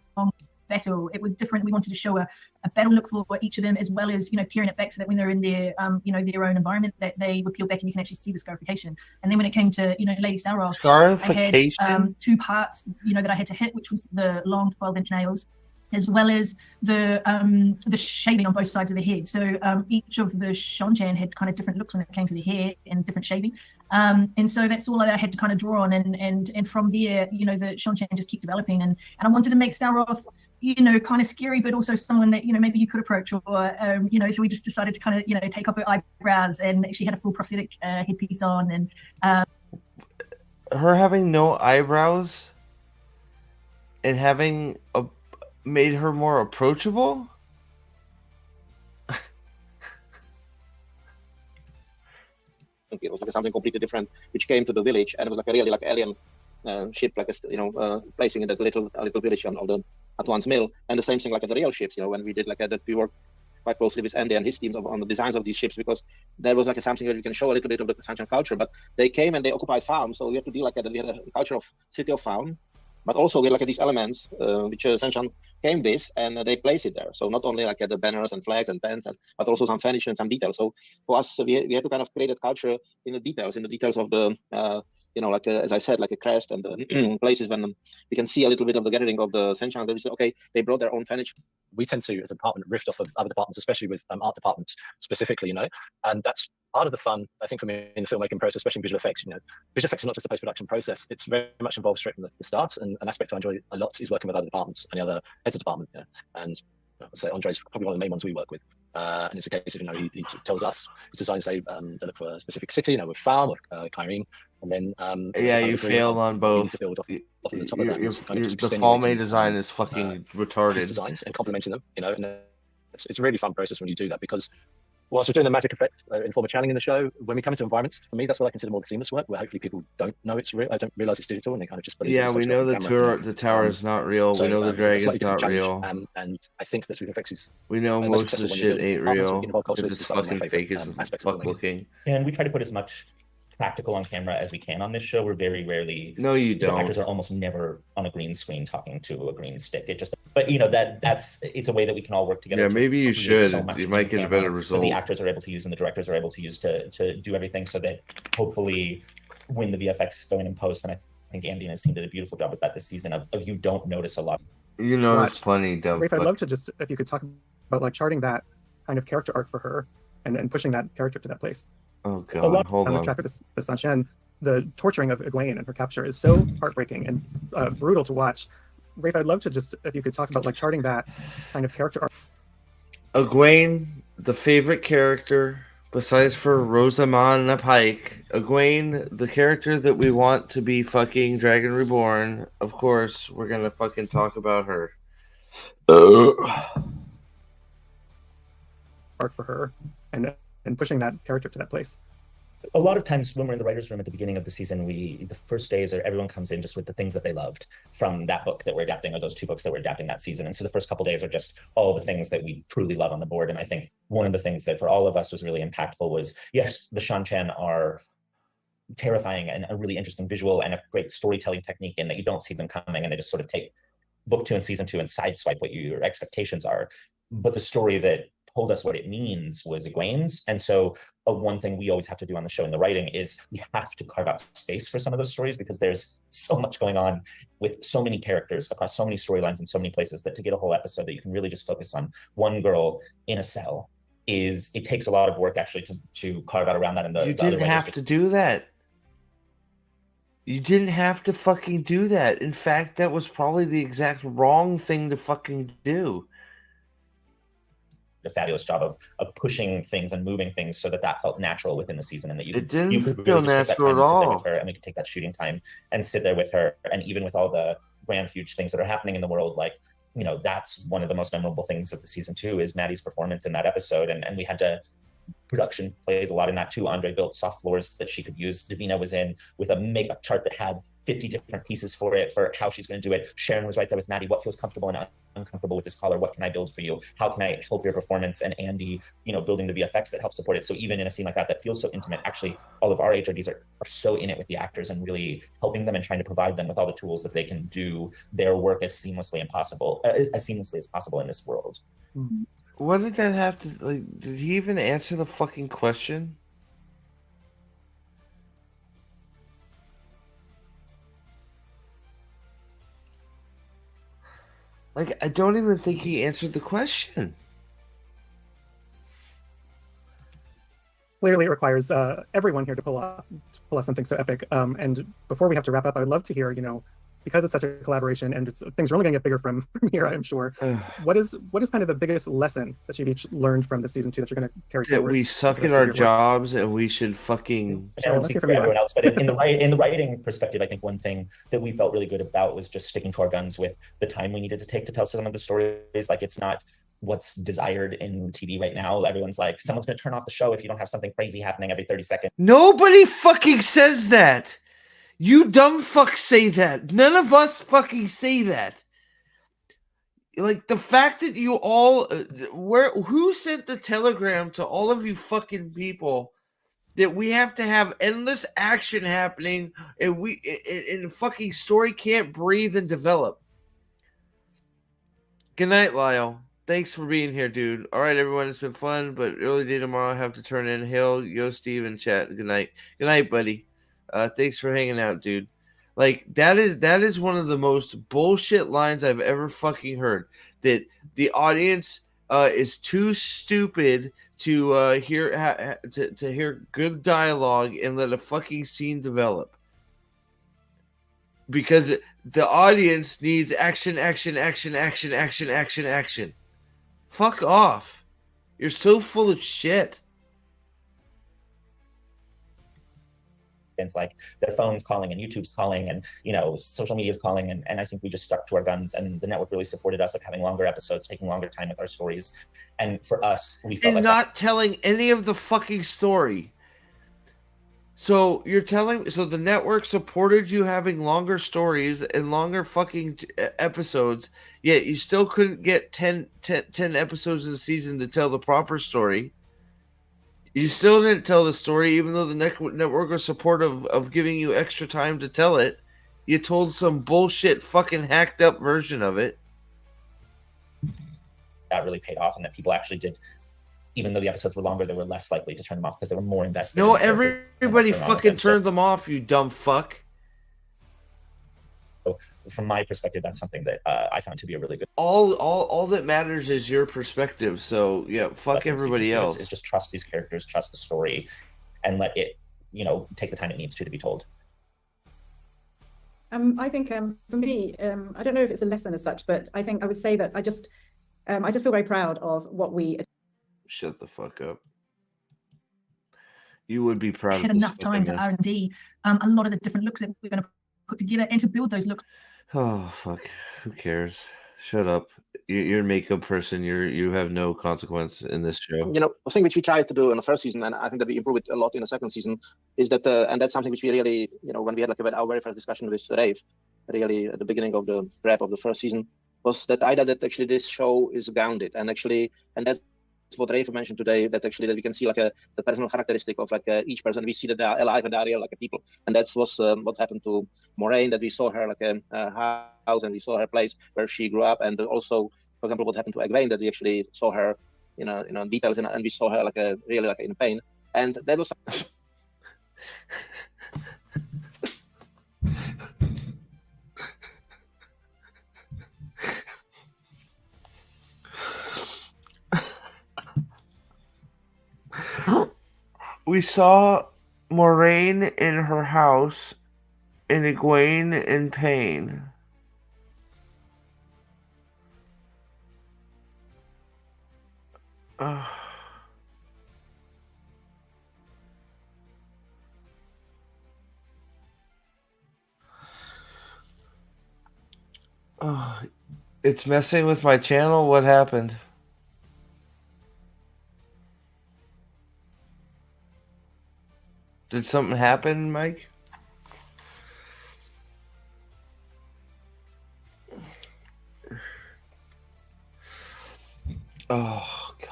battle, it was different. We wanted to show a battle look for each of them, as well as, you know, peering it back so that when they're in their, you know, their own environment, that they would peel back and you can actually see the scarification. And then when it came to, you know, Lady Sauron, scarification, I had 2 parts, you know, that I had to hit, which was the long 12-inch nails, as well as the shaving on both sides of the head. So each of the Shanshan had kind of different looks when it came to the hair and different shaving. And so that's all that I had to kind of draw on. And from there, you know, the Shanshan just keep developing. And I wanted to make Sauroth, you know, kind of scary, but also someone that, you know, maybe you could approach, or, you know, so we just decided to kind of, you know, take off her eyebrows, and she had a full prosthetic headpiece on. And her having no eyebrows and having made her more approachable. It was like something completely different, which came to the village, and it was like a really like alien ship, like placing in a little village on the at one's mill, and the same thing like at the real ships. When we did like that, we worked quite closely with Andy and his teams on the designs of these ships, because there was like something that you can show a little bit of the Sunshine culture. But they came and they occupied farms, so we had to deal like that. We had a culture of city of Faun, but also we had like these elements which Sunshine came with, and they place it there. So not only like the banners and flags and tents, but also some furniture and some details. So for us, we had to kind of create that culture in the details of the as I said, like a crest and the places when we can see a little bit of the gathering of the Sunshine. They say, okay, they brought their own furniture. We tend to, as a department, riff off of other departments, especially with art departments specifically, and that's part of the fun, I think, for me in the filmmaking process, especially in visual effects. Visual effects is not just a post-production process; it's very much involved straight from the start. And an aspect I enjoy a lot is working with other departments and the other heads of department. And I'd say Andre's probably one of the main ones we work with. And it's a case of he tells us his designers say they look for a specific city, with Farm or Kyrene, and then you failed on both. To build off the top of that. The Falme design is fucking retarded. Designs and complementing them, and it's a really fun process when you do that, because whilst we're doing the magic effect in form of channeling in the show, when we come into environments, for me, that's what I consider more the seamless work, where hopefully people don't know it's real. I don't realize it's digital, and they kind of just believe. Yeah, we know the tower is not real. So, we know the dragon's not real. And I think that visual effects is. We know most of the shit ain't real. It's fucking fake as fuck looking. And we try to put as much practical on camera as we can on this show. We're very rarely. No, you don't. The actors are almost never on a green screen talking to a green stick. But it's a way that we can all work together. Yeah, maybe you should. You might get a better result. The actors are able to use and the directors are able to use to do everything, so that hopefully when the VFX go in post, and I think Andy and his team did a beautiful job with that this season, of you don't notice a lot. You notice plenty, Dove. Rafe, I'd love to just, if you could talk about like charting that kind of character arc for her and pushing that character to that place. Oh god, hold on. On this track of the Sunshine, the torturing of Egwene and her capture is so heartbreaking and brutal to watch. Rafe, I'd love to just, if you could talk about like charting that kind of character arc. Egwene, the favorite character besides for Rosamund Pike. Egwene, the character that we want to be fucking Dragon Reborn. Of course, we're gonna fucking talk about her. Arc for her and pushing that character to that place. A lot of times when we're in the writer's room at the beginning of the season, the first days everyone comes in just with the things that they loved from that book that we're adapting, or those two books that we're adapting that season. And so the first couple days are just all the things that we truly love on the board. And I think one of the things that for all of us was really impactful was, yes, the Shan-Chan are terrifying and a really interesting visual and a great storytelling technique, in that you don't see them coming and they just sort of take book 2 and season 2 and sideswipe what your expectations are. But the story that told us what it means was Egwene's. And so one thing we always have to do on the show in the writing is we have to carve out space for some of those stories, because there's so much going on with so many characters across so many storylines in so many places, that to get a whole episode that you can really just focus on one girl in a cell it takes a lot of work actually to carve out around that. And you didn't have to do that. You didn't have to fucking do that. In fact, that was probably the exact wrong thing to fucking do. A fabulous job of pushing things and moving things so that felt natural within the season, and that you could feel natural at all. With her, and we could take that shooting time and sit there with her. And even with all the grand, huge things that are happening in the world, like, that's one of the most memorable things of the season 2 is Maddie's performance in that episode. And we had to, production plays a lot in that too. Andre built soft floors that she could use. Davina was in with a makeup chart that had 50 different pieces for how she's going to do it. Sharon was right there with Maddie. What feels comfortable and uncomfortable with this color? What can I build for you? How can I help your performance? And Andy, building the VFX that helps support it. So even in a scene like that feels so intimate, actually, all of our HRDs are so in it with the actors and really helping them and trying to provide them with all the tools that they can do their work as seamlessly as possible in this world. What did that have to, did he even answer the fucking question? I don't even think he answered the question. Clearly, it requires everyone here to pull off something so epic. And before we have to wrap up, I would love to hear, because it's such a collaboration and things are only going to get bigger from here, I'm sure. What is kind of the biggest lesson that you've each learned from this season 2 that you're going to carry that forward? we suck at our jobs and we should fucking. I don't speak for everyone else, but in the writing perspective, I think one thing that we felt really good about was just sticking to our guns with the time we needed to take to tell some of the stories. Like, it's not what's desired in TV right now. Everyone's like, someone's going to turn off the show if you don't have something crazy happening every 30 seconds. Nobody fucking says that. You dumb fucks say that. None of us fucking say that. Like, the fact that you all who sent the telegram to all of you fucking people that we have to have endless action happening and the fucking story can't breathe and develop. Good night, Lyle. Thanks for being here, dude. All right, everyone, it's been fun, but early day tomorrow I have to turn in. Hail, yo, Steve, and chat. Good night. Good night, buddy. Thanks for hanging out, dude. Like, that is one of the most bullshit lines I've ever fucking heard. That the audience is too stupid to hear to hear good dialogue and let a fucking scene develop. Because the audience needs action, action, action, action, action, action, action. Fuck off. You're so full of shit. It's like their phone's calling and YouTube's calling and, you know, social media's calling. And I think we just stuck to our guns, and the network really supported us, like having longer episodes, taking longer time with our stories. And for us, we felt like not telling any of the fucking story. So you're telling, so the network supported you having longer stories and longer fucking episodes, yet you still couldn't get 10 episodes in the season to tell the proper story. You still didn't tell the story, even though the network was supportive of giving you extra time to tell it. You told some bullshit fucking hacked up version of it. That really paid off, and that people actually did, even though the episodes were longer, they were less likely to turn them off because they were more invested. No, everybody fucking turned them off, you dumb fuck. So from my perspective, that's something that I found to be a really good. All that matters is your perspective. So yeah, fuck everybody else. Is just trust these characters, trust the story, and let it, you know, take the time it needs to be told. I think for me, I don't know if it's a lesson as such, but I think I would say that I just feel very proud of what we. Shut the fuck up. You would be proud. Had enough time to R&D a lot of the different looks that we're going to put together and to build those looks. Oh fuck! Who cares? Shut up. You're a makeup person. You have no consequence in this show. You know, the thing which we tried to do in the first season, and I think that we improved it a lot in the second season, is that, and that's something which we really, you know, when we had like our very first discussion with Rave, really at the beginning of the prep of the first season, was that idea that actually this show is grounded, and that's what Rafe mentioned today, that actually that we can see like the personal characteristic of like each person. We see that they are alive and they are real like people, and that's what happened to Moraine, that we saw her like a house and we saw her place where she grew up, and also, for example, what happened to Egwene, that we actually saw her, you know, details, and we saw her like really like in pain, and that was. We saw Moraine in her house and Egwene in pain. It's messing with my channel. What happened? Did something happen, Mike? Oh, God.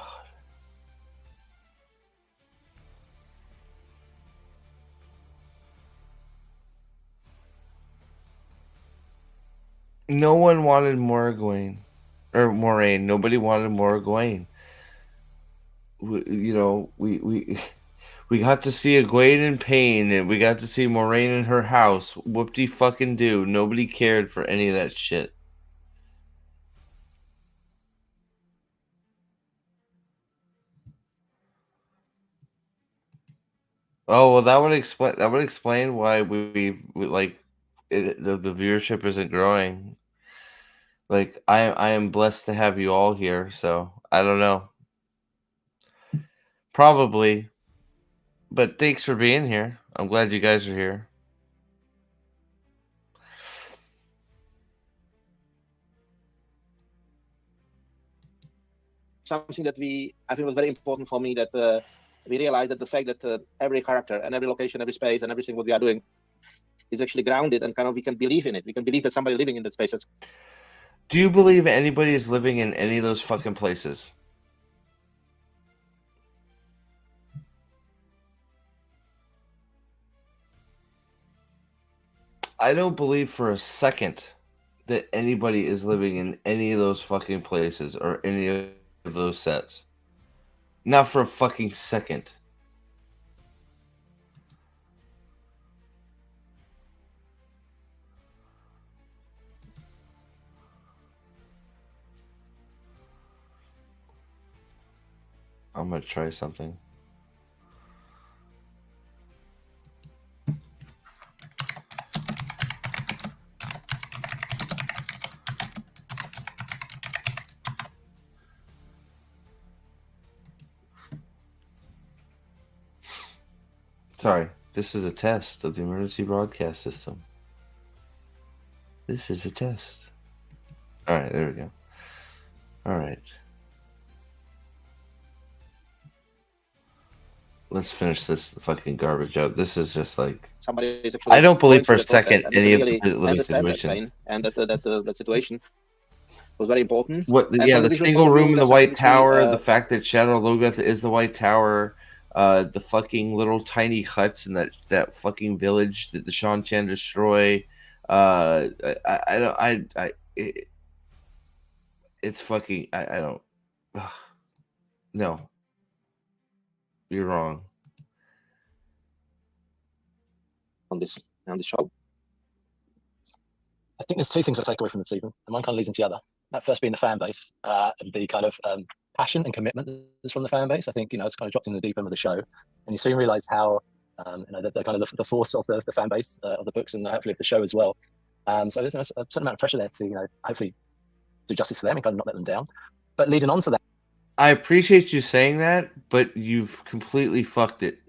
No one wanted more Egwene. Or Moraine. Nobody wanted more Egwene. We got to see Egwene in pain, and we got to see Moraine in her house. Whoop-de-fucking-do. Nobody cared for any of that shit. Oh, well, that would explain why we like the viewership isn't growing. Like I am blessed to have you all here, so I don't know. Probably. But thanks for being here. I'm glad you guys are here. Something that I think was very important for me, that we realized that the fact that every character and every location, every space, and everything what we are doing is actually grounded, and kind of we can believe in it. We can believe that somebody living in the spaces. Do you believe anybody is living in any of those fucking places? I don't believe for a second that anybody is living in any of those fucking places or any of those sets. Not for a fucking second. I'm gonna try something. Sorry, this is a test of the emergency broadcast system. This is a test. All right, there we go. All right. Let's finish this fucking garbage up. This is just like Somebody is actually. I don't believe for a going through the second process, and any of really the living understand that situation. pain and that situation was very important. What? And Yeah, from the visual single point of view, room in the that's White something which we, Tower. The fact that Shadow Logos is the White Tower. The fucking little tiny huts in that fucking village that the Shan Chan destroy. It's fucking. I don't. No, you're wrong. on this show. I think there's two things I take away from the season, and one kind of leads into the other. That first being the fan base, and the kind of passion and commitment that's from the fan base. I think it's kind of dropped in the deep end of the show, and you soon realise how the kind of the force of the fan base of the books and hopefully of the show as well. So there's a certain amount of pressure there to hopefully do justice for them and kind of not let them down. But leading on to that, I appreciate you saying that, but you've completely fucked it.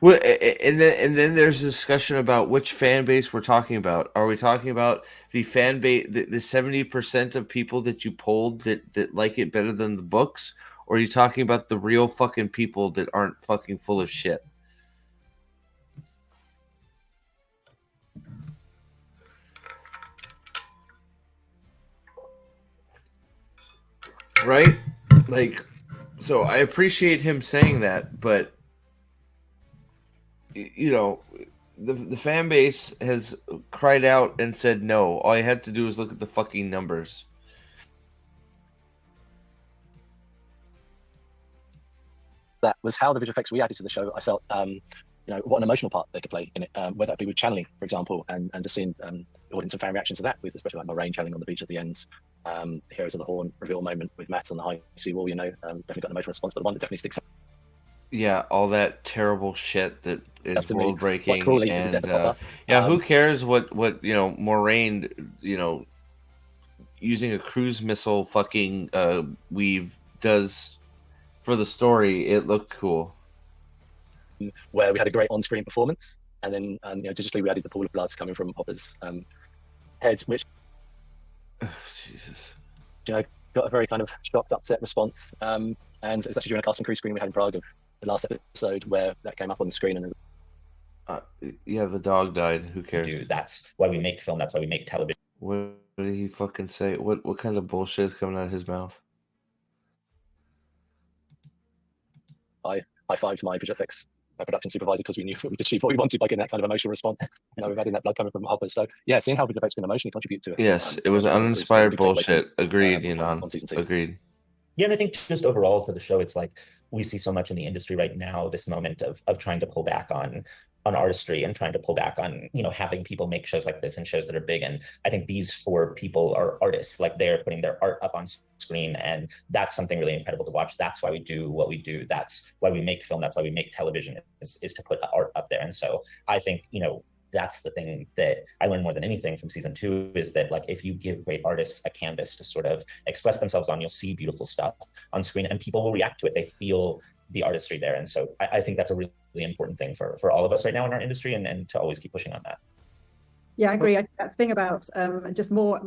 Well, and then there's a discussion about which fan base we're talking about. Are we talking about the fan base, the 70% of people that you polled that like it better than the books, or are you talking about the real fucking people that aren't fucking full of shit? Right? Like, so I appreciate him saying that, but the fan base has cried out and said no. All I had to do is look at the fucking numbers. that was how the visual effects reacted to the show. I felt, what an emotional part they could play in it, whether that be with channeling, for example, and just seeing audience and fan reaction to that, with especially like Moraine channeling on the beach at the end, the Heroes of the Horn reveal moment with Matt on the high sea wall, definitely got an emotional response, but the one that definitely sticks out. Yeah, all that terrible shit that is world breaking, and yeah, who cares what Moraine, using a cruise missile fucking weave does for the story. It looked cool. Where we had a great on-screen performance, and then digitally we added the pool of blood coming from Hopper's head, which Jesus, got a very kind of shocked, upset response. And it was actually during a cast and crew screen we had in Prague of the last episode where that came up on the screen. And yeah, the dog died. Who cares? Dude, that's why we make film. That's why we make television. What did he fucking say? What kind of bullshit is coming out of his mouth? I high-fived my visual effects production supervisor because we knew we could achieve what we wanted by getting that kind of emotional response. We've added that blood coming from Hopper. So yeah, seeing how visual effects can emotionally contribute to it. Yes, it was uninspired bullshit. Agreed, on season 2. Agreed. Yeah, and I think just overall for the show, it's like we see so much in the industry right now, this moment of trying to pull back on on artistry and trying to pull back on, you know, having people make shows like this and shows that are big. And I think these 4 people are artists, like they're putting their art up on screen, and that's something really incredible to watch. That's why we do what we do. That's why we make film. That's why we make television, is to put art up there. And so I think, you know, that's the thing that I learned more than anything from season 2, is that like if you give great artists a canvas to sort of express themselves on, you'll see beautiful stuff on screen and people will react to it. They feel the artistry there. And so I think that's a really important thing for all of us right now in our industry, and to always keep pushing on that. Yeah, I agree. That thing about just more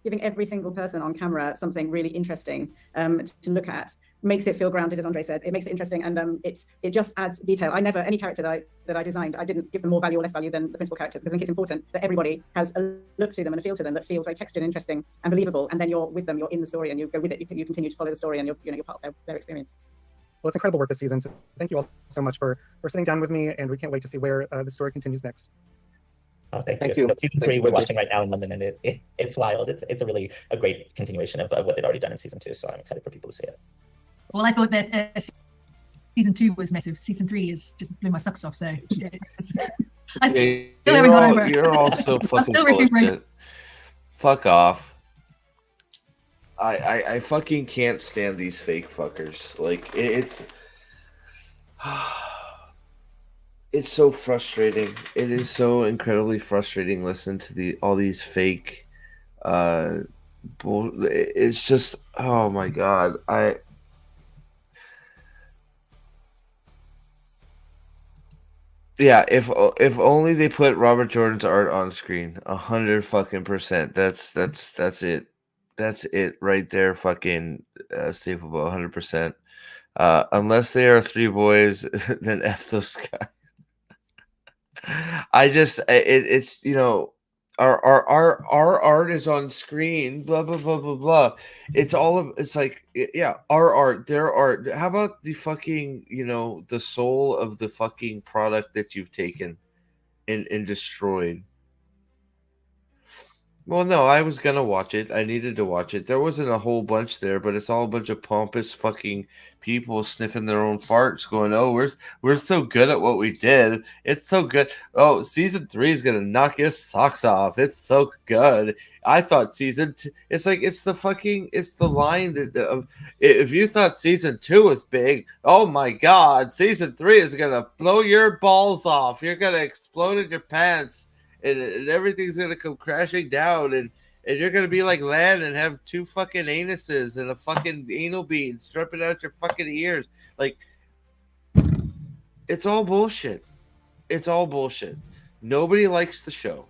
giving every single person on camera something really interesting to look at makes it feel grounded, as Andre said. It makes it interesting, and it just adds detail. I never, any character that I designed, I didn't give them more value or less value than the principal characters, because I think it's important that everybody has a look to them and a feel to them that feels very textured and interesting and believable. And then you're with them, you're in the story, and you go with it. You continue to follow the story, and you're part of their experience. Well, it's incredible work this season. So thank you all so much for sitting down with me, and we can't wait to see where the story continues next. Oh, thank you. Season 3 we're watching right now in London, and it's wild. It's a great continuation of what they'd already done in season 2. So I'm excited for people to see it. Well, I thought that season 2 was massive. Season 3 is just blew my socks off. So I still haven't got over it. You're all so fucking bullshit. Fuck off. I fucking can't stand these fake fuckers. Like it's so frustrating. It is so incredibly frustrating listening to all these fake it's just, oh my god. Yeah, if only they put Robert Jordan's art on screen, 100%. That's it. That's it right there, fucking Staple 100%. Unless they are 3 boys, then F those guys. It's you know, our art is on screen, blah blah blah blah blah. It's like, yeah, our art, their art. How about the fucking, you know, the soul of the fucking product that you've taken and destroyed? Well, no, I was gonna watch it. I needed to watch it. There wasn't a whole bunch there, but it's all a bunch of pompous fucking people sniffing their own farts, going, "Oh, we're so good at what we did. It's so good. Oh, season 3 is gonna knock your socks off. It's so good." I thought season 2. It's like it's the line that if you thought season 2 was big, oh my god, season 3 is gonna blow your balls off. You're gonna explode in your pants. And everything's gonna come crashing down, and you're gonna be like Lan and have 2 fucking anuses and a fucking anal bead stripping out your fucking ears. Like, it's all bullshit. It's all bullshit. Nobody likes the show.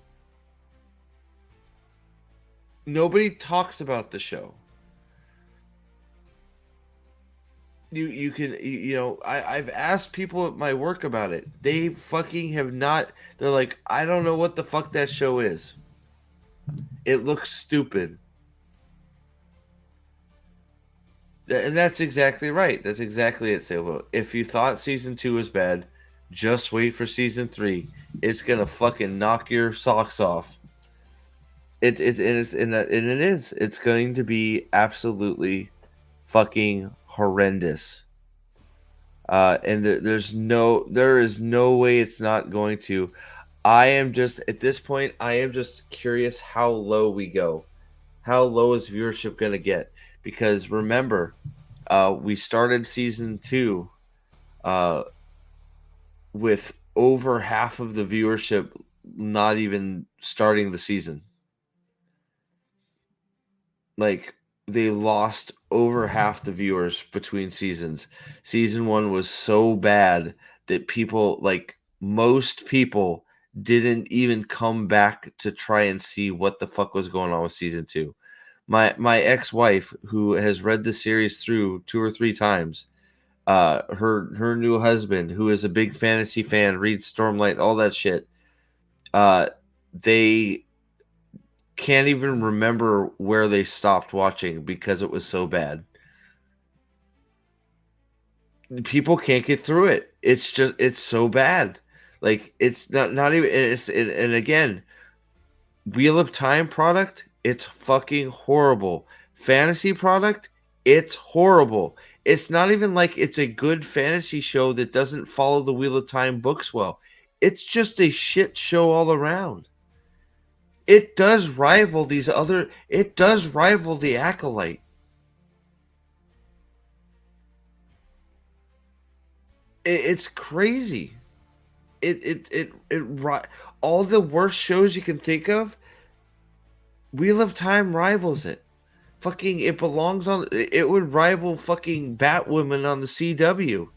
Nobody talks about the show. You can, you know, I've asked people at my work about it. They fucking have not. They're like, I don't know what the fuck that show is. It looks stupid. And that's exactly right. That's exactly it, Sabo. If you thought season 2 was bad, just wait for season 3. It's gonna fucking knock your socks off. It is It's going to be absolutely fucking horrendous. And there is no way it's not going to. I am just, at this point, I am just curious how low we go. How low is viewership going to get? Because remember, we started season 2 with over half of the viewership not even starting the season. Like, they lost over half the viewers between seasons. Season 1 was so bad that people, like most people, didn't even come back to try and see what the fuck was going on with season 2. My ex-wife, who has read the series through 2 or 3 times, her new husband, who is a big fantasy fan, reads Stormlight, all that shit, they can't even remember where they stopped watching because it was so bad. People can't get through it. It's so bad. Like, it's not even, and again, Wheel of Time product, it's fucking horrible. Fantasy product, it's horrible. It's not even like it's a good fantasy show that doesn't follow the Wheel of Time books well. It's just a shit show all around. It does rival these other. It does rival the Acolyte. It's crazy. All the worst shows you can think of, Wheel of Time rivals it. Fucking, it belongs on. It would rival fucking Batwoman on the CW.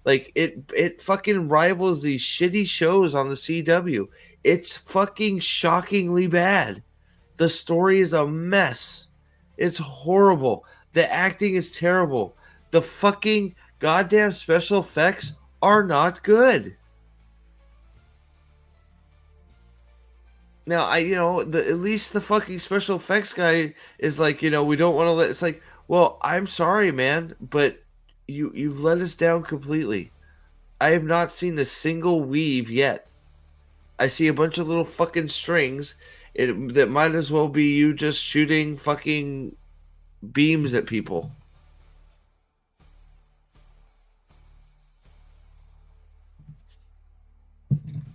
Like it fucking rivals these shitty shows on the CW. It's fucking shockingly bad. The story is a mess. It's horrible. The acting is terrible. The fucking goddamn special effects are not good. Now, at least the fucking special effects guy is like, we don't want to let. It's like, well, I'm sorry, man, but you've let us down completely. I have not seen a single weave yet. I see a bunch of little fucking strings. That might as well be you just shooting fucking beams at people.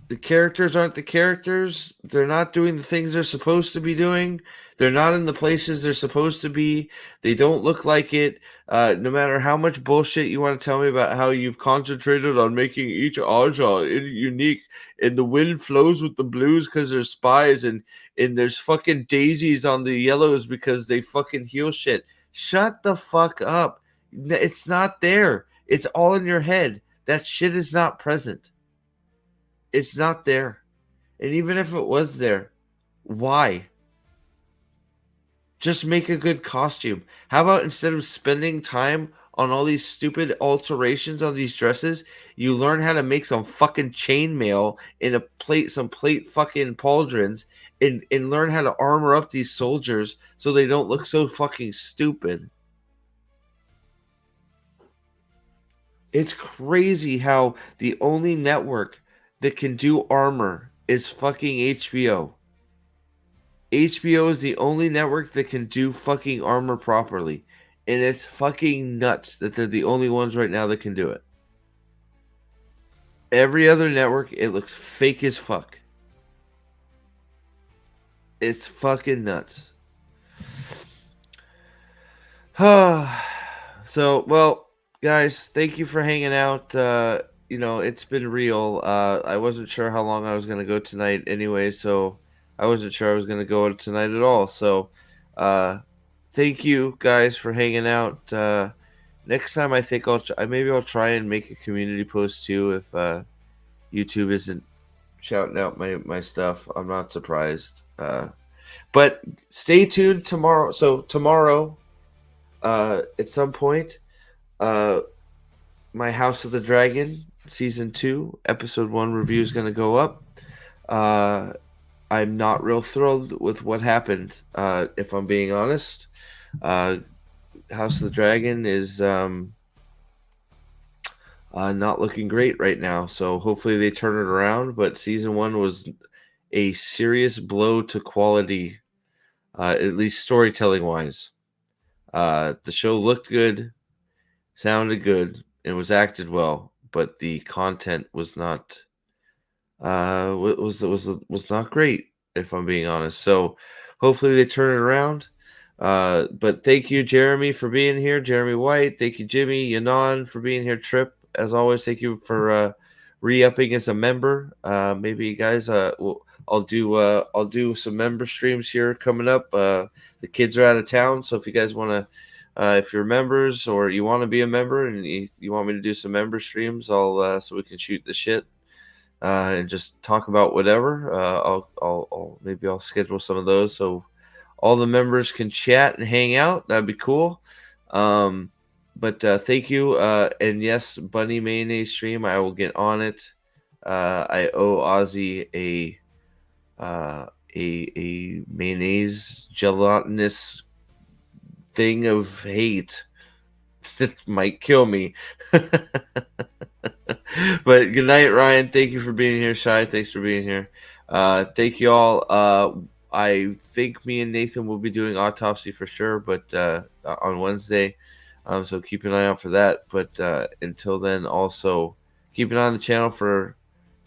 The characters aren't the characters. They're not doing the things they're supposed to be doing. They're not in the places they're supposed to be. They don't look like it. No matter how much bullshit you want to tell me about how you've concentrated on making each Aja unique, and the wind flows with the blues because they're spies, and there's fucking daisies on the yellows because they fucking heal shit. Shut the fuck up. It's not there. It's all in your head. That shit is not present. It's not there. And even if it was there, why? Just make a good costume. How about instead of spending time on all these stupid alterations on these dresses, you learn how to make some fucking chainmail in some plate fucking pauldrons, and learn how to armor up these soldiers so they don't look so fucking stupid. It's crazy how the only network that can do armor is fucking HBO. HBO is the only network that can do fucking armor properly. And it's fucking nuts that they're the only ones right now that can do it. Every other network, it looks fake as fuck. It's fucking nuts. So, well, guys, thank you for hanging out. It's been real. I wasn't sure how long I was going to go tonight anyway, so I wasn't sure I was going to go tonight at all. So, thank you guys for hanging out. Next time, I think maybe I'll try and make a community post too if YouTube isn't shouting out my stuff. I'm not surprised. But stay tuned tomorrow. So tomorrow, at some point, my House of the Dragon Season 2, Episode 1 review is going to go up. I'm not real thrilled with what happened, if I'm being honest. House of the Dragon is not looking great right now, so hopefully they turn it around. But Season 1 was a serious blow to quality, at least storytelling-wise. The show looked good, sounded good, and was acted well, but the content was not was not great, if I'm being honest. So hopefully they turn it around. But thank you, Jeremy, for being here. Jeremy White. Thank you, Jimmy Yanon, for being here. Trip, as always, thank you for re-upping as a member. Maybe guys, I'll do some member streams here coming up. The kids are out of town, so if you guys want to. If you're members or you want to be a member and you want me to do some member streams, I'll so we can shoot the shit and just talk about whatever. I'll schedule some of those so all the members can chat and hang out. That'd be cool. But thank you. And yes, Bunny Mayonnaise stream. I will get on it. I owe Ozzy a mayonnaise gelatinous thing of hate that might kill me. But good night, Ryan. Thank you for being here. Shai, thanks for being here. Thank you all. I think me and Nathan will be doing Autopsy for sure, but on Wednesday. So keep an eye out for that. But until then, also keep an eye on the channel for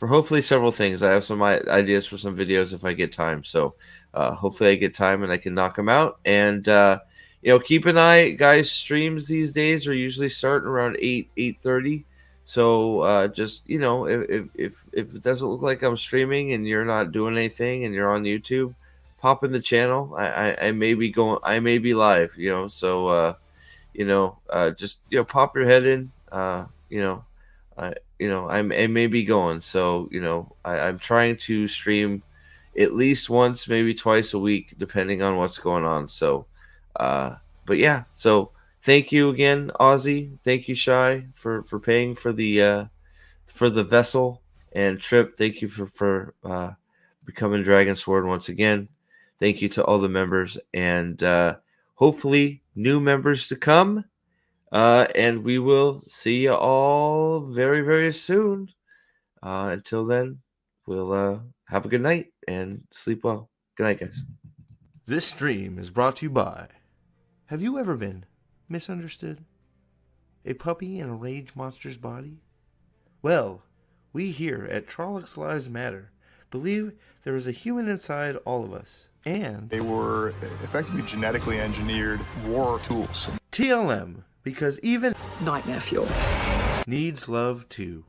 hopefully several things. I have some ideas for some videos if I get time. So hopefully I get time and I can knock them out. And keep an eye, guys. Streams these days are usually starting around 8:30. So just if it doesn't look like I'm streaming and you're not doing anything and you're on YouTube, pop in the channel. I may be going. I may be live. So just pop your head in. I may be going. So I'm trying to stream at least once, maybe twice a week, depending on what's going on. So, but yeah. So thank you again, Ozzy. Thank you, Shy, for paying for the vessel, and Trip. Thank you for becoming Dragon Sword once again. Thank you to all the members, and hopefully new members to come. And we will see you all very, very soon. Until then, we'll have a good night and sleep well. Good night, guys. This stream is brought to you by... Have you ever been misunderstood? A puppy in a rage monster's body? Well, we here at Trollocs Lives Matter believe there is a human inside all of us. And they were effectively genetically engineered war tools. TLM, because even nightmare fuel needs love too.